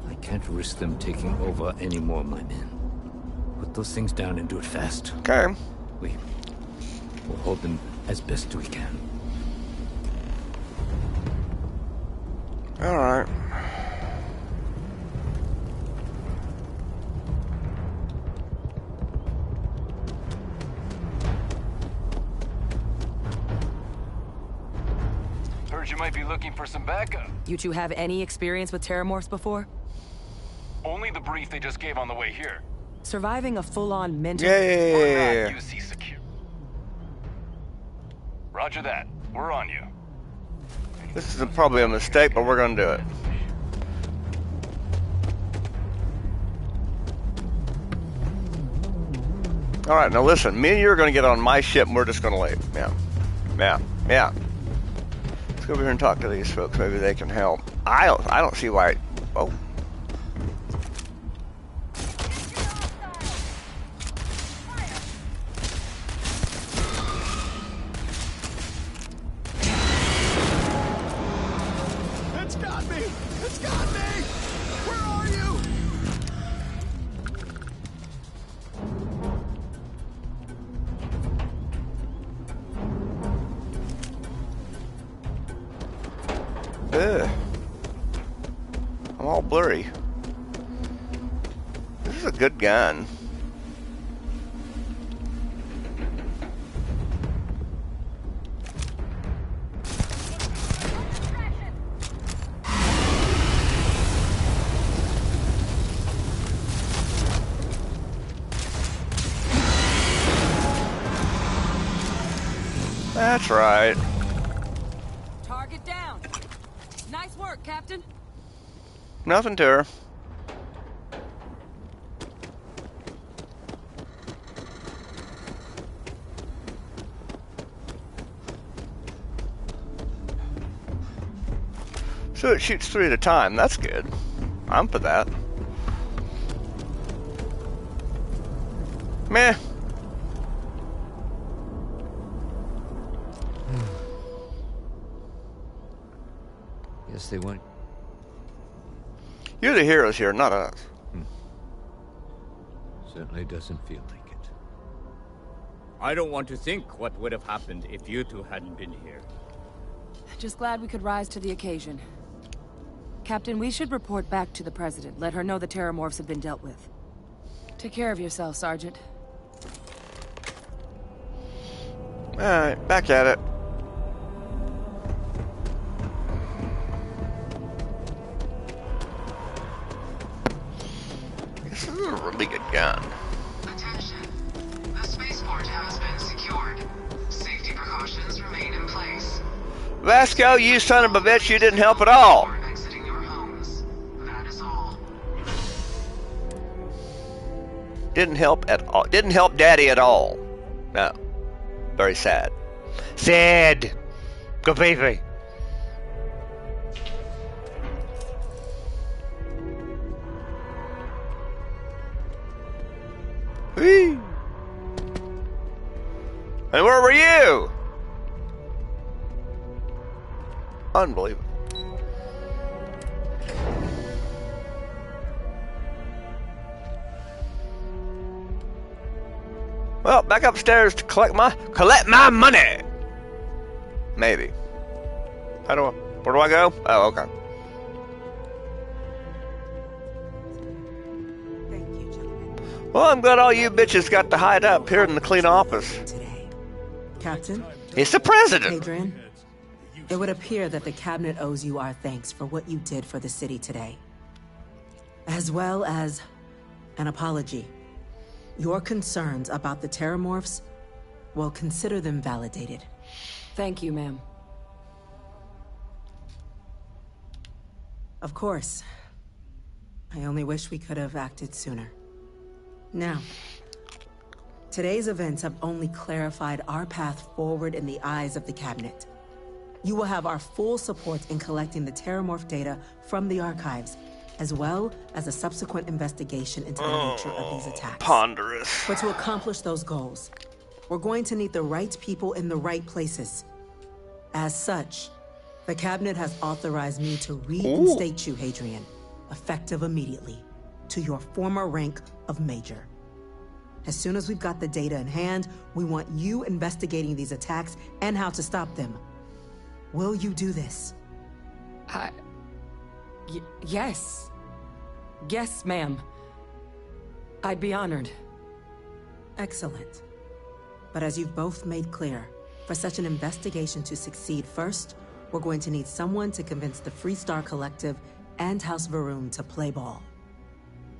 I can't risk them taking over any more of my men. Put those things down and do it fast. Okay. We'll hold them as best we can. All right. Heard you might be looking for some backup. You two have any experience with terramorphs before? Only the brief they just gave on the way here. Surviving a full-on mental... Yeah. UC secure. Roger that. We're on you. This is probably a mistake, but we're gonna do it. All right, now listen. Me and you are gonna get on my ship, and we're just gonna leave. Yeah. Let's go over here and talk to these folks. Maybe they can help. I don't see why. Oh. Ugh. I'm all blurry. This is a good gun. That's right. Target down. Nice work, Captain. Nothing to her. So it shoots 3 at a time. That's good. I'm for that. Meh. Guess they went. You're the heroes here, not us. Certainly doesn't feel like it. I don't want to think what would have happened if you two hadn't been here. Just glad we could rise to the occasion. Captain, we should report back to the President. Let her know the terramorphs have been dealt with. Take care of yourself, Sergeant. Alright, back at it. This is a really good gun. Attention. The spaceport has been secured. Safety precautions remain in place. Vasco, you son of a bitch, you didn't help at all. Exiting your homes. That is all. Didn't help at all. Didn't help Daddy at all. No. Very sad. Sad. Go baby. Whee! And where were you? Unbelievable. Well, back upstairs to collect my money. Maybe. Where do I go? Oh, okay. Well, I'm glad all you bitches got to hide up here in the clean office. Captain? It's the President. Adrian, it would appear that the Cabinet owes you our thanks for what you did for the city today. As well as an apology. Your concerns about the terramorphs, well, consider them validated. Thank you, ma'am. Of course. I only wish we could have acted sooner. Now, today's events have only clarified our path forward in the eyes of the Cabinet. You will have our full support in collecting the terramorph data from the archives, as well as a subsequent investigation into the nature of these attacks. Ponderous. But to accomplish those goals, we're going to need the right people in the right places. As such, The cabinet has authorized me to reinstate you, Hadrian, effective immediately, to your former rank of Major. As soon as we've got the data in hand, we want you investigating these attacks and how to stop them. Will you do this? Yes. Yes, ma'am. I'd be honored. Excellent. But as you've both made clear, for such an investigation to succeed first, we're going to need someone to convince the Freestar Collective and House Varun to play ball.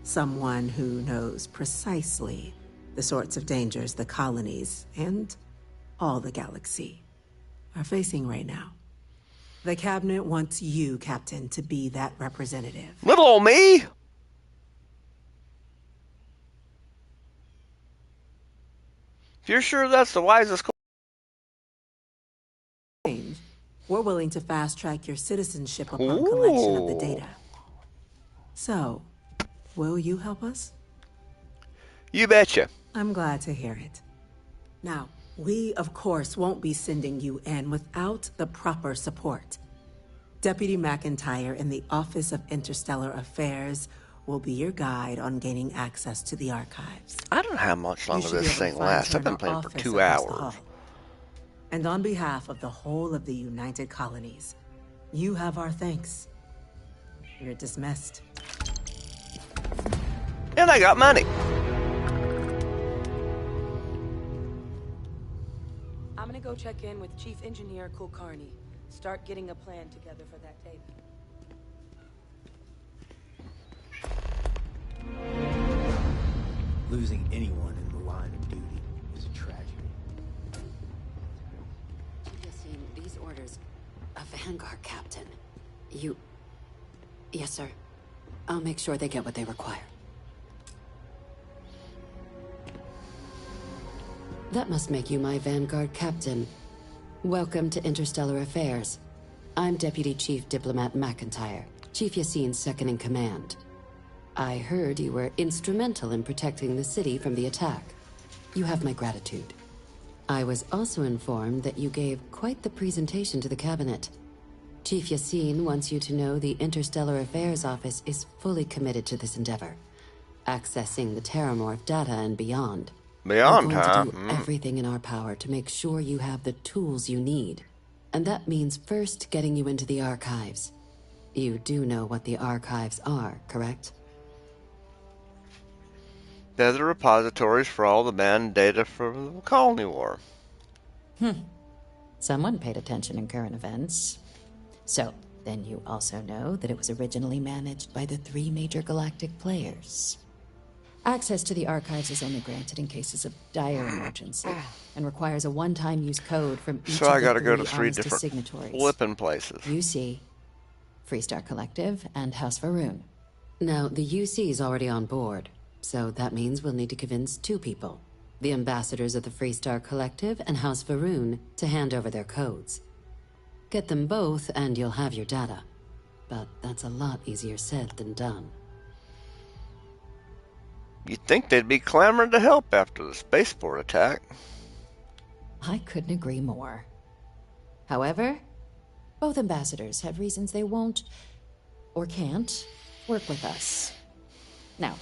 Someone who knows precisely the sorts of dangers the colonies and all the galaxy are facing right now. The cabinet wants you, Captain, to be that representative. Little old me? If you're sure that's the wisest course. We're willing to fast-track your citizenship upon collection of the data. So, will you help us? You betcha. I'm glad to hear it. Now, we, of course, won't be sending you in without the proper support. Deputy McIntyre in the Office of Interstellar Affairs will be your guide on gaining access to the archives. I don't know how much longer this thing lasts. I've been playing for 2 hours. And on behalf of the whole of the United Colonies, you have our thanks. You're dismissed. And I got money. I'm gonna go check in with Chief Engineer Kulkarni. Start getting a plan together for that tape. Losing anyone in the line of duty is a tragedy. These orders, a Vanguard captain. Yes, sir. I'll make sure they get what they require. That must make you my Vanguard captain. Welcome to Interstellar Affairs. I'm Deputy Chief Diplomat McIntyre, Chief Yassine's second in command. I heard you were instrumental in protecting the city from the attack. You have my gratitude. I was also informed that you gave quite the presentation to the cabinet. Chief Yassine wants you to know the Interstellar Affairs Office is fully committed to this endeavor, accessing the Terramorph data and beyond. Beyond, We're huh? going to do everything in our power to make sure you have the tools you need. And that means first getting you into the archives. You do know what the archives are, correct? They're the repositories for all the banned data from the Colony War. Someone paid attention in current events. So, then you also know that it was originally managed by the 3 major galactic players. Access to the archives is only granted in cases of dire emergency, and requires a one-time use code from each So of I the gotta go to 3 3 Armistice different signatories. flipping places. UC, Freestar Collective, and House Varun. Now, the UC is already on board, so that means we'll need to convince 2 people. The ambassadors of the Freestar Collective and House Varun to hand over their codes. Get them both and you'll have your data. But that's a lot easier said than done. You'd think they'd be clamoring to help after the spaceport attack. I couldn't agree more. However, both ambassadors have reasons they won't, or can't, work with us. Now,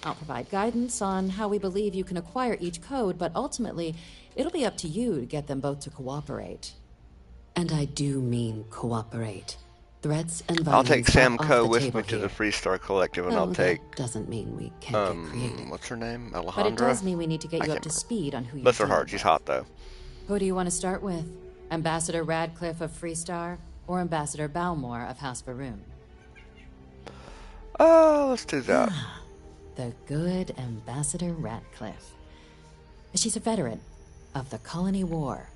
I'll provide guidance on how we believe you can acquire each code, but ultimately, it'll be up to you to get them both to cooperate. And I do mean cooperate. Threats and I'll violence take Sam are off Coe the with table me to here. the Freestar Collective, and No, I'll take... that doesn't mean we can't get creative. what's her name? Alejandra? But it does mean we need to get I you up can't to remember. speed on who you're Bless her dealing heart, she's hot, though. Who do you want to start with? Ambassador Radcliffe of Freestar, or Ambassador Balmore of House Varun? Let's do that. The good Ambassador Radcliffe. She's a veteran of the Colony War,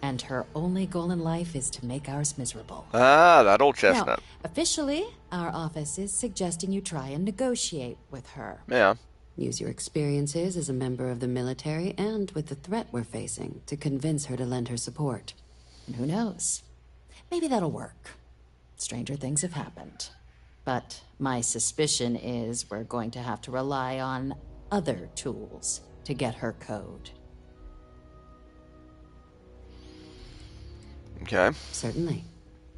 and her only goal in life is to make ours miserable. Ah, that old Now, chestnut. officially, our office is suggesting you try and negotiate with her. Yeah. Use your experiences as a member of the military and with the threat we're facing to convince her to lend her support. And who knows? Maybe that'll work. Stranger things have happened. But my suspicion is we're going to have to rely on other tools to get her code. Okay. Certainly.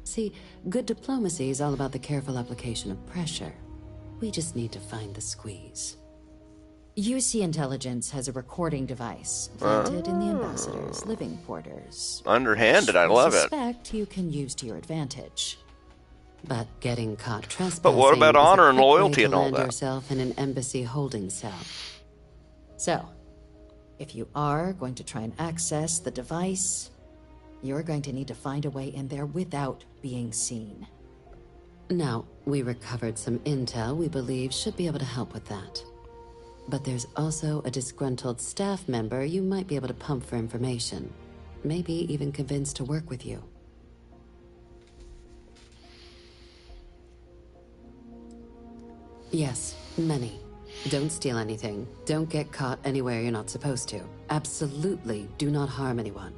See, good diplomacy is all about the careful application of pressure. We just need to find the squeeze. UC Intelligence has a recording device planted in the ambassador's living quarters. Underhanded, I love it. Suspect you can use to your advantage. But getting caught trespassing But what about is honor a and quick way loyalty to and all land that? yourself in an embassy holding cell. So, if you are going to try and access the device, you're going to need to find a way in there without being seen. Now, we recovered some intel we believe should be able to help with that. But there's also a disgruntled staff member you might be able to pump for information. Maybe even convince to work with you. Yes, many. Don't steal anything. Don't get caught anywhere you're not supposed to. Absolutely do not harm anyone.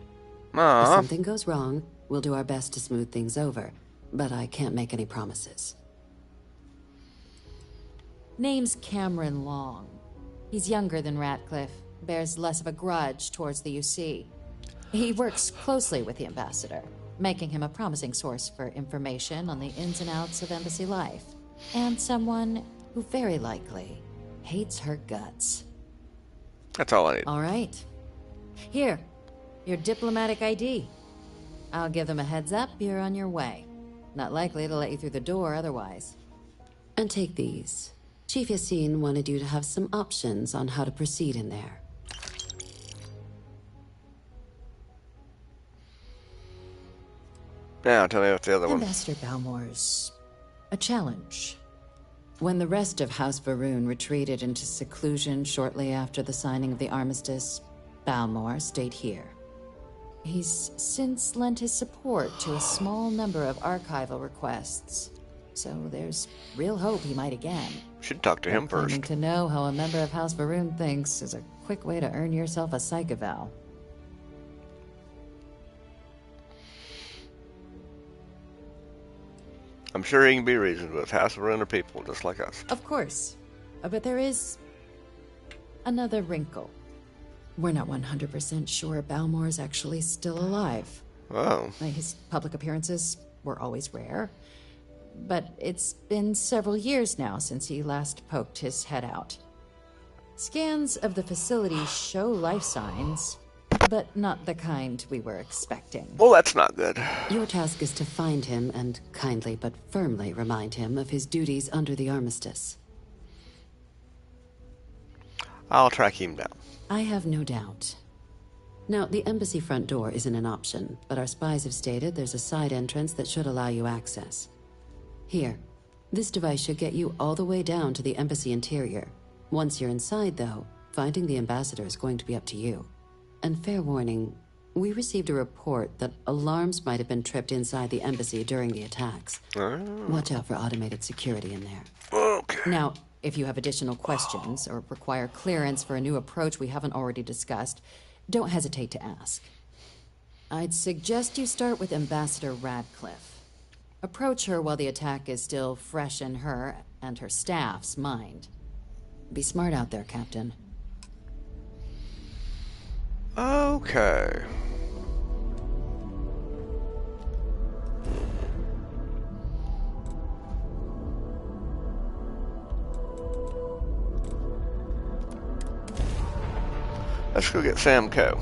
If something goes wrong, we'll do our best to smooth things over, but I can't make any promises. Name's Cameron Long. He's younger than Ratcliffe, bears less of a grudge towards the UC. He works closely with the ambassador, making him a promising source for information on the ins and outs of embassy life, and someone who very likely hates her guts. That's all I need. All right. Here, your diplomatic ID. I'll give them a heads up you're on your way. Not likely to let you through the door otherwise. And take these. Chief Yassine wanted you to have some options on how to proceed in there. Now, tell me what's the other one. Ambassador Balmore's a challenge. When the rest of House Varun retreated into seclusion shortly after the signing of the armistice, Balmore stayed here. He's since lent his support to a small number of archival requests, so there's real hope he might again. Should talk to him first. Claiming to know how a member of House Varun thinks is a quick way to earn yourself a psych eval. I'm sure he can be reasoned with. House of Runner people just like us. Of course. But there is another wrinkle. We're not 100% sure Balmore's actually still alive. Oh. His public appearances were always rare. But it's been several years now since he last poked his head out. Scans of the facility show life signs, but not the kind we were expecting. Well, that's not good. Your task is to find him and kindly but firmly remind him of his duties under the armistice. I'll track him down. I have no doubt. Now, the embassy front door isn't an option, but our spies have stated there's a side entrance that should allow you access. Here, this device should get you all the way down to the embassy interior. Once you're inside, though, finding the ambassador is going to be up to you. And fair warning, we received a report that alarms might have been tripped inside the embassy during the attacks. Watch out for automated security in there. Okay. Now, if you have additional questions or require clearance for a new approach we haven't already discussed, don't hesitate to ask. I'd suggest you start with Ambassador Radcliffe. Approach her while the attack is still fresh in her and her staff's mind. Be smart out there, Captain. Okay. Let's go get Sam Co.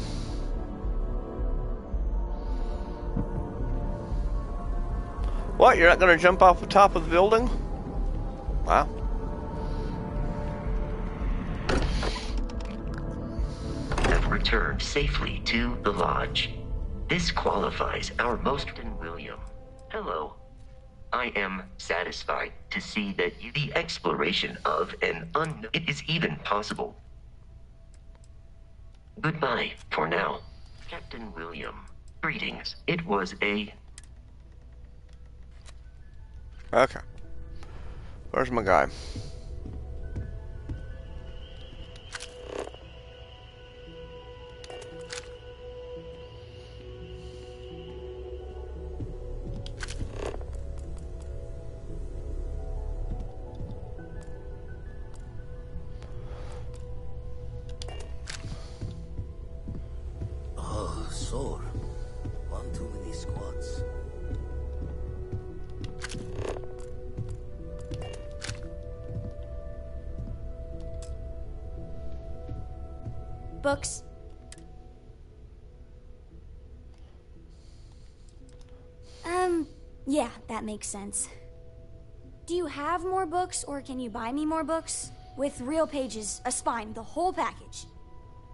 What? You're not going to jump off the top of the building? Wow. Have returned safely to the lodge. This qualifies our most William. Hello. I am satisfied to see that the exploration of an unknown it is even possible. Goodbye for now, Captain William. Greetings. It was a... Okay. Where's my guy? Oh, sore. One too many squats. Books. Yeah, that makes sense. Do you have more books, or can you buy me more books? With real pages, a spine, the whole package.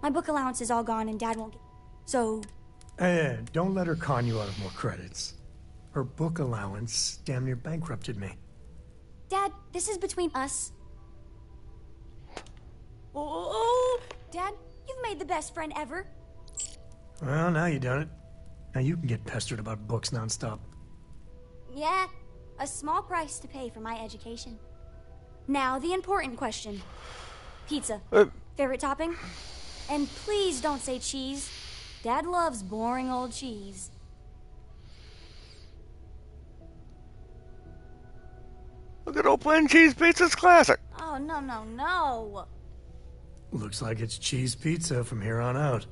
My book allowance is all gone and Dad won't get... So... Hey, don't let her con you out of more credits. Her book allowance damn near bankrupted me. Dad, this is between us. Oh, Dad, you've made the best friend ever. Well, now you done it. Now you can get pestered about books nonstop. Yeah, a small price to pay for my education. Now, the important question. Pizza. Favorite topping? And please don't say cheese. Dad loves boring old cheese. Look at old plain cheese pizza's classic. Oh, no, no, no. Looks like it's cheese pizza from here on out.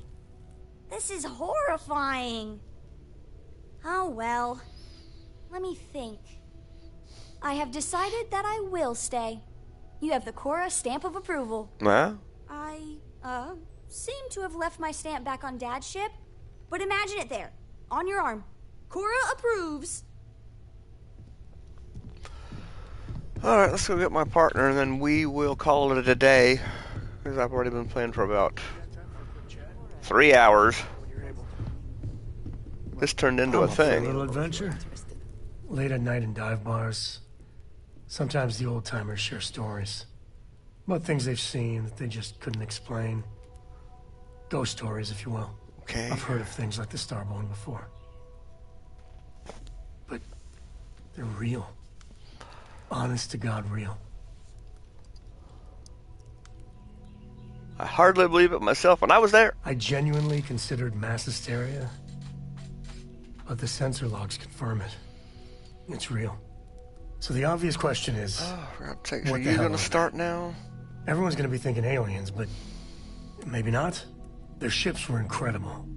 This is horrifying. Oh, well. Let me think. I have decided that I will stay. You have the Cora stamp of approval. Yeah? I, seem to have left my stamp back on Dad's ship, but imagine it there, on your arm. Cora approves. Alright, let's go get my partner, and then we will call it a day, because I've already been playing for about 3 hours. This turned into a thing. A little adventure. Late at night in dive bars. Sometimes the old-timers share stories. About things they've seen that they just couldn't explain. Ghost stories, if you will. Okay. I've heard of things like the Starborn before. But they're real. Honest to God, real. I hardly believe it myself when I was there. I genuinely considered mass hysteria, but the sensor logs confirm it. It's real. So the obvious question is, are you going to start now? Everyone's going to be thinking aliens, but maybe not. Their ships were incredible,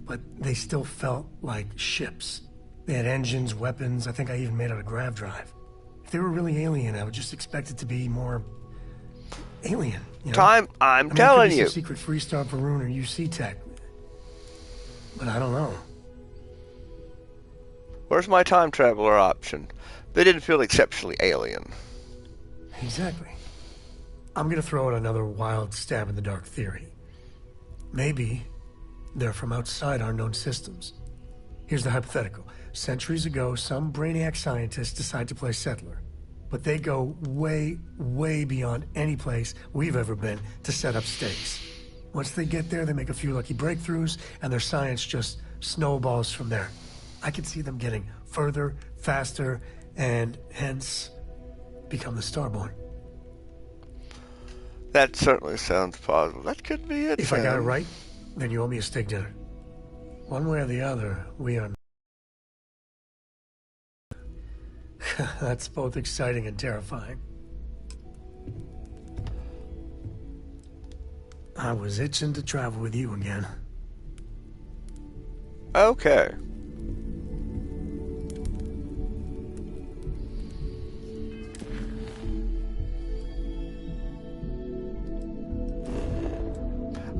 but they still felt like ships. They had engines, weapons. I think I even made out a grav drive. If they were really alien, I would just expect it to be more alien. You know? I'm telling you. Secret Freestar Varun or UC tech, but I don't know. Where's my time traveler option? They didn't feel exceptionally alien. Exactly. I'm gonna throw out another wild stab in the dark theory. Maybe they're from outside our known systems. Here's the hypothetical. Centuries ago, some brainiac scientists decide to play settler. But they go way, way beyond any place we've ever been to set up stakes. Once they get there, they make a few lucky breakthroughs, and their science just snowballs from there. I could see them getting further, faster, and hence become the Starborn. That certainly sounds plausible. That could be it. If I got it right, then you owe me a steak dinner. One way or the other, we are... That's both exciting and terrifying. I was itching to travel with you again. Okay.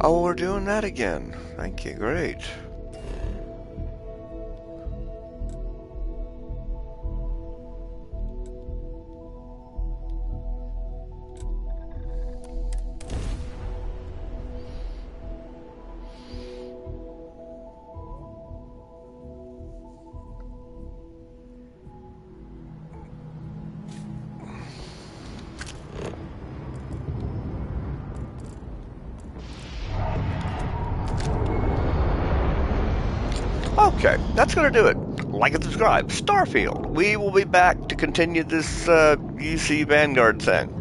Oh, we're doing that again. Thank you, great. Okay, that's going to do it. Like and subscribe. Starfield. We will be back to continue this UC Vanguard thing.